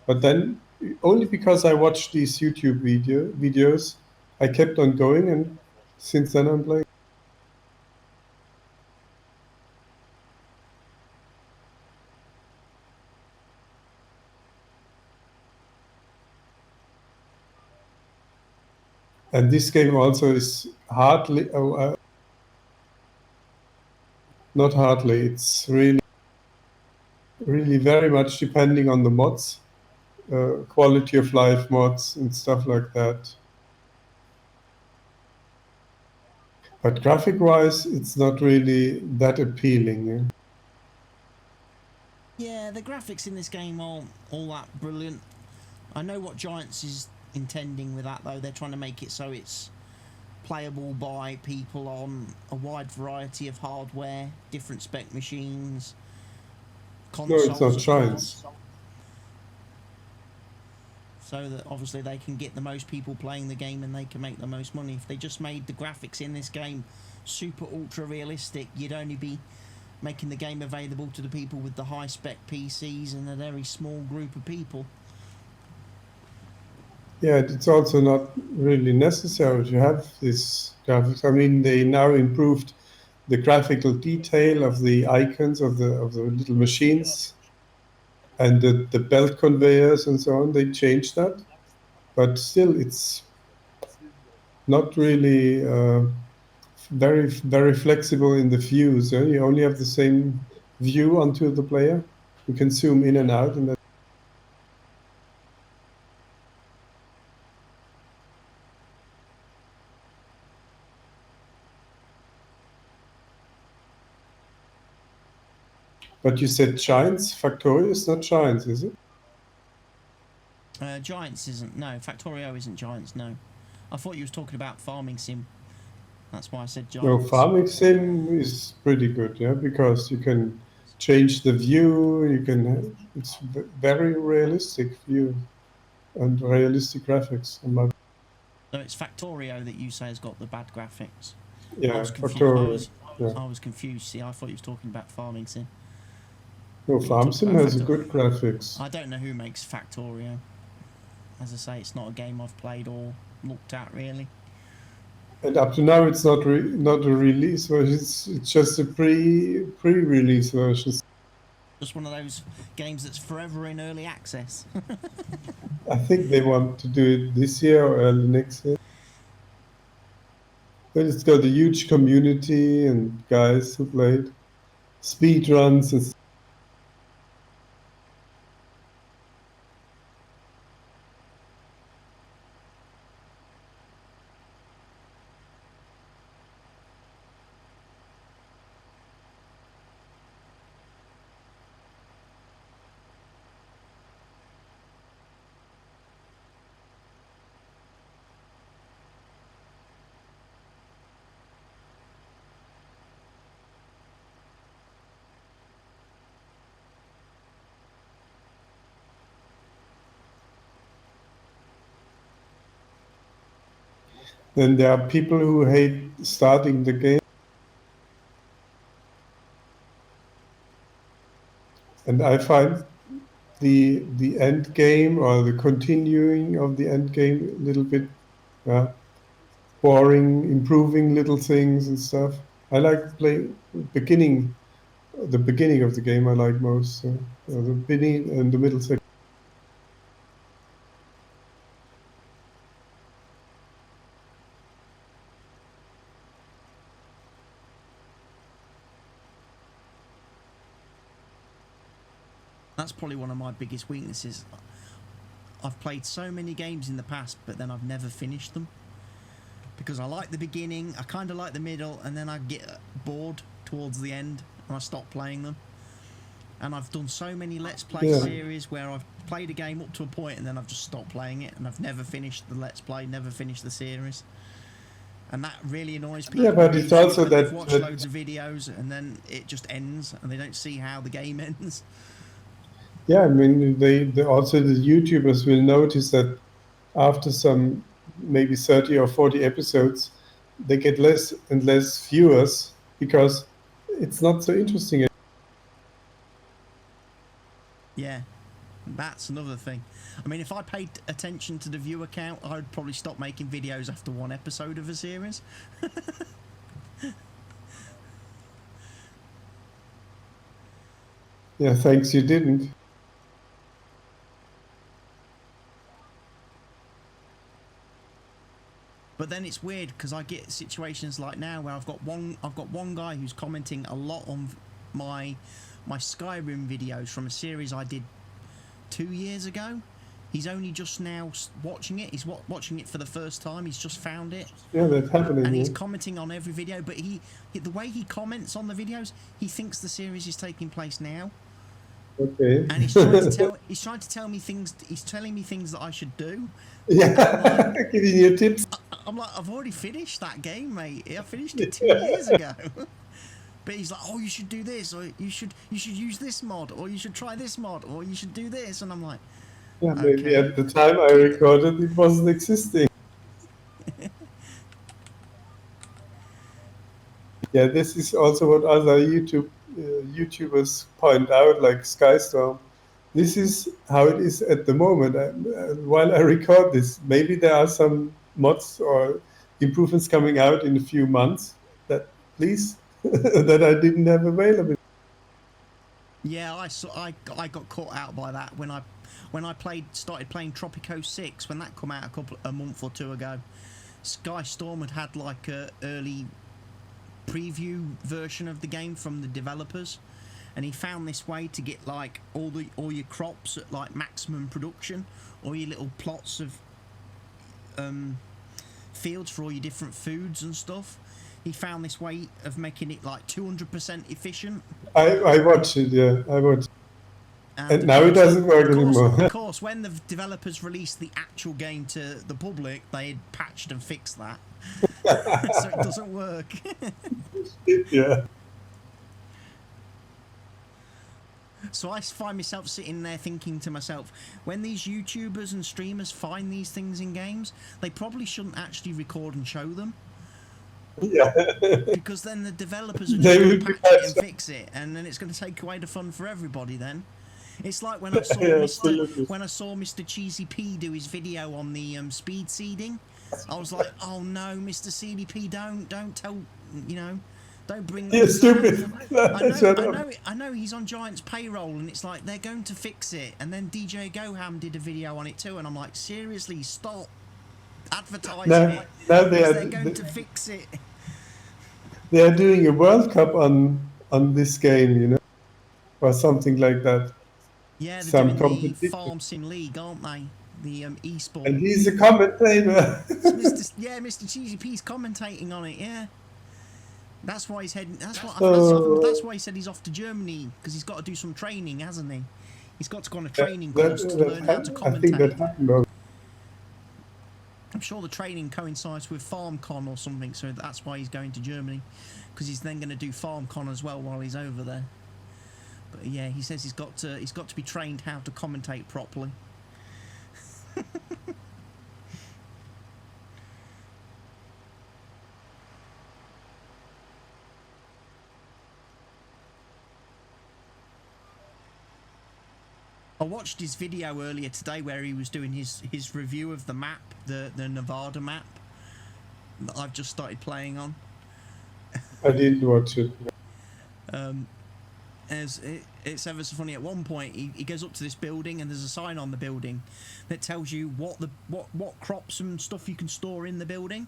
S2: But then, only because I watched these YouTube videos, I kept on going, and since then I'm playing. And this game also is hardly, not hardly, it's really, really very much depending on the mods, quality of life mods and stuff like that. But graphic-wise, it's not really that appealing.
S1: Yeah, the graphics in this game aren't all that brilliant. I know what Giants is intending with that, though. They're trying to make it so it's playable by people on a wide variety of hardware, different spec machines, consoles.
S2: No, it's not Giants.
S1: So that obviously they can get the most people playing the game and they can make the most money. If they just made the graphics in this game super ultra realistic, you'd only be making the game available to the people with the high spec PCs and a very small group of people.
S2: Yeah, it's also not really necessary to have this graphics. I mean, they now improved the graphical detail of the icons of the little machines and the belt conveyors and so on. They changed that, but still, it's not really very flexible in the views. You only have the same view onto the player. You can zoom in and out, and but you said Giants. Factorio is not Giants, is it?
S1: Giants isn't. No, Factorio isn't Giants. No, I thought you was talking about Farming Sim. That's why I said Giants.
S2: No, Farming Sim is pretty good, yeah, because you can change the view. You can. It's very realistic view and realistic graphics.
S1: So it's Factorio that you say has got the bad graphics.
S2: Yeah,
S1: I was confused.
S2: Factorio.
S1: I was confused. See, I thought you was talking about Farming Sim.
S2: No, Farm Sim has good graphics.
S1: I don't know who makes Factorio. As I say, it's not a game I've played or looked at really.
S2: And up to now, it's not a release version. It's just a pre-release version.
S1: Just one of those games that's forever in early access.
S2: I think they want to do it this year or early next year. But it's got a huge community and guys who played speed runs and. Then there are people who hate starting the game. And I find the end game or the continuing of the end game a little bit boring, improving little things and stuff. I like the beginning of the game I like most. The beginning and the middle section.
S1: That's probably one of my biggest weaknesses. I've played so many games in the past, but then I've never finished them. Because I like the beginning, I kind of like the middle, and then I get bored towards the end, and I stop playing them. And I've done so many Let's Play series where I've played a game up to a point, and then I've just stopped playing it, and I've never finished the Let's Play, never finished the series. And that really annoys people.
S2: Yeah, but it's also that...
S1: They've watched loads of videos, and then it just ends, and they don't see how the game ends.
S2: Yeah, I mean, they also the YouTubers will notice that after some maybe 30 or 40 episodes, they get less and less viewers because it's not so interesting.
S1: Yeah, that's another thing. I mean, if I paid attention to the viewer count, I'd probably stop making videos after one episode of a series.
S2: Yeah, thanks you didn't.
S1: But then it's weird because I get situations like now where I've got one guy who's commenting a lot on my Skyrim videos from a series I did 2 years ago. He's only just now watching it. He's watching it for the first time. He's just found it.
S2: Yeah, that's happening.
S1: And he's commenting on every video, but the way he comments on the videos, he thinks the series is taking place now.
S2: Okay.
S1: And he's trying to tell me things. He's telling me things that I should do.
S2: Yeah, like, giving you tips.
S1: I'm like, I've already finished that game, mate. I finished it 2 years ago. But he's like, oh, you should do this, or you should use this mod, or you should try this mod, or you should do this, and I'm like,
S2: yeah, maybe at the time I recorded, it wasn't existing. Yeah, this is also what other YouTubers point out, like Skystorm. This is how it is at the moment. While I record this, maybe there are some mods or improvements coming out in a few months that please that I didn't have available.
S1: Yeah, I got caught out by that when I started playing Tropico 6 when that come out a month or two ago. Skystorm had like a early preview version of the game from the developers, and he found this way to get like all your crops at like maximum production, all your little plots of fields for all your different foods and stuff. He found this way of making it like 200% efficient.
S2: I watched it, yeah, I watched it. And now it doesn't work anymore.
S1: Of course, when the developers released the actual game to the public, they had patched and fixed that. So it doesn't work.
S2: Yeah.
S1: So I find myself sitting there thinking to myself, when these YouTubers and streamers find these things in games, they probably shouldn't actually record and show them.
S2: Yeah.
S1: Because then the developers are just going to patch it and fix it, and then it's going to take away the fun for everybody then. It's like when I saw Mr. Cheesy P do his video on the speed seeding. I was like, oh no, Mr. CDP, don't tell, don't bring this
S2: stupid.
S1: I know he's on Giant's payroll, and it's like they're going to fix it. And then DJ Goham did a video on it too, and I'm like, seriously, stop advertising it. They're going to fix it.
S2: They are doing a World Cup on this game, or something like that.
S1: Yeah, they're doing the Farm Sim League, aren't they? The eSport.
S2: And he's a commentator.
S1: Mr. Cheesy P's commentating on it. Yeah, that's why he's heading. That's why he said he's off to Germany, because he's got to do some training, hasn't he? He's got to go on a training course to learn how to commentate.
S2: I think that happened.
S1: I'm sure the training coincides with FarmCon or something, so that's why he's going to Germany, because he's then going to do FarmCon as well while he's over there. But yeah, he says he's got to be trained how to commentate properly. I watched his video earlier today where he was doing his review of the map, the Nevada map that I've just started playing on.
S2: I didn't watch it.
S1: It's ever so funny. At one point, he goes up to this building, and there's a sign on the building that tells you what crops and stuff you can store in the building.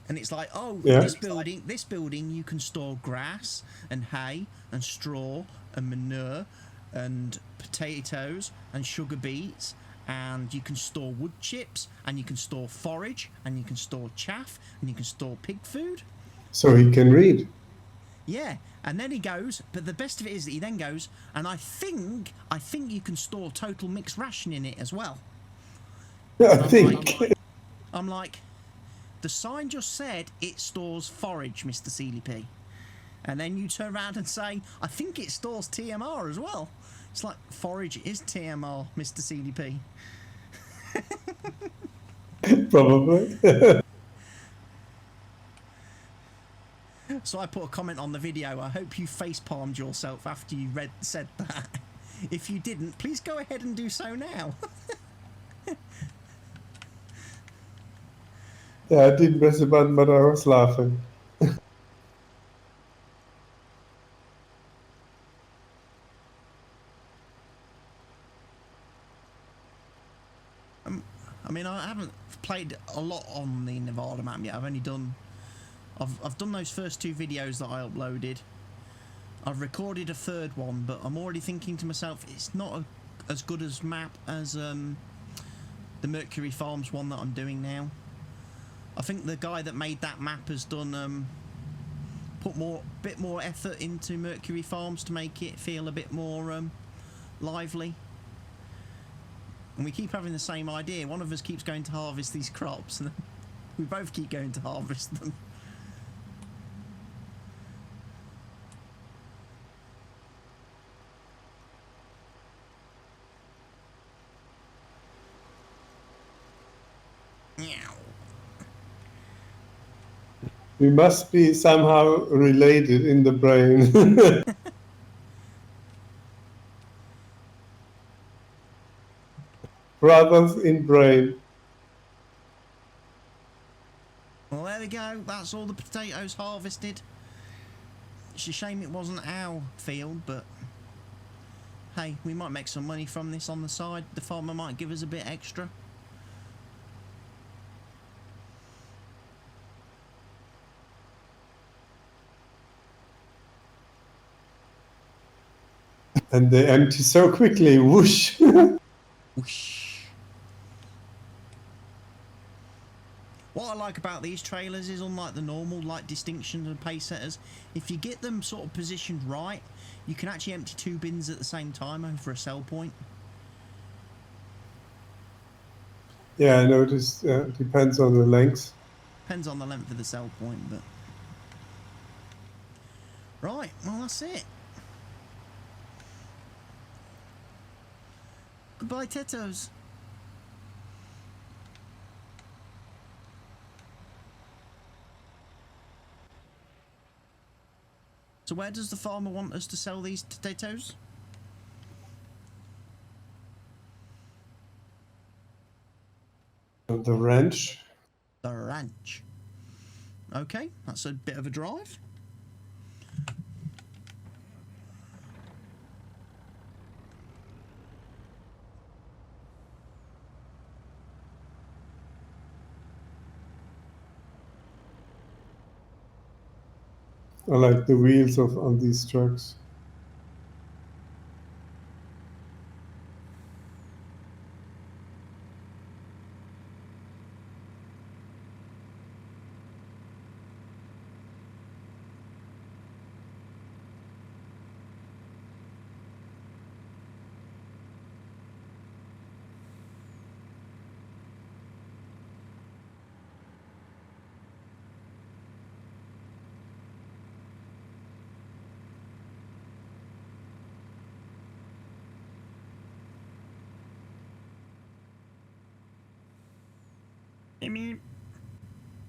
S1: And it's like, oh, yeah. this building you can store grass and hay and straw and manure and potatoes and sugar beets, and you can store wood chips, and you can store forage, and you can store chaff, and you can store pig food.
S2: So he can read.
S1: Yeah, and then he goes, but the best of it is that he then goes, and I think you can store total mixed ration in it as well. I'm like, the sign just said it stores forage, Mr. CDP. And then you turn around and say, I think it stores TMR as well. It's like, forage is TMR, Mr. CDP. So I put a comment on the video. I hope you face-palmed yourself after you said that. If you didn't, please go ahead and do so now.
S2: Yeah, I didn't press the button, but I was laughing.
S1: I mean, I haven't played a lot on the Nevada map yet. I've only done... I've done those first 2 videos that I uploaded. I've recorded a third one, but I'm already thinking to myself, it's not as good as map as the Mercury Farms one that I'm doing now. I think the guy that made that map has done put bit more effort into Mercury Farms to make it feel a bit more lively. And we keep having the same idea. One of us keeps going to harvest these crops, and we both keep going to harvest them.
S2: We must be somehow related in the brain. Brothers in brain.
S1: Well, there we go. That's all the potatoes harvested. It's a shame it wasn't our field, but hey, we might make some money from this on the side. The farmer might give us a bit extra.
S2: And they empty so quickly. Whoosh.
S1: Whoosh. What I like about these trailers is, unlike the normal light distinctions and pace setters, if you get them sort of positioned right, you can actually empty 2 bins at the same time over a sell point.
S2: Yeah, I noticed. Depends on the length.
S1: Depends on the length of the sell point, but... Right, well that's it. Goodbye, Tetos. So where does the farmer want us to sell these potatoes?
S2: The ranch.
S1: The ranch. Okay, that's a bit of a drive.
S2: I like the wheels on these trucks.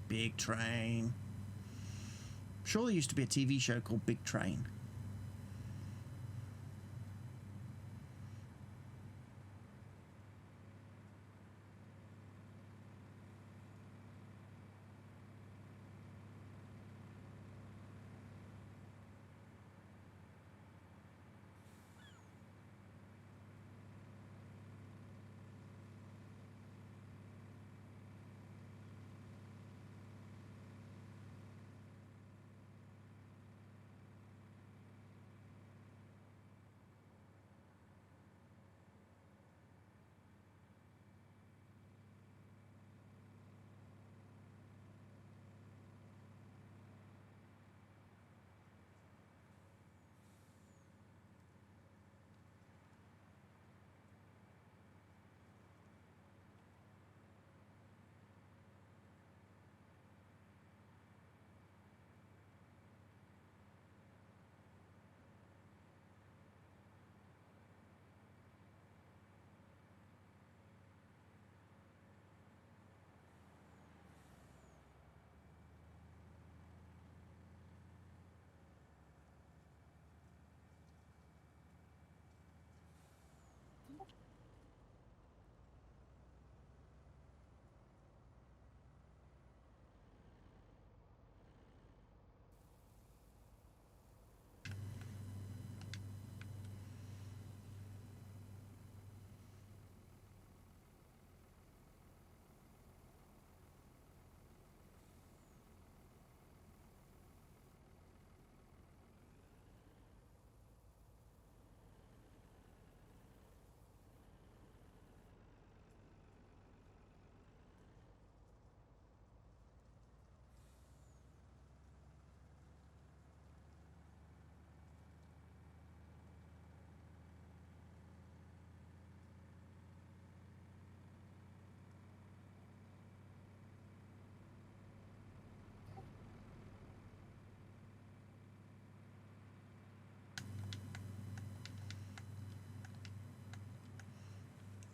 S1: Big Train. I'm sure there used to be a TV show called Big Train.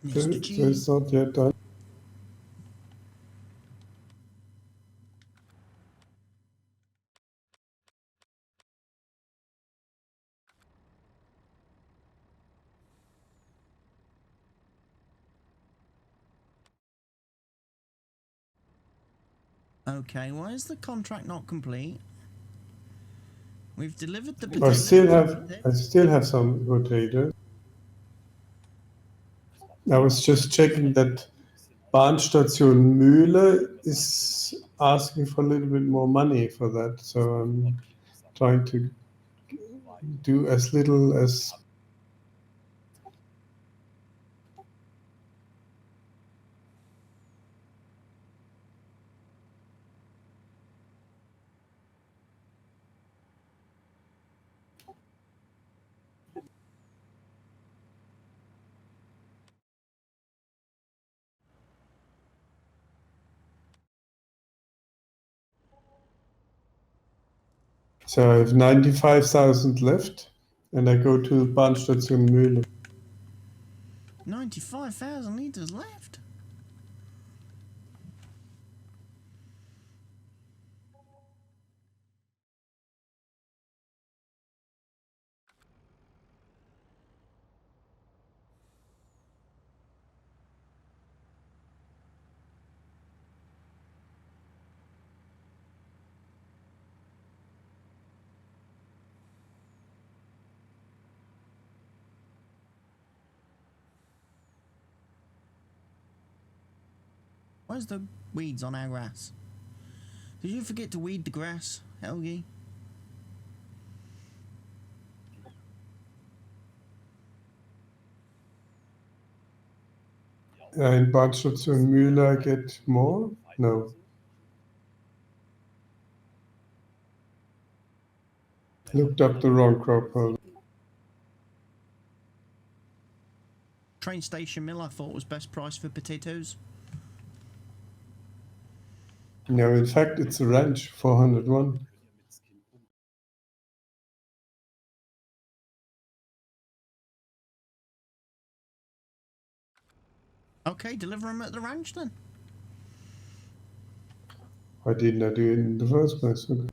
S1: Mr.
S2: So
S1: G.
S2: it's not yet done.
S1: Okay, why is the contract not complete? We've delivered the
S2: I
S1: potatoes.
S2: still have some potatoes. I was just checking that Bahnstation Mühle is asking for a little bit more money for that, so I'm trying to do as little as. So I have 95,000 left, and I go to Bahnstation Mühle.
S1: 95,000 litres left. Where's the weeds on our grass? Did you forget to weed the grass, Helge?
S2: In Bahnstation Mühle, I get more? No. Looked up the wrong crop holder.
S1: Train station mill I thought was best price for potatoes.
S2: No, in fact, it's a ranch, 401.
S1: Okay, deliver them at the ranch then.
S2: Why didn't I do it in the first place? Okay.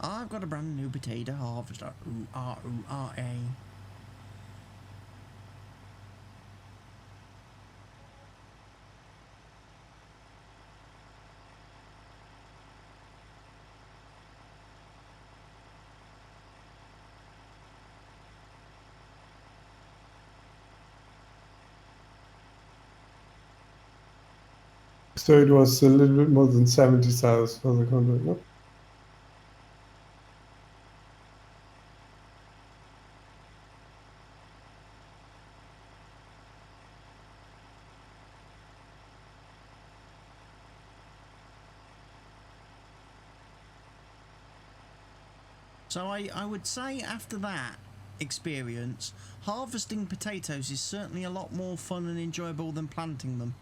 S1: I've got a brand new potato harvester. Ooh-ah-ooh-ah-a.
S2: So it was a little bit more than 70,000 for the contract, no?
S1: So I would say after that experience, harvesting potatoes is certainly a lot more fun and enjoyable than planting them.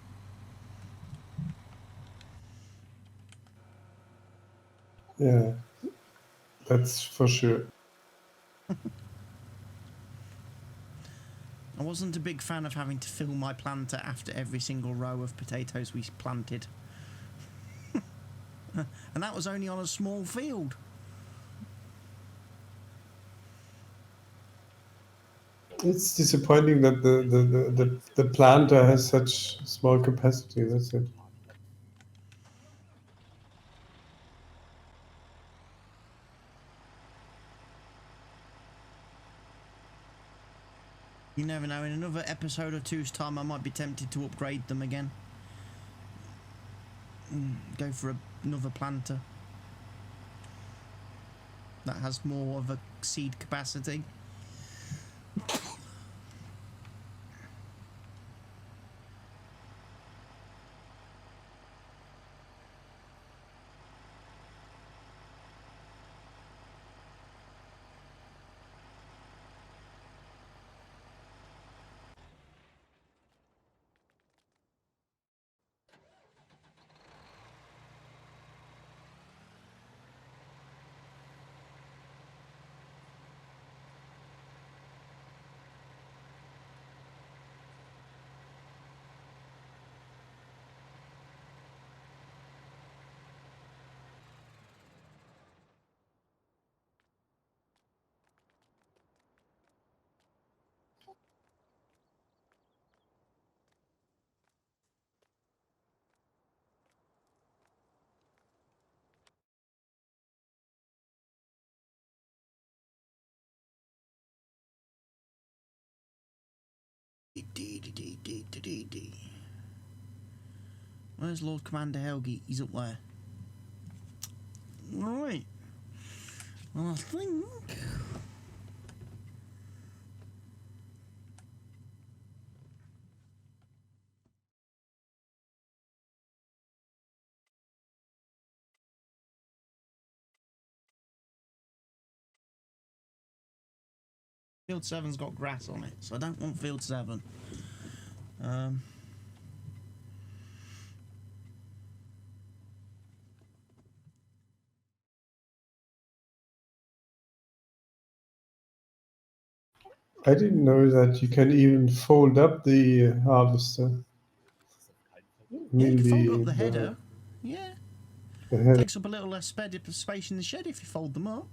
S2: Yeah, that's for sure.
S1: I wasn't a big fan of having to fill my planter after every single row of potatoes we planted. And that was only on a small field.
S2: It's disappointing that the planter has such small capacity, that's it.
S1: You never know, in another episode or two's time I might be tempted to upgrade them again. Go for another planter that has more of a seed capacity. Where's Lord Commander Helge? He's up there. Right. Well, I think... Field 7's got grass on it, so I don't want Field 7.
S2: I didn't know that you can even fold up the harvester.
S1: Yeah, you can fold up the header. Yeah.
S2: The header.
S1: Takes up a little less space in the shed if you fold them up.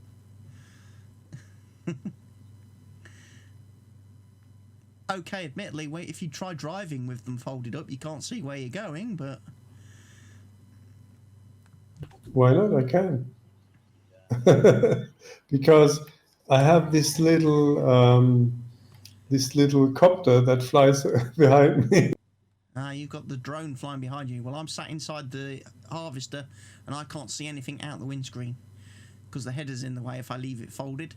S1: Okay, admittedly, if you try driving with them folded up, you can't see where you're going, but...
S2: Why not? I can. Because I have this little copter that flies behind me.
S1: You've got the drone flying behind you. Well, I'm sat inside the harvester, and I can't see anything out the windscreen, because the header's in the way if I leave it folded.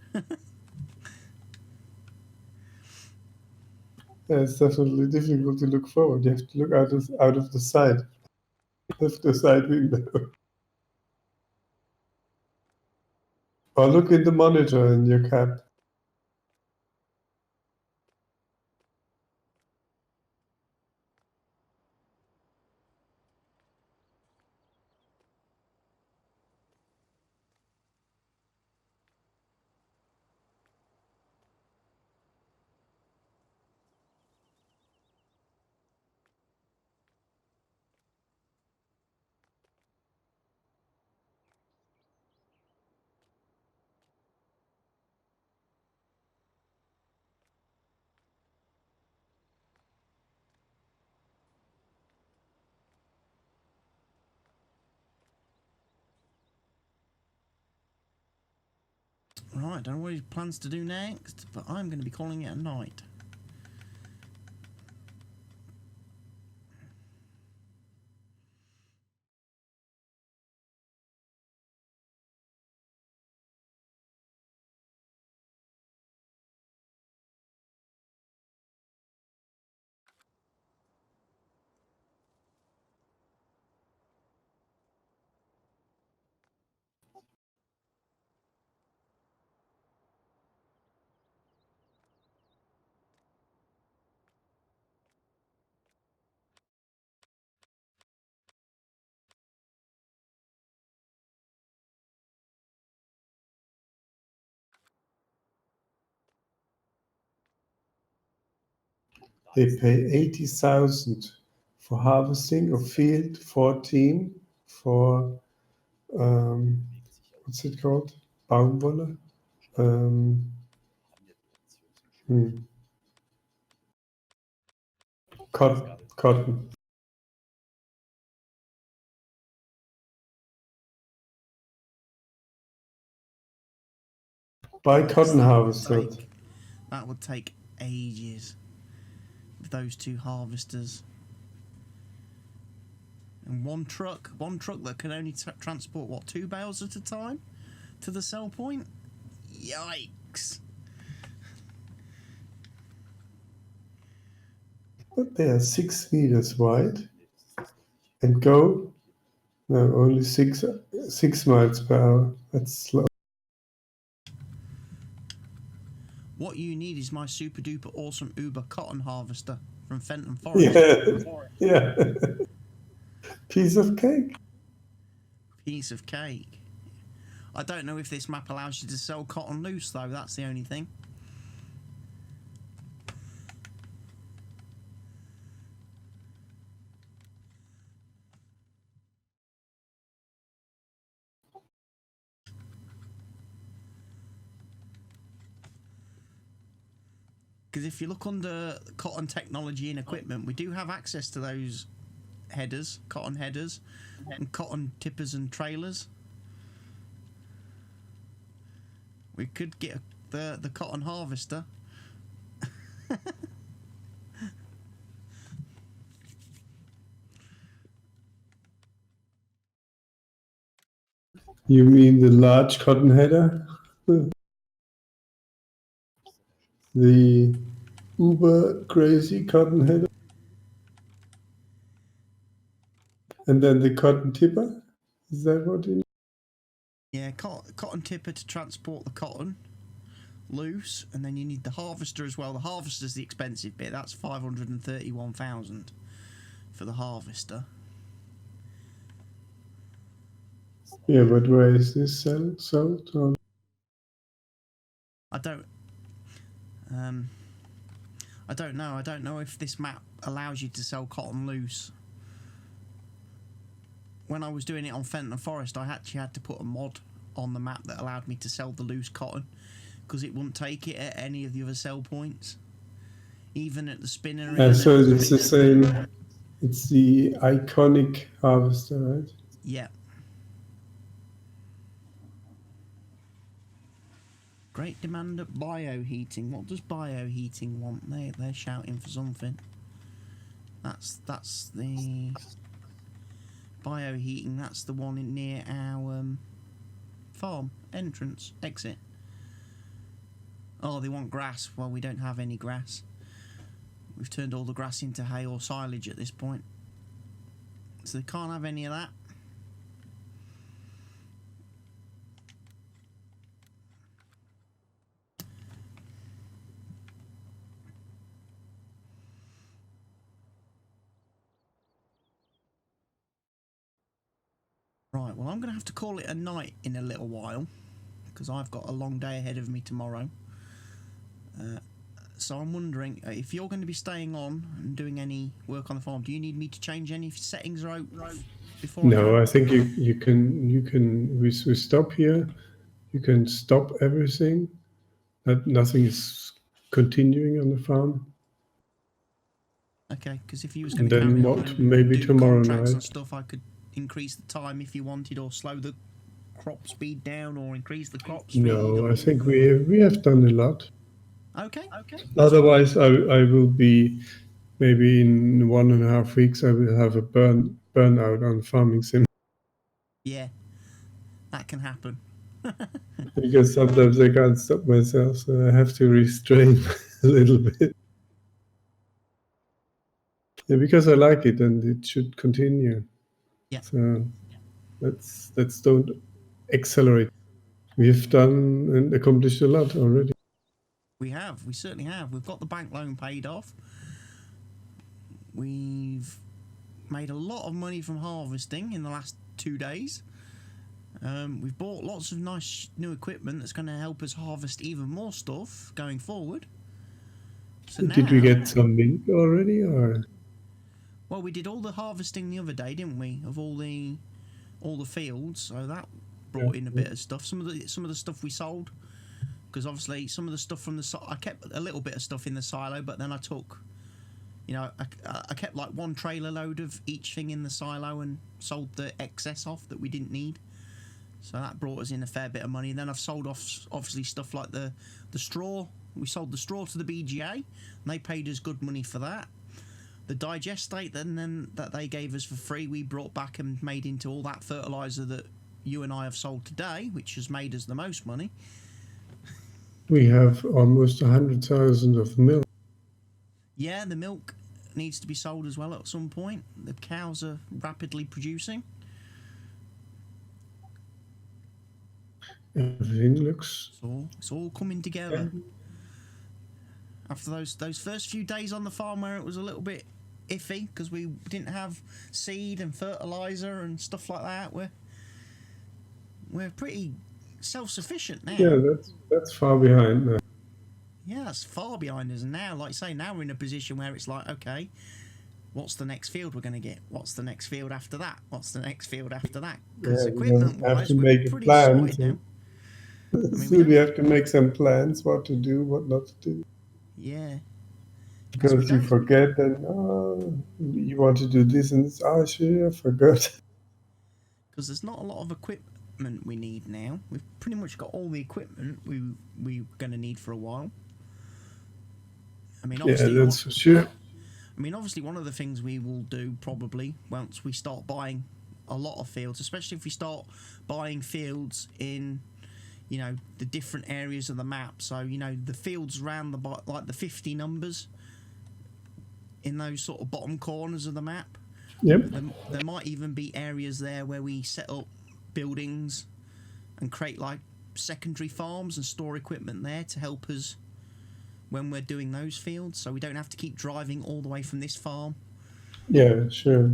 S2: Yeah, it's definitely difficult to look forward. You have to look out of the side window. Or look in the monitor in your cab.
S1: Right, don't know what he plans to do next, but I'm going to be calling it a night.
S2: They pay 80,000 for harvesting, or field 14 for what's it called? Baumwolle. Cotton. Buy cotton harvester.
S1: That would take ages. those two harvesters. And one truck that can only transport, what, 2 bales at a time to the sell point? Yikes.
S2: But they are 6 meters wide and go, no, only 6 miles per hour. That's slow.
S1: What you need is my super duper awesome Uber cotton harvester from Fenton Forest.
S2: Yeah. Piece of cake.
S1: Piece of cake. I don't know if this map allows you to sell cotton loose though, that's the only thing. Because if you look under cotton technology and equipment, we do have access to those headers, cotton headers, and cotton tippers and trailers. We could get the cotton harvester.
S2: You mean the large cotton header? The uber crazy cotton header? And then the cotton tipper? Is that what you mean?
S1: Yeah, cotton tipper to transport the cotton loose, and then you need the harvester as well. The harvester's the expensive bit. That's 531,000 for the harvester.
S2: Yeah, but where is this sold? Or?
S1: I don't know. I don't know if this map allows you to sell cotton loose. When I was doing it on Fenton Forest, I actually had to put a mod on the map that allowed me to sell the loose cotton, because it wouldn't take it at any of the other sell points, even at the spinner.
S2: So it's the same. It's the iconic harvester, right?
S1: Yeah. Great demand at bioheating. What does bioheating want? They're shouting for something. That's the bioheating. That's the one in near our farm entrance exit. Oh, they want grass. Well, we don't have any grass. We've turned all the grass into hay or silage at this point, so they can't have any of that. Right, well, I'm going to have to call it a night in a little while, because I've got a long day ahead of me tomorrow. So I'm wondering, if you're going to be staying on and doing any work on the farm, do you need me to change any settings right before?
S2: No, I think you can. We stop here. You can stop everything. That nothing is continuing on the farm.
S1: Okay, because if you was going to
S2: carry
S1: on and
S2: maybe
S1: do
S2: tomorrow
S1: contracts
S2: night
S1: and stuff, I could increase the time if you wanted, or slow the crop speed down, or increase the crop speed.
S2: No, I think we have done a lot.
S1: Okay.
S2: Otherwise, I will be maybe in 1.5 weeks. I will have a burnout on farming sim.
S1: Yeah, that can happen.
S2: Because sometimes I can't stop myself, so I have to restrain a little bit. Yeah, because I like it and it should continue.
S1: Yeah.
S2: So let's don't accelerate. We've done and accomplished a lot already.
S1: We certainly have. We've got the bank loan paid off. We've made a lot of money from harvesting in the last 2 days. We've bought lots of nice new equipment that's going to help us harvest even more stuff going forward. So
S2: Did we get some milk already, or?
S1: Well, we did all the harvesting the other day, didn't we? Of all the fields, so that brought in a bit of stuff. Some of the stuff we sold, because obviously some of the stuff from the I kept a little bit of stuff in the silo, but then I took, I kept like 1 trailer load of each thing in the silo and sold the excess off that we didn't need. So that brought us in a fair bit of money. And then I've sold off obviously stuff like the straw. We sold the straw to the BGA, and they paid us good money for that. the digestate then that they gave us for free, we brought back and made into all that fertiliser that you and I have sold today, which has made us the most money.
S2: We have almost 100,000 of milk.
S1: Yeah, the milk needs to be sold as well at some point. The cows are rapidly producing.
S2: Everything looks...
S1: It's all coming together. After those first few days on the farm where it was a little bit iffy because we didn't have seed and fertiliser and stuff like that, we're pretty self-sufficient now.
S2: Yeah, that's far behind now.
S1: Yeah, that's far behind us. And now, like I say, now we're in a position where it's like, okay, what's the next field we're going to get? What's the next field after that? What's the next field after that? Because equipment-wise, we're pretty sorted now.
S2: So we have to make some plans, what to do, what not to do.
S1: Yeah.
S2: Because you forget and, you want to do this and this. Oh, sure, I forgot.
S1: Because there's not a lot of equipment we need now. We've pretty much got all the equipment we're going to need for a while. I mean, obviously,
S2: yeah, that's for sure.
S1: I mean, obviously, one of the things we will do probably once we start buying a lot of fields, especially if we start buying fields in, you know, the different areas of the map. So, you know, the fields around like the 50 numbers in those sort of bottom corners of the map.
S2: Yep.
S1: There might even be areas there where we set up buildings and create like secondary farms and store equipment there to help us when we're doing those fields, so we don't have to keep driving all the way from this farm.
S2: Yeah, sure.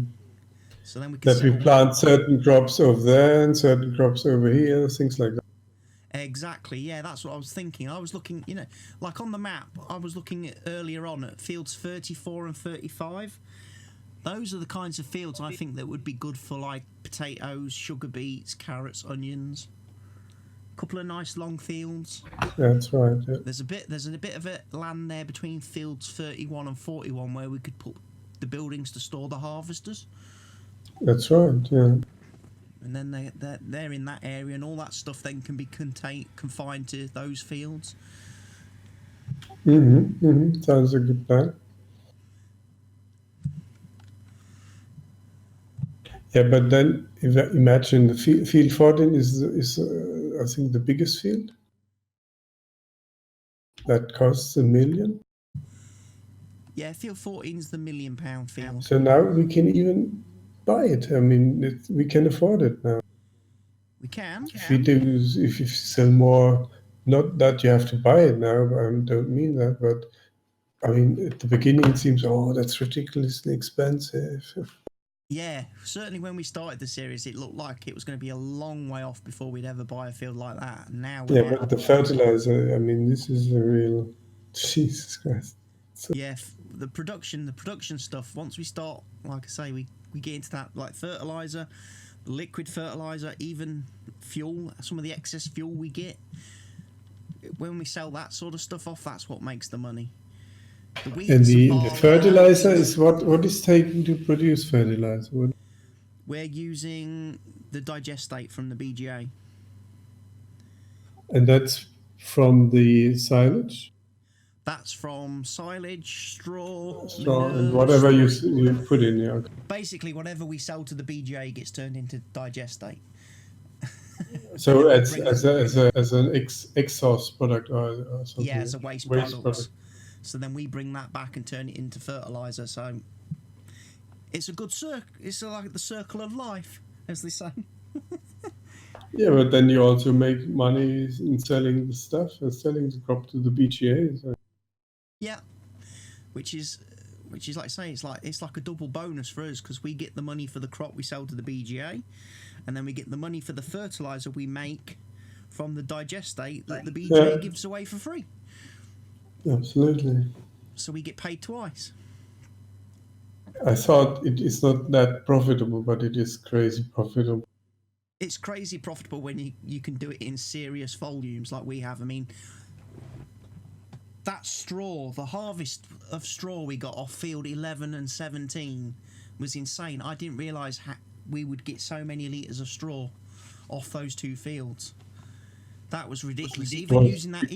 S1: So then we can
S2: we plant certain crops over there and certain crops over here, things like that.
S1: Exactly, yeah, that's what I was thinking. I was looking, you know, like on the map, I was looking at earlier on at fields 34 and 35. Those are the kinds of fields I think that would be good for like potatoes, sugar beets, carrots, onions. A couple of nice long fields.
S2: That's right. Yeah.
S1: There's a bit of a land there between fields 31 and 41 where we could put the buildings to store the harvesters.
S2: That's right. Yeah.
S1: And then they're in that area, and all that stuff then can be confined to those fields.
S2: Sounds a good plan. Yeah, but then imagine the field 14 is I think the biggest field. That costs $1 million.
S1: Yeah, field 14 is the £1 million field.
S2: So now we can even buy it. I mean, we can afford it now.
S1: We can.
S2: If you sell more, not that you have to buy it now. I don't mean that, but I mean at the beginning it seems, that's ridiculously expensive.
S1: Yeah, certainly when we started the series, it looked like it was going to be a long way off before we'd ever buy a field like that. Now,
S2: but the fertilizer, I mean, this is a real Jesus Christ. So,
S1: yeah, the production stuff. Once we start, like I say, we get into that like fertilizer, liquid fertilizer, even fuel. Some of the excess fuel we get when we sell that sort of stuff off, that's what makes the money.
S2: And the fertilizer is what is taken to produce fertilizer?
S1: We're using the digestate from the BGA.
S2: And that's from the silage?
S1: That's from silage, straw,
S2: and whatever you put in there.
S1: Basically, whatever we sell to the BGA gets turned into digestate.
S2: So as an exhaust product or something?
S1: Yeah, as a waste product. So then we bring that back and turn it into fertilizer. So it's a good circle. It's like the circle of life, as they say.
S2: Yeah, but then you also make money in selling the stuff, selling the crop to the BGA. So.
S1: Yeah, which is like I say, it's like a double bonus for us because we get the money for the crop we sell to the BGA, and then we get the money for the fertilizer we make from the digestate that the BGA gives away for free.
S2: Absolutely.
S1: So we get paid twice.
S2: I thought it is not that profitable, but it is crazy profitable.
S1: It's crazy profitable when you can do it in serious volumes like we have. I mean, that straw, the harvest of straw we got off field 11 and 17 was insane. I didn't realise we would get so many litres of straw off those two fields. That was ridiculous. Even using that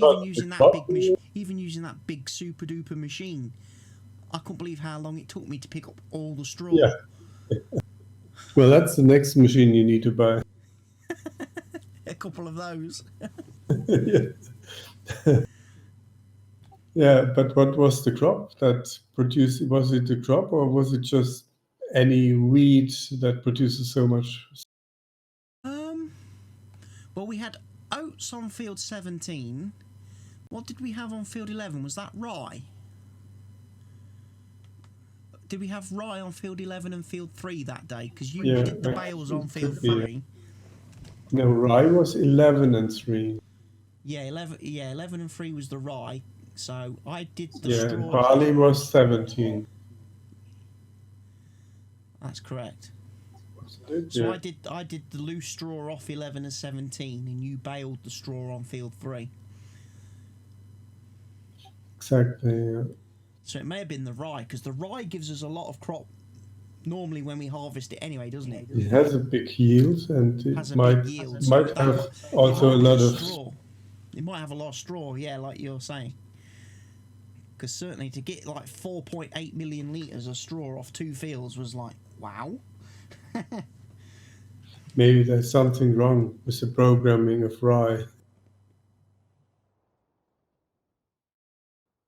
S1: big super duper machine, I couldn't believe how long it took me to pick up all the straw.
S2: Yeah. Well, that's the next machine you need to buy.
S1: A couple of those.
S2: Yeah. Yeah, but what was the crop that produced? Was it the crop or was it just any weed that produces so much?
S1: Well, we had oats on field 17. What did we have on field 11? Was that rye? Did we have rye on field 11 and field 3 that day? Because you did the bales on field 3.
S2: No, rye was 11 and 3.
S1: Yeah, 11 and 3 was the rye. So I did the
S2: Yeah,
S1: straw.
S2: barley was 17.
S1: That's correct.
S2: So
S1: I did the loose straw off 11 and 17, and you baled the straw on field 3.
S2: Exactly. Yeah.
S1: So it may have been the rye, because the rye gives us a lot of crop normally when we harvest it anyway, doesn't it?
S2: It has a big yield, and it might have also a lot of
S1: straw. It might have a lot of straw, yeah, like you're saying. Because certainly to get like 4.8 million litres of straw off 2 fields was like, wow.
S2: Maybe there's something wrong with the programming of rye.